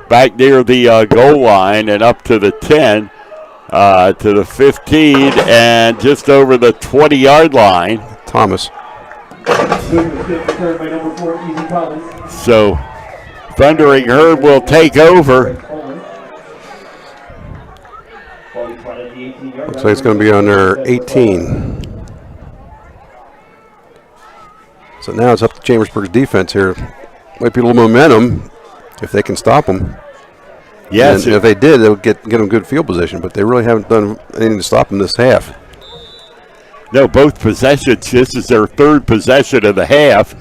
back near the goal line and up to the 10, to the 15, and just over the 20-yard line. Thomas. So Thundering Herd will take over. Looks like it's going to be on their 18. So now it's up to Chambersburg's defense here. Might be a little momentum if they can stop them. Yes. And if they did, they would get them good field position, but they really haven't done anything to stop them this half. No, both possessions. This is their third possession of the half.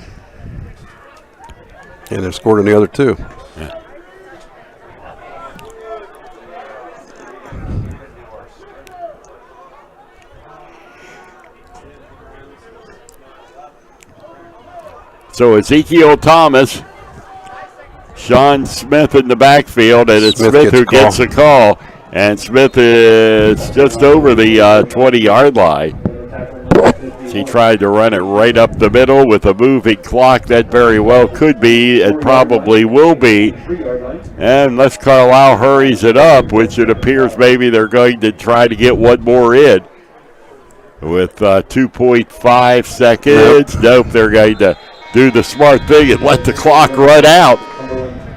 And they've scored on the other two. Yeah. So Ezekiel Thomas, Sean Smith in the backfield, and it's Smith who gets the call. And Smith is just over the 20-yard line. He tried to run it right up the middle with a moving clock. That very well could be, and probably will be. And unless Carlisle hurries it up, which it appears maybe they're going to try to get one more in. With 2.5 seconds. Nope, they're going to do the smart thing and let the clock run out.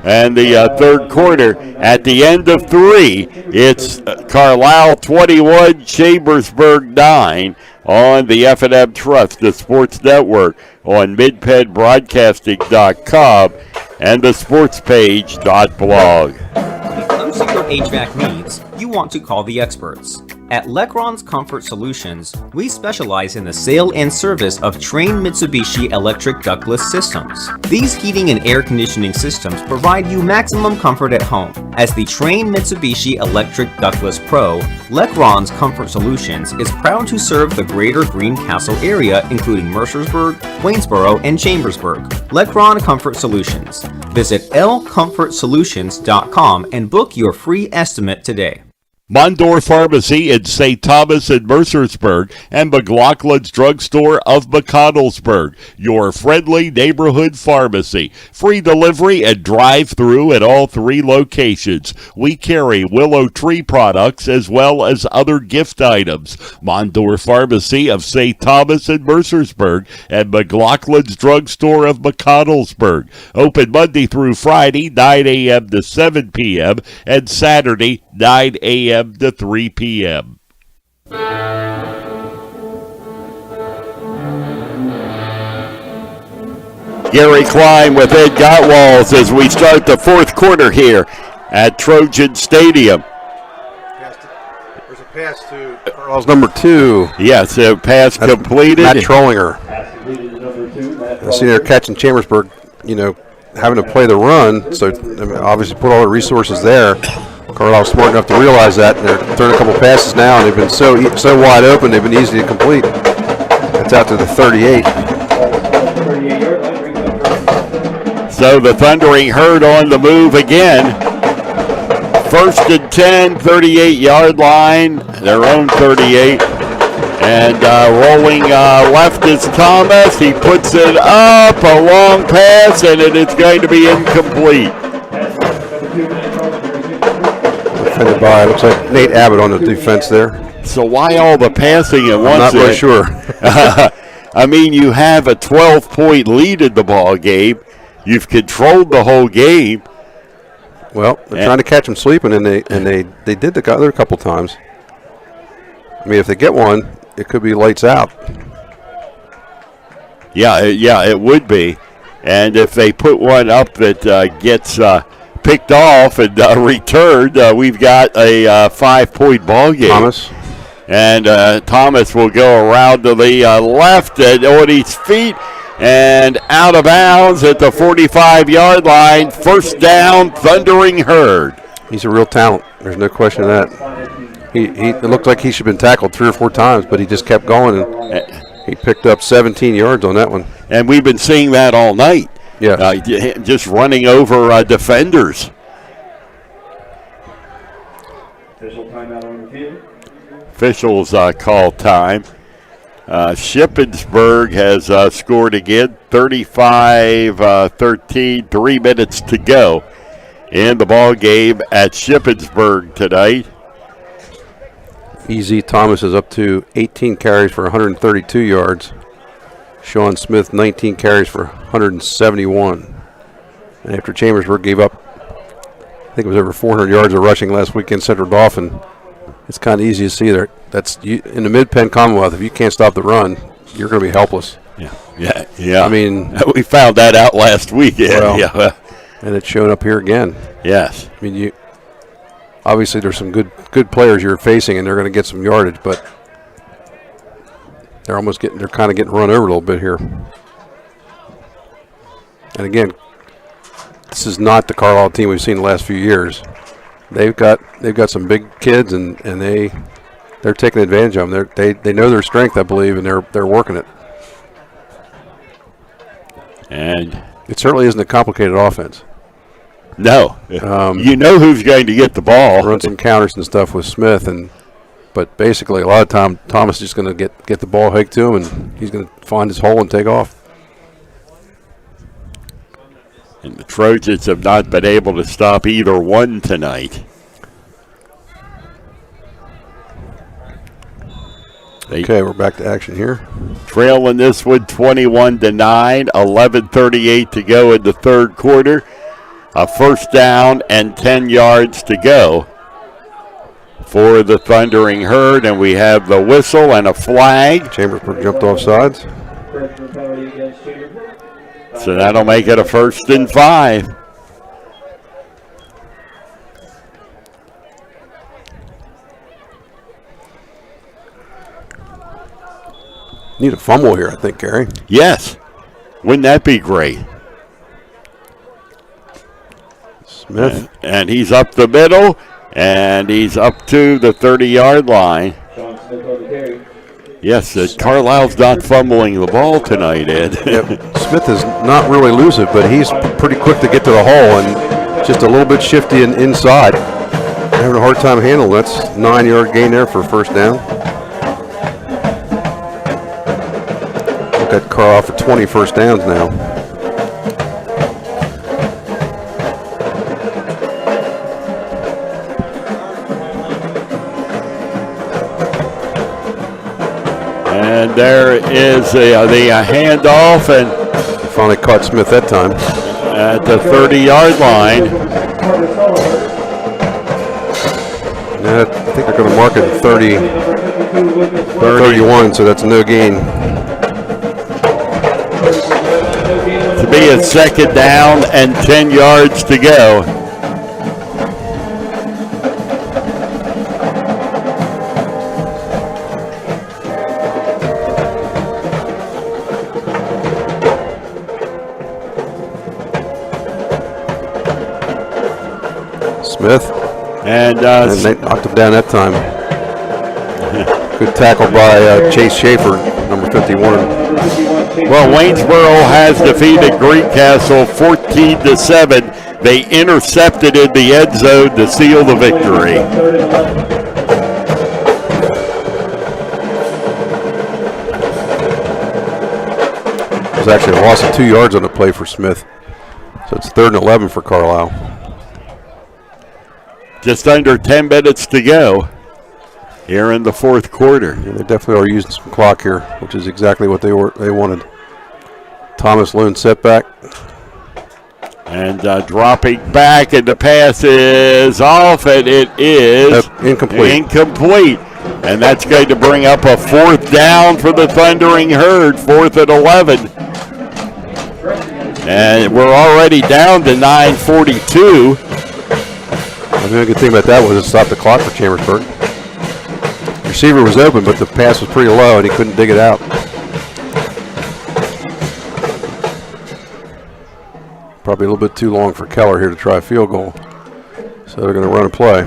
And the third quarter, at the end of 3, it's Carlisle 21, Chambersburg 9 on the F&M Trust, the sports network, on midpenbroadcasting.com and the sportspage.blog. When it comes to your HVAC needs, you want to call the experts. At Lecron's Comfort Solutions, we specialize in the sale and service of Trane Mitsubishi electric ductless systems. These heating and air conditioning systems provide you maximum comfort at home. As the Trane Mitsubishi Electric Ductless Pro, Lecron's Comfort Solutions is proud to serve the greater Greencastle area, including Mercersburg, Waynesboro, and Chambersburg. Lecron Comfort Solutions. Visit lcomfortsolutions.com and book your free estimate today. Mondor Pharmacy in St. Thomas and Mercersburg, and McLaughlin's Drugstore of McConnellsburg, your friendly neighborhood pharmacy. Free delivery and drive-through at all 3 locations. We carry Willow Tree products as well as other gift items. Mondor Pharmacy of St. Thomas and Mercersburg, and McLaughlin's Drugstore of McConnellsburg. Open Monday through Friday, 9 a.m. to 7 p.m., and Saturday, 9 a.m. to 3 p.m. Gary Klein with Ed Gottwals as we start the fourth quarter here at Trojan Stadium. There's a pass to Carlisle's number 2. Yes, a pass completed. Matt Trollinger. I see they're catching Chambersburg, having to play the run, so obviously put all the resources there. Carlisle's smart enough to realize that, and they're throwing a couple passes now, and they've been so wide open, they've been easy to complete. That's out to the 38. So the Thundering Herd on the move again. 1st and 10, 38-yard line, their own 38. And rolling left is Thomas. He puts it up, a long pass, and it is going to be incomplete. Defended by, looks like Nate Abbott on the defense there. So why all the passing at once? I'm not really sure. I mean, you have a 12-point lead in the ball game. You've controlled the whole game. Well, they're trying to catch him sleeping, and they did the other couple times. I mean, if they get one, it could be lights out. Yeah, it would be. And if they put one up that gets picked off and returned, we've got a 5-point ball game. Thomas. And Thomas will go around to the left and on his feet and out of bounds at the 45-yard line. First down, Thundering Herd. He's a real talent. There's no question of that. It looked like he should have been tackled 3 or 4 times, but he just kept going, and he picked up 17 yards on that one. And we've been seeing that all night. Yeah. Just running over defenders. Official timeout on the field. Officials call time. Shippensburg has scored again, 35-13, 3 minutes to go in the ball game at Shippensburg tonight. E.Z. Thomas is up to 18 carries for 132 yards. Sean Smith, 19 carries for 171. And after Chambersburg gave up, I think it was over 400 yards of rushing last weekend, Central Dauphin, it's kind of easy to see there. In the Mid-Penn Commonwealth, if you can't stop the run, you're going to be helpless. Yeah. I mean, we found that out last weekend. Well, and it's showing up here again. Yes. I mean, obviously there's some good players you're facing, and they're going to get some yardage, but they're kind of getting run over a little bit here. And again, this is not the Carlisle team we've seen the last few years. They've got some big kids, and they're taking advantage of them. They know their strength, I believe, and they're working it. And it certainly isn't a complicated offense. No, you know who's going to get the ball. Run some counters and stuff with Smith, but basically a lot of time Thomas is just going to get the ball hiked to him, and he's going to find his hole and take off. And the Trojans have not been able to stop either one tonight. Okay, we're back to action here. Trailing this one 21-9, 11:38 to go in the third quarter. A first down and 10 yards to go for the Thundering Herd, and we have the whistle and a flag. Chambersburg jumped off sides. So that'll make it a 1st and 5. Need a fumble here, I think, Gary. Yes. Wouldn't that be great? Smith. And he's up the middle, and he's up to the 30-yard line. Yes, Carlisle's not fumbling the ball tonight, Ed. Yep. Smith is not really elusive, but he's pretty quick to get to the hole and just a little bit shifty and inside. Having a hard time handling. That's 9-yard gain there for first down. Look at Carlisle for 20 first downs now. And there is the handoff, and finally caught Smith that time at the 30-yard line. I think they're going to mark it 31, so that's no gain. To be a second down and 10 yards to go. Smith. And they knocked him down that time. Good tackle by Chase Schaefer, number number 51. Well, Waynesboro has defeated Greencastle 14-7. They intercepted in the end zone to seal the victory. It was actually a loss of 2 yards on the play for Smith. So it's 3rd and 11 for Carlisle. Just under 10 minutes to go here in the fourth quarter. Yeah, they definitely are using some clock here, which is exactly what they wanted. Thomas lone setback. And dropping back, and the pass is off, and it is incomplete. And that's going to bring up a 4th down for the Thundering Herd, 4th and 11. And we're already down to 9:42. I mean, the good thing about that was it stopped the clock for Chambersburg. The receiver was open, but the pass was pretty low, and he couldn't dig it out. Probably a little bit too long for Keller here to try a field goal. So they're going to run a play.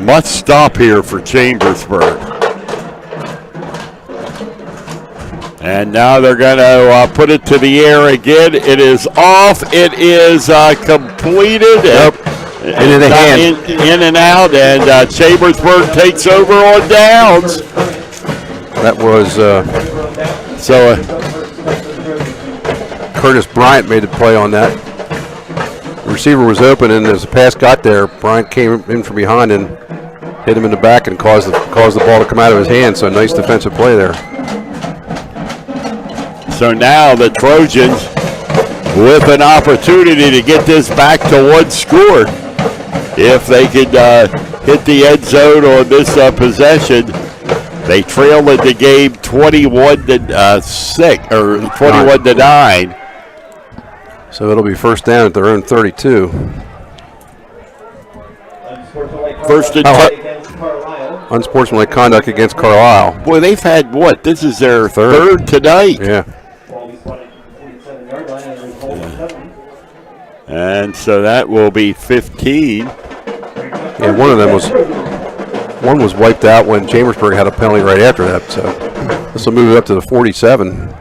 Must stop here for Chambersburg. And now they're going to put it to the air again. It is off. It is completed. Yep. Into the hand. In and out. And Chambersburg takes over on downs. That was Curtis Bryant made the play on that. The receiver was open, and as the pass got there, Bryant came in from behind and hit him in the back and caused the ball to come out of his hand. So nice defensive play there. So now the Trojans with an opportunity to get this back to one score. If they could hit the end zone on this possession, they trail in the game 21-6 or 21-9. So it'll be first down at their own 32. First and unsportsmanlike conduct against Carlisle. Boy, they've had what? This is their third tonight. Yeah. And so that will be 15. And one was wiped out when Chambersburg had a penalty right after that. So this will move it up to the 47.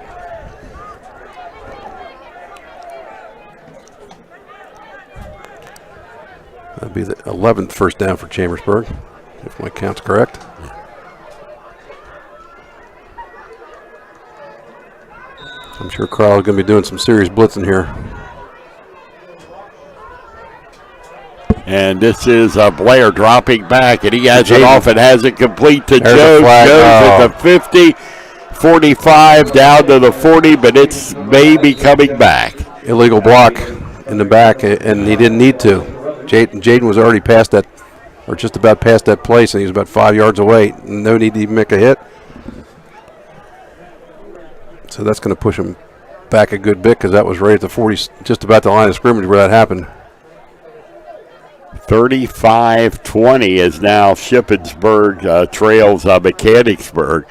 That'd be the 11th first down for Chambersburg, if my count's correct. I'm sure Carlisle is going to be doing some serious blitzing here. And this is Blair dropping back, and he has it off and has it complete to Jones. Jones at the 50, 45, down to the 40, but it's maybe coming back. Illegal block in the back, and he didn't need to. Jaden was already past that, or just about past that place, and he was about 5 yards away. No need to even make a hit. So that's going to push him back a good bit because that was right at the 40, just about the line of scrimmage where that happened. 35-20 is now Shippensburg trails Mechanicsburg.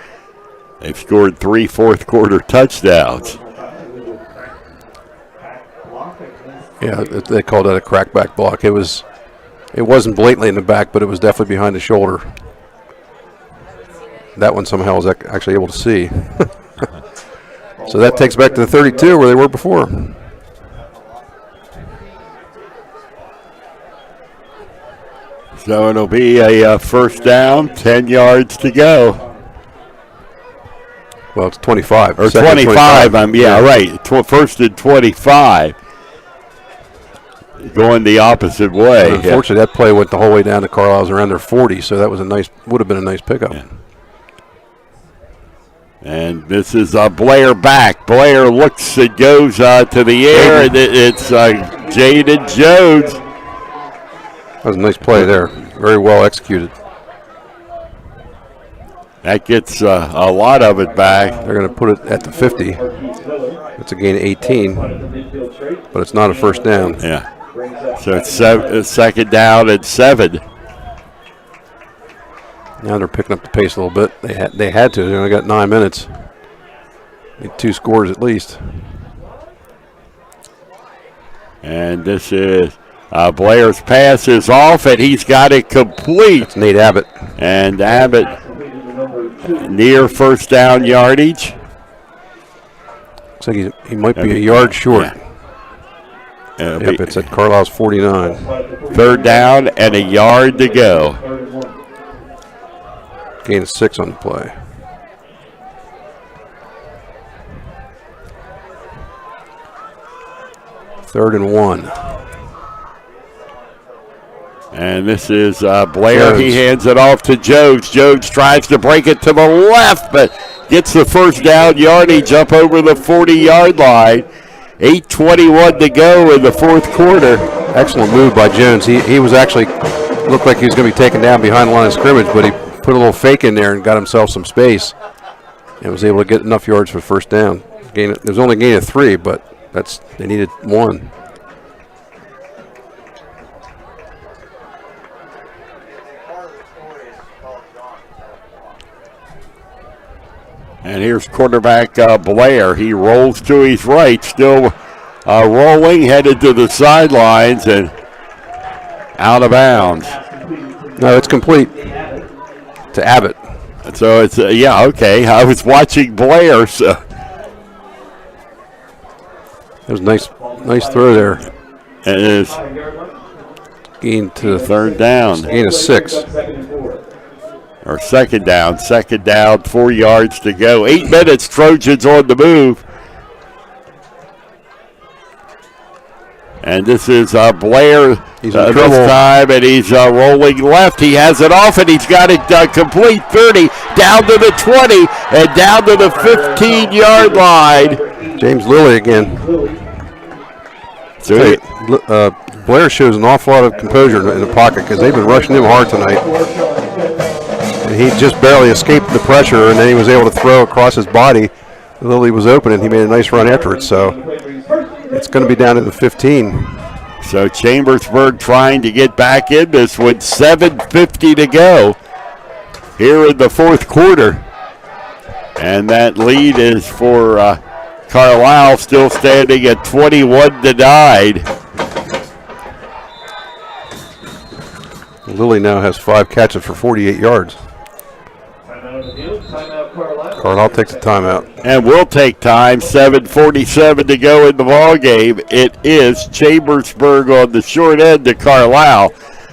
They've scored 3 fourth quarter touchdowns. Yeah, they called that a crackback block. It wasn't blatantly in the back, but it was definitely behind the shoulder. That one somehow was actually able to see. So that takes back to the 32 where they were before. So it'll be a first down, 10 yards to go. Well, it's 25. Or 25, right. First and 25. Going the opposite way. But unfortunately, that play went the whole way down to Carlisle's around their 40, so that was would have been a nice pickup. Yeah. And this is Blair back. Blair looks and goes to the air, and it's Jaden Jones. That was a nice play there. Very well executed. That gets a lot of it back. They're going to put it at the 50. It's a gain of 18, but it's not a first down. Yeah. So it's second down and 7. Now they're picking up the pace a little bit. They had to. They only got 9 minutes. Need 2 scores at least. And this is Blair's pass is off, and he's got it complete. That's Nate Abbott. And Abbott near first down yardage. Looks like he might be a yard short. Yeah. Yep, it's at Carlisle's 49. Third down and a yard to go. Gain of 6 on the play. Third and 1. And this is Blair. He hands it off to Jones. Jones tries to break it to the left, but gets the first down yardage up over the 40-yard line. 8:21 to go in the fourth quarter. Excellent move by Jones. He was actually, looked like he was going to be taken down behind the line of scrimmage, but he put a little fake in there and got himself some space and was able to get enough yards for first down. There was only a gain of 3, but they needed 1. And here's quarterback Blair. He rolls to his right, still rolling, headed to the sidelines and out of bounds. No, it's complete to Abbott. So it's, okay. I was watching Blair, so. That was nice throw there. It is. Gain to third down. Gain of 6. Or second down, 4 yards to go. 8 minutes, Trojans on the move. And this is Blair this time, and he's rolling left. He has it off, and he's got it complete 30, down to the 20, and down to the 15-yard line. James Lilly again. So Blair shows an awful lot of composure in the pocket because they've been rushing him hard tonight. And he just barely escaped the pressure, and then he was able to throw across his body. Lilly was open, and he made a nice run after it. So it's going to be down to the 15. So Chambersburg trying to get back in this with 7:50 to go here in the fourth quarter. And that lead is for Carlisle, still standing at 21-9. Lilly now has 5 catches for 48 yards. Carlisle takes a timeout. And we'll take time. 7:47 to go in the ball game. It is Chambersburg on the short end to Carlisle.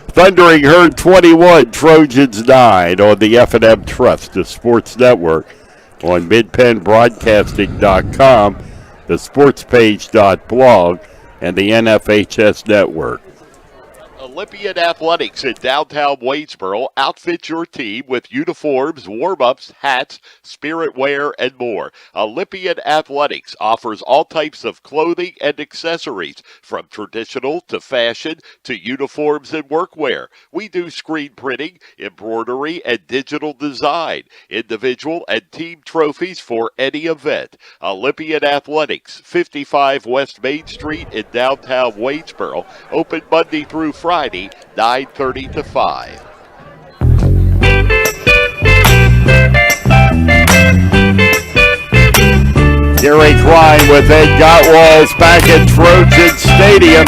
Thundering Herd 21, Trojans 9 on the F&M Trust, the Sports Network, on midpennbroadcasting.com, the sportspage.blog, and the NFHS Network. Olympian Athletics in downtown Waynesboro outfit your team with uniforms, warm-ups, hats, spirit wear, and more. Olympian Athletics offers all types of clothing and accessories, from traditional to fashion to uniforms and workwear. We do screen printing, embroidery, and digital design, individual and team trophies for any event. Olympian Athletics, 55 West Main Street in downtown Waynesboro, open Monday through Friday, 9:30 to 5. Gary Klein with Ed Gottwals back at Trojan Stadium.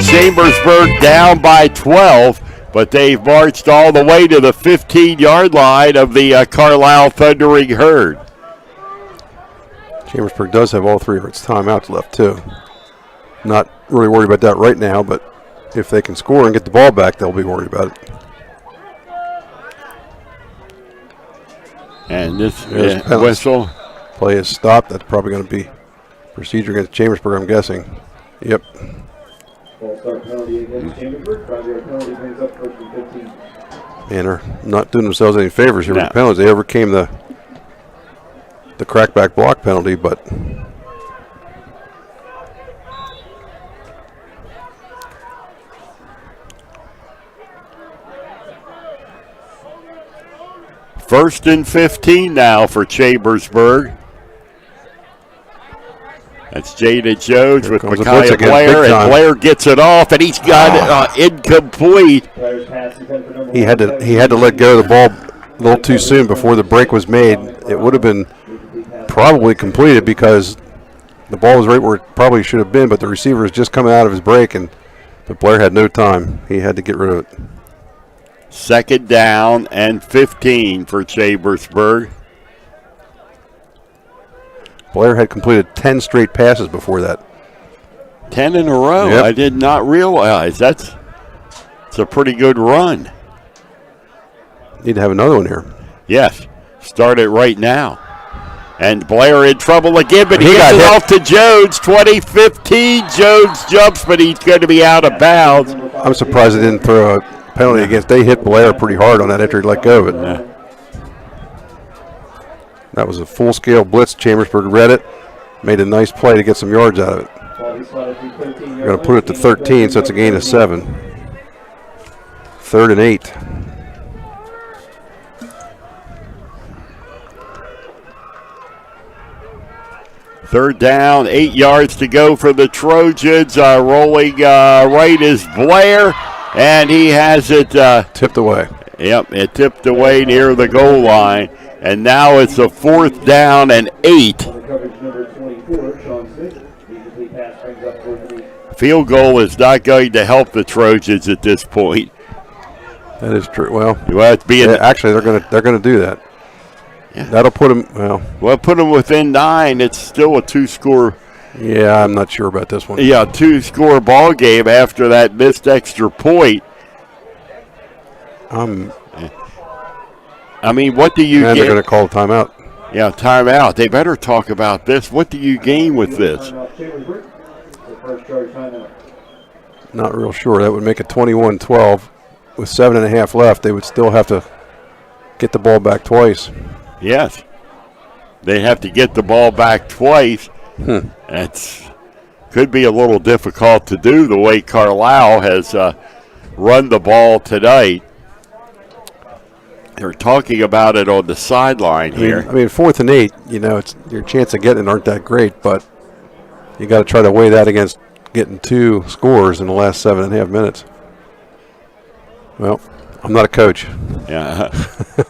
Chambersburg down by 12, but they've marched all the way to the 15-yard line of the Carlisle Thundering Herd. Chambersburg does have all 3 of its timeouts left, too. Not really worried about that right now, but if they can score and get the ball back, they'll be worried about it. And this whistle. Play is stopped. That's probably going to be procedure against Chambersburg, I'm guessing. Yep. False-start penalty against Chambersburg. 5-yard penalty brings up first and 15. Man, they're not doing themselves any favors here with the penalties. They overcame the crackback block penalty, but First and 15 now for Chambersburg. That's Jada Jones with Micaiah Blair, and Blair gets it off, and he's got it incomplete. He had to let go of the ball a little too soon before the break was made. It would have been probably completed because the ball was right where it probably should have been, but the receiver was just coming out of his break, but Blair had no time. He had to get rid of it. Second down and 15 for Chambersburg. Blair had completed 10 straight passes before that. 10 in a row. Yep. I did not realize it's a pretty good run. Need to have another one here. Yes, start it right now. And Blair in trouble again, but he He gets got it hit. off to Jones. 2015, Jones jumps, but he's going to be out of bounds. I'm surprised they didn't throw a penalty against. They hit Blair pretty hard on that after he let go of it. That was a full-scale blitz. Chambersburg read it, made a nice play to get some yards out of it. We're going to put it to 13, so it's a gain of 7. 3rd and 8. Third down, 8 yards to go for the Trojans. Rolling right is Blair, and he has it tipped away. Yep, it tipped away near the goal line. And now it's a 4th down and 8. Field goal is not going to help the Trojans at this point. That is true. Well, it's being actually they're gonna do that. Yeah. That'll put them. Well, put them within 9. It's still a 2-score. Yeah, I'm not sure about this one. Yeah, 2-score ball game after that missed extra point. I mean, what do you and get? they're going to call a timeout. Yeah, timeout. They better talk about this. What do you gain with this? Not real sure. That would make it 21-12. With 7.5 left, they would still have to get the ball back twice. Yes. They have to get the ball back twice. That's could be a little difficult to do the way Carlisle has run the ball tonight. They're talking about it on the sideline here. I mean, 4th and 8, it's your chance of getting it aren't that great, but you got to try to weigh that against getting 2 scores in the last 7.5 minutes. Well, I'm not a coach. Yeah.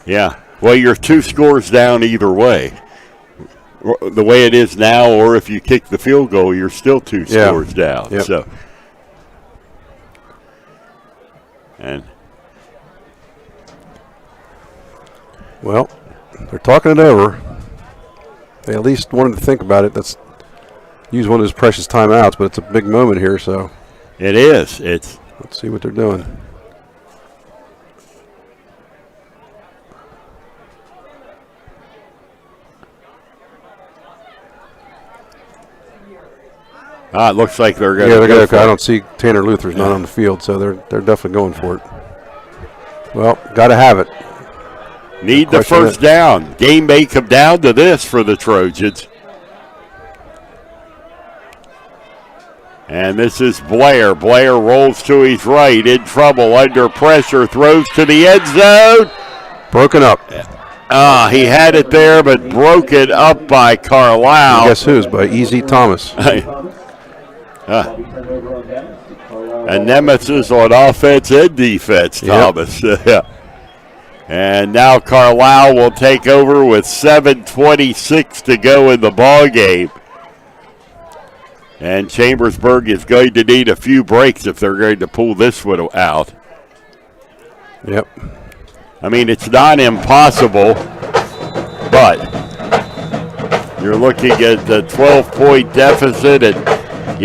Yeah. Well, you're 2 scores down either way. The way it is now, or if you kick the field goal, you're still 2 scores down. Yep. So, and well, they're talking it over. They at least wanted to think about it. Let's use one of those precious timeouts, but it's a big moment here, so it is. Let's see what they're doing. It looks like they're going to go for I it. don't see Tanner Luther's not on the field, so they're definitely going for it. Well, got to have it. Need the first down. Game may come down to this for the Trojans. And this is Blair. Blair rolls to his right, in trouble, under pressure, throws to the end zone. Broken up. He had it there, but broken up by Carlisle. Guess who's? By Easy Thomas. A nemesis on offense and defense, Thomas. And now Carlisle will take over with 7:26 to go in the ball game. And Chambersburg is going to need a few breaks if they're going to pull this one out. Yep. I mean, it's not impossible, but you're looking at the 12-point deficit, and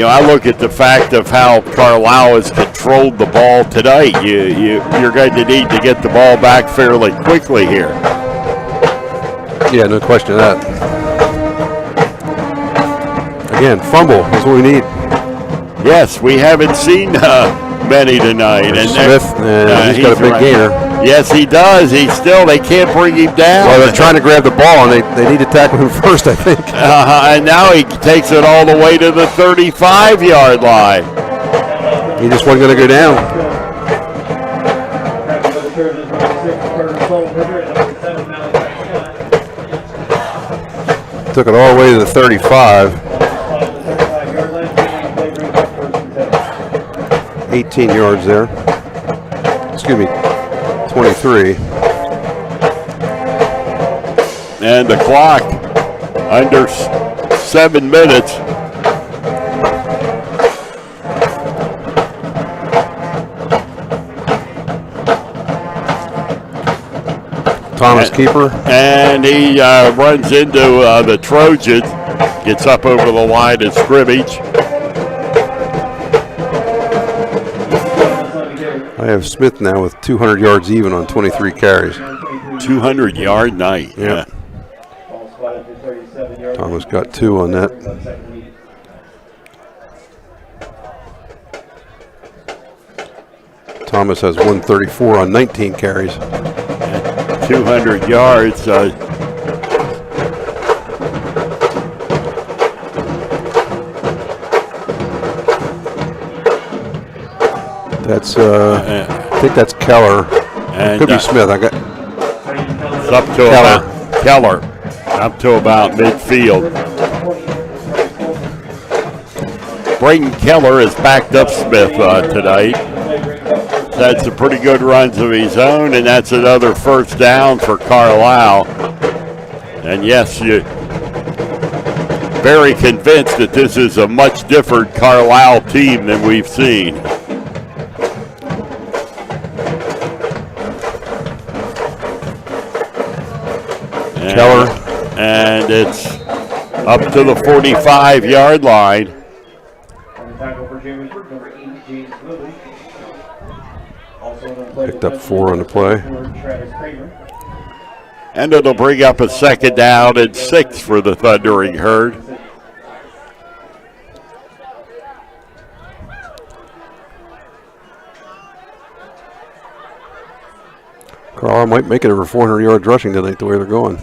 I look at the fact of how Carlisle has controlled the ball tonight. You're going to need to get the ball back fairly quickly here. Yeah, no question of that. Again, fumble is what we need. Yes, we haven't seen many tonight. And Smith, he's got a big gainer. Yes, he does. They can't bring him down. Well, they're trying to grab the ball, and they need to tackle him first, I think. And now he takes it all the way to the 35-yard line. He just wasn't going to go down. Took it all the way to the 35. 18 yards there. Excuse me, 23. And the clock under 7 minutes. Thomas keeper. And he runs into the Trojans, gets up over the line of scrimmage. I have Smith now with 200 yards even on 23 carries. 200-yard night. Yeah. Thomas got 2 on that. Thomas has 134 on 19 carries. 200 yards. That's I think that's Keller. And, could be Smith. I got it's up to Keller. Up to about midfield. Braden Keller has backed up Smith tonight. Had some pretty good runs of his own, and that's another first down for Carlisle. And yes, you're very convinced that this is a much different Carlisle team than we've seen. Keller. And it's up to the 45-yard line. Picked up 4 on the play. And it'll bring up a second down and 6 for the Thundering Herd. Carlisle might make it over 400 yards rushing tonight the way they're going.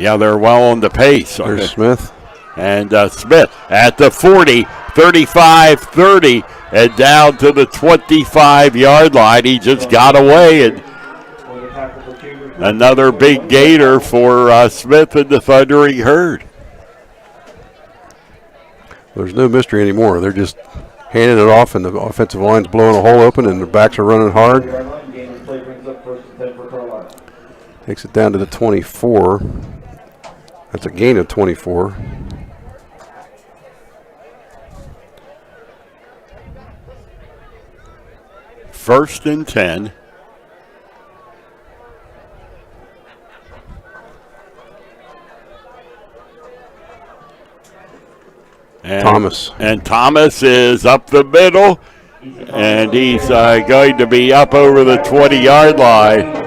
Yeah, they're well on the pace. There's Smith. And Smith at the 40, 35, 30, and down to the 25-yard line. He just got away, and another big gainer for Smith and the Thundering Herd. There's no mystery anymore. They're just handing it off, and the offensive line's blowing a hole open, and the backs are running hard. Takes it down to the 24. That's a gain of 24. First and 10. And Thomas is up the middle, and he's going to be up over the 20-yard line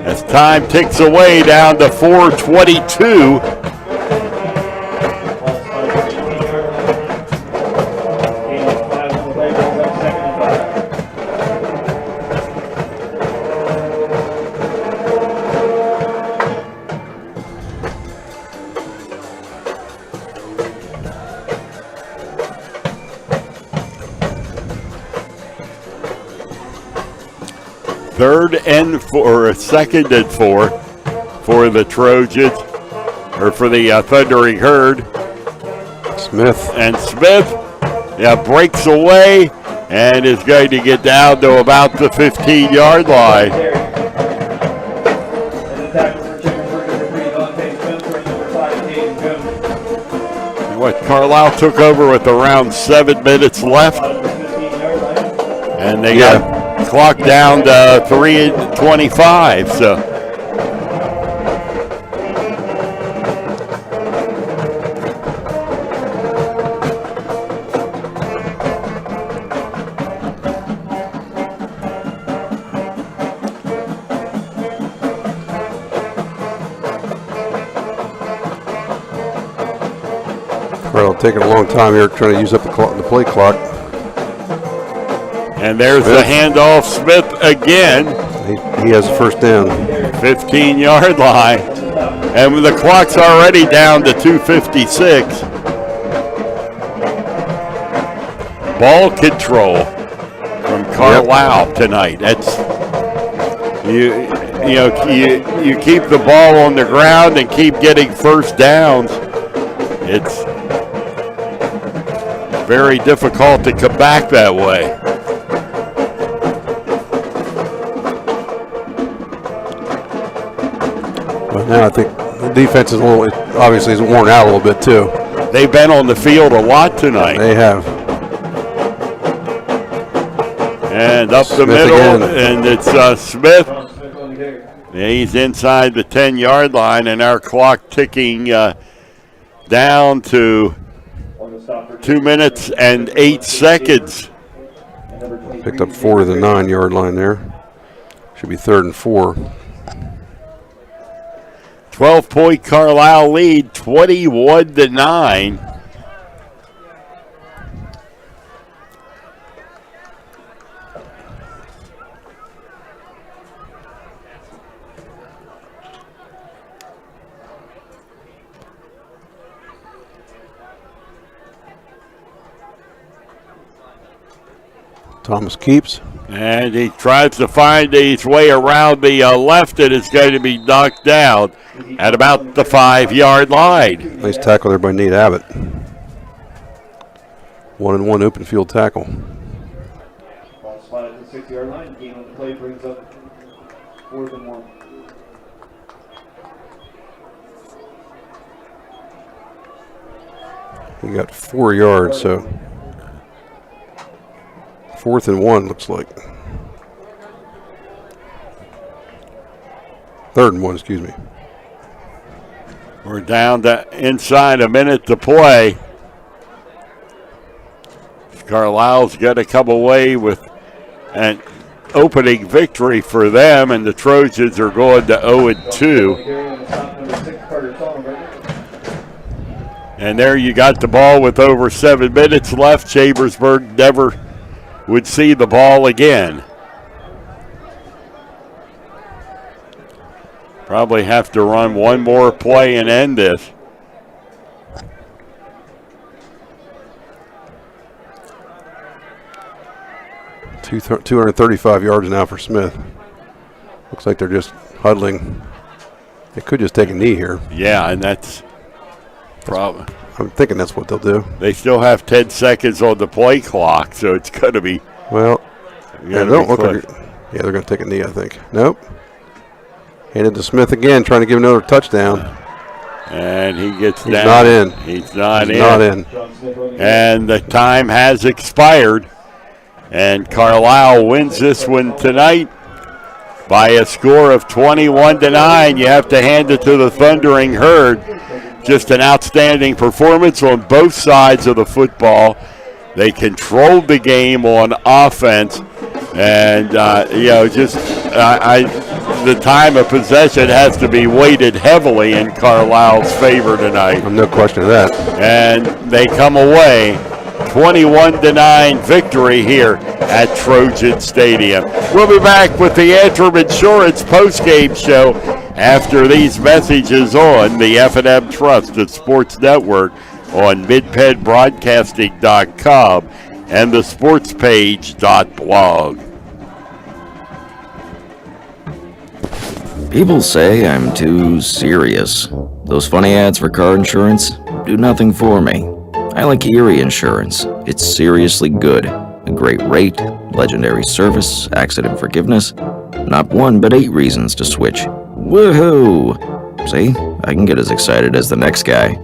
as time ticks away down to 4:22. Second and 4 for the Trojans, or for the Thundering Herd. Smith breaks away and is going to get down to about the 15-yard line. Carlisle took over with around 7 minutes left, and they got clock down to 3:25. So Carlisle taking a long time here trying to use up the play clock. And there's the handoff. Smith again. He has the first down. 15-yard line. And the clock's already down to 2:56. Ball control from Carlisle tonight. That's you keep the ball on the ground and keep getting first downs. It's very difficult to come back that way. But now I think the defense is obviously worn out a little bit too. They've been on the field a lot tonight. They have. And up the middle, and it's Smith. He's inside the 10-yard line, and our clock ticking down to 2 minutes and 8 seconds. Picked up 4 to the 9-yard line there. Should be 3rd and 4. 12-point Carlisle lead, 21-9. Thomas keeps. And he tries to find his way around the left, and it's going to be knocked down at about the 5-yard line. Nice tackle there by Nate Abbott. 1-and-1 open field tackle. Ball spot at the 6-yard line. Gain on the play brings up 4th and 1. He got 4 yards, so 4th and 1 looks like. 3rd and 1, excuse me. We're down to inside a minute to play. Carlisle's got to come away with an opening victory for them, and the Trojans are going to 0-2. And there you got the ball with over 7 minutes left. Chambersburg never would see the ball again. Probably have to run one more play and end this. Two 235 yards now for Smith. Looks like they're just huddling. They could just take a knee here. Yeah, and that's probably. I'm thinking that's what they'll do. They still have 10 seconds on the play clock, so it's going to be. Well, yeah, don't look like. Yeah, they're going to take a knee, I think. Nope. Handed to Smith again, trying to give another touchdown. And he gets He's down. not in. He's not in. Not in. And the time has expired. And Carlisle wins this one tonight by a score of 21-9. You have to hand it to the Thundering Herd. Just an outstanding performance on both sides of the football. They controlled the game on offense. And, the time of possession has to be weighted heavily in Carlisle's favor tonight. No question of that. And they come away 21-9 victory here at Trojan Stadium. We'll be back with the Antrim Insurance postgame show after these messages on the F&M Trusted Sports Network on midpenbroadcasting.com and the sportspage.blog. People say I'm too serious. Those funny ads for car insurance do nothing for me. I like Erie Insurance. It's seriously good. A great rate, legendary service, accident forgiveness. Not 1, but 8 reasons to switch. Woohoo! See, I can get as excited as the next guy.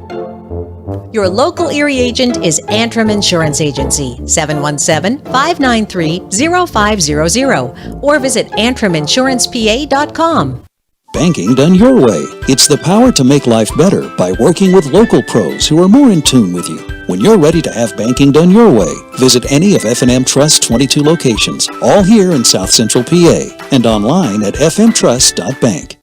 Your local Erie agent is Antrim Insurance Agency, 717-593-0500, or visit antriminsurancepa.com. Banking done your way. It's the power to make life better by working with local pros who are more in tune with you. When you're ready to have banking done your way, visit any of F&M Trust's 22 locations, all here in South Central PA, and online at fmtrust.bank.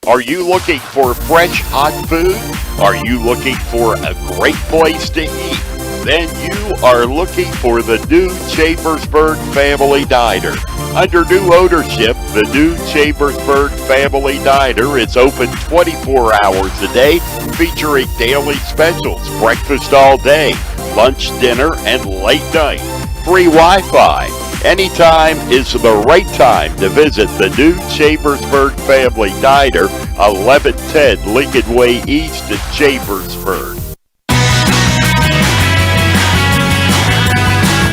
Are you looking for fresh, hot food? Are you looking for a great place to eat? Then you are looking for the new Chambersburg Family Diner. Under new ownership, the new Chambersburg Family Diner is open 24 hours a day, featuring daily specials, breakfast all day, lunch, dinner, and late night. Free Wi-Fi. Anytime is the right time to visit the new Chambersburg Family Diner, 1110 Lincoln Way East in Chambersburg.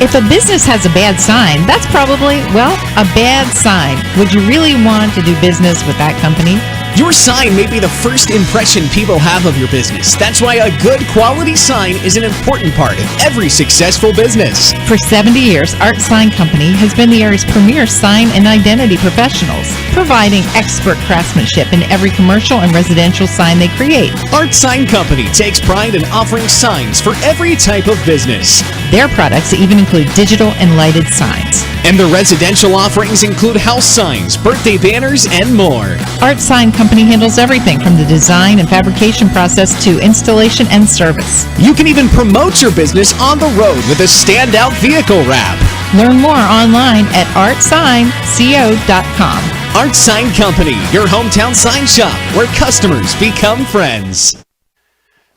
If a business has a bad sign, that's probably, a bad sign. Would you really want to do business with that company? Your sign may be the first impression people have of your business. That's why a good quality sign is an important part of every successful business. For 70 years, Art Sign Company has been the area's premier sign and identity professionals, providing expert craftsmanship in every commercial and residential sign they create. Art Sign Company takes pride in offering signs for every type of business. Their products even include digital and lighted signs. And the residential offerings include house signs, birthday banners, and more. Art Sign Company handles everything from the design and fabrication process to installation and service. You can even promote your business on the road with a standout vehicle wrap. Learn more online at artsignco.com. Art Sign Company, your hometown sign shop where customers become friends.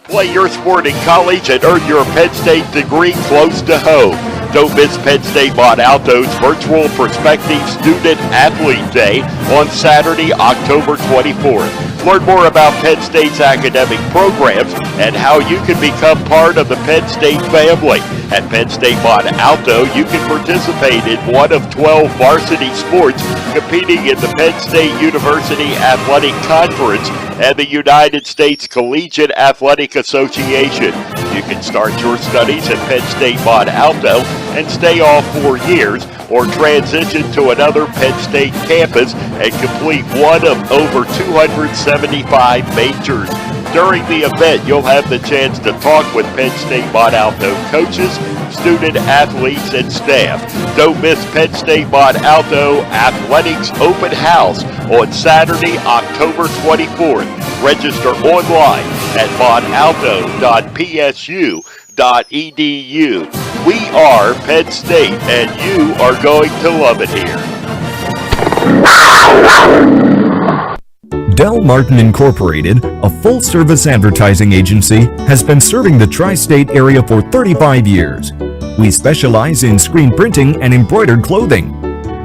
Play your sport in college and earn your Penn State degree close to home. Don't miss Penn State Montalto's virtual prospective Student Athlete Day on Saturday, October 24th. Learn more about Penn State's academic programs and how you can become part of the Penn State family. At Penn State Montalto, you can participate in one of 12 varsity sports competing in the Penn State University Athletic Conference and the United States Collegiate Athletic Association. You can start your studies at Penn State Montalto and stay all 4 years, or transition to another Penn State campus and complete one of over 275 majors. During the event, you'll have the chance to talk with Penn State Montalto coaches, student athletes, and staff. Don't miss Penn State Montalto Athletics Open House on Saturday, October 24th. Register online at montalto.psu.edu. We are Penn State, and you are going to love it here. Del Martin Incorporated, a full-service advertising agency, has been serving the tri-state area for 35 years. We specialize in screen printing and embroidered clothing.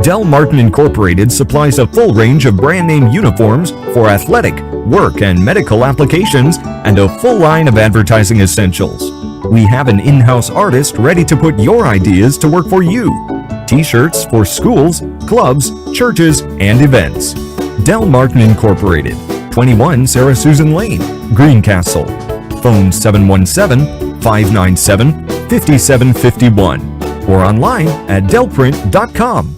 Del Martin Incorporated supplies a full range of brand-name uniforms for athletic, work, and medical applications, and a full line of advertising essentials. We have an in-house artist ready to put your ideas to work for you. T-shirts for schools, clubs, churches, and events. Del Martin Incorporated, 21 Sarah Susan Lane, Greencastle. Phone 717-597-5751 or online at delprint.com.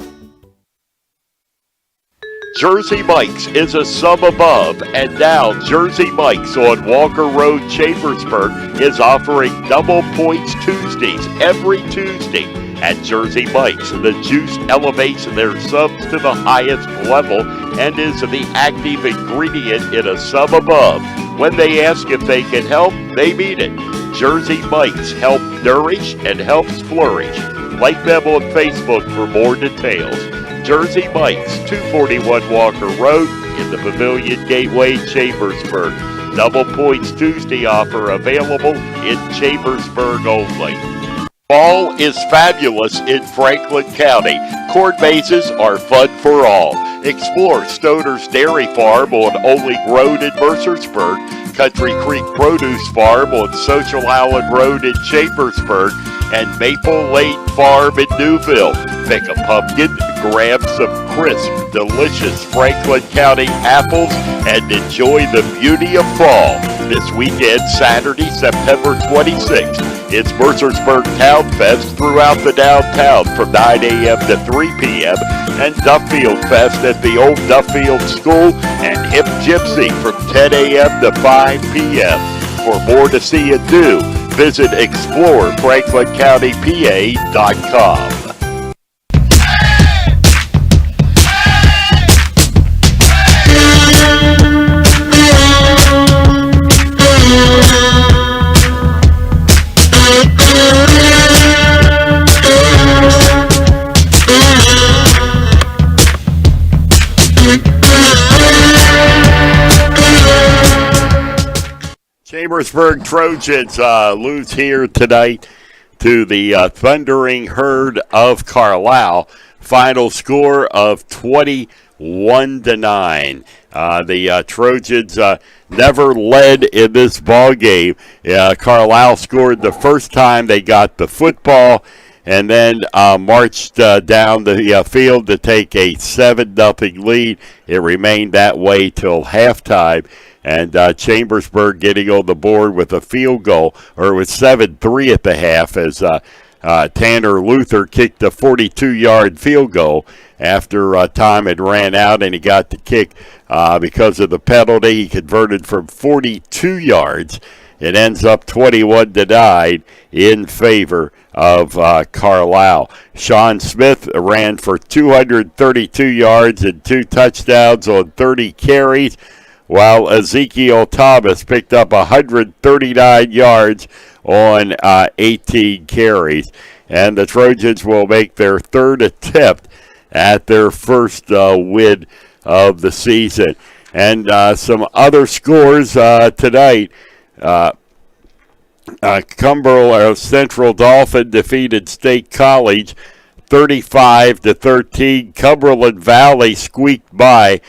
Jersey Mike's is a sum above, and now Jersey Mike's on Walker Road, Chambersburg is offering double points Tuesdays every Tuesday. At Jersey Mike's, the juice elevates their subs to the highest level and is the active ingredient in a sum above. When they ask if they can help, they mean it. Jersey Mike's help nourish and helps flourish. Like them on Facebook for more details. Jersey Mike's, 241 Walker Road in the Pavilion Gateway, Chambersburg. Double Points Tuesday offer available in Chambersburg only. Fall is fabulous in Franklin County. Corn mazes are fun for all. Explore Stoner's Dairy Farm on Only Road in Mercersburg, Country Creek Produce Farm on Social Island Road in Chambersburg, and Maple Lane Farm in Newville. Pick a pumpkin, grab some crisp, delicious Franklin County apples, and enjoy the beauty of fall. This weekend, Saturday, September 26th, it's Mercersburg Town Fest throughout the downtown from 9 a.m. to 3 p.m. and Duffield Fest at the Old Duffield School and Hip Gypsy from 10 a.m. to 5 p.m. For more to see and do, visit explorefranklincountypa.com. Chambersburg Trojans lose here tonight to the Thundering Herd of Carlisle. Final score of 21-9. The Trojans never led in this ball game. Carlisle scored the first time they got the football. and then marched down the field to take a 7-0 lead. It remained that way till halftime, and Chambersburg getting on the board with a field goal, or it was 7-3 at the half, as Tanner Luther kicked a 42-yard field goal after time had ran out, and he got the kick because of the penalty. He converted from 42 yards. It ends up 21-9 in favor of Carlisle. Sean Smith ran for 232 yards and 2 touchdowns on 30 carries, while Ezekiel Thomas picked up 139 yards on 18 carries. And the Trojans will make their third attempt at their first win of the season. And some other scores tonight. Cumberland Central Dolphin defeated State College 35-13. Cumberland Valley squeaked by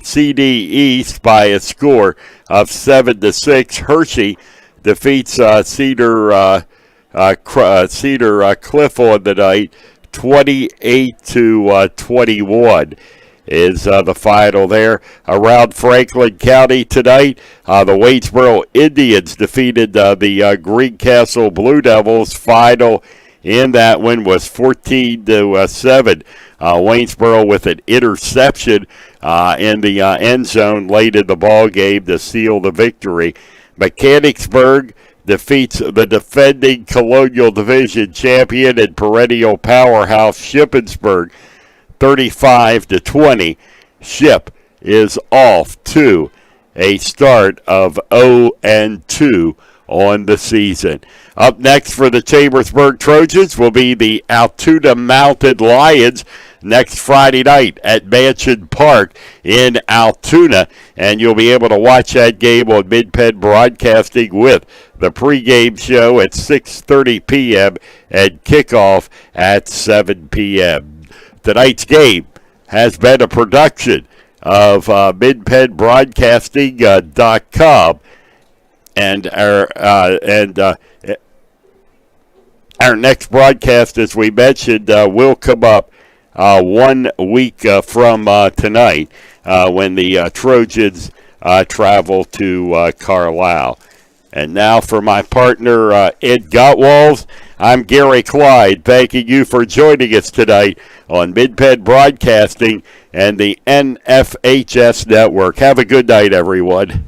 CD East by a score of 7-6. Hershey defeats Cedar Cliff on the night 28-21. Is the final there. Around Franklin County tonight, the Waynesboro Indians defeated the Greencastle Blue Devils. Final in that one was 14-7. Waynesboro with an interception in the end zone late in the ball game to seal the victory. Mechanicsburg defeats the defending Colonial Division champion and perennial powerhouse Shippensburg 35-20. Ship is off to a start of 0-2 on the season. Up next for the Chambersburg Trojans will be the Altoona Mounted Lions next Friday night at Mansion Park in Altoona, and you'll be able to watch that game on Mid-Penn Broadcasting with the pregame show at 6:30 p.m. and kickoff at 7 p.m. Tonight's game has been a production of MidPennBroadcasting.com, and our next broadcast, as we mentioned, will come up 1 week from tonight when the Trojans travel to Carlisle. And now for my partner, Ed Gottwals, I'm Gary Clyde, thanking you for joining us tonight on Mid-Penn Broadcasting and the NFHS Network. Have a good night, everyone.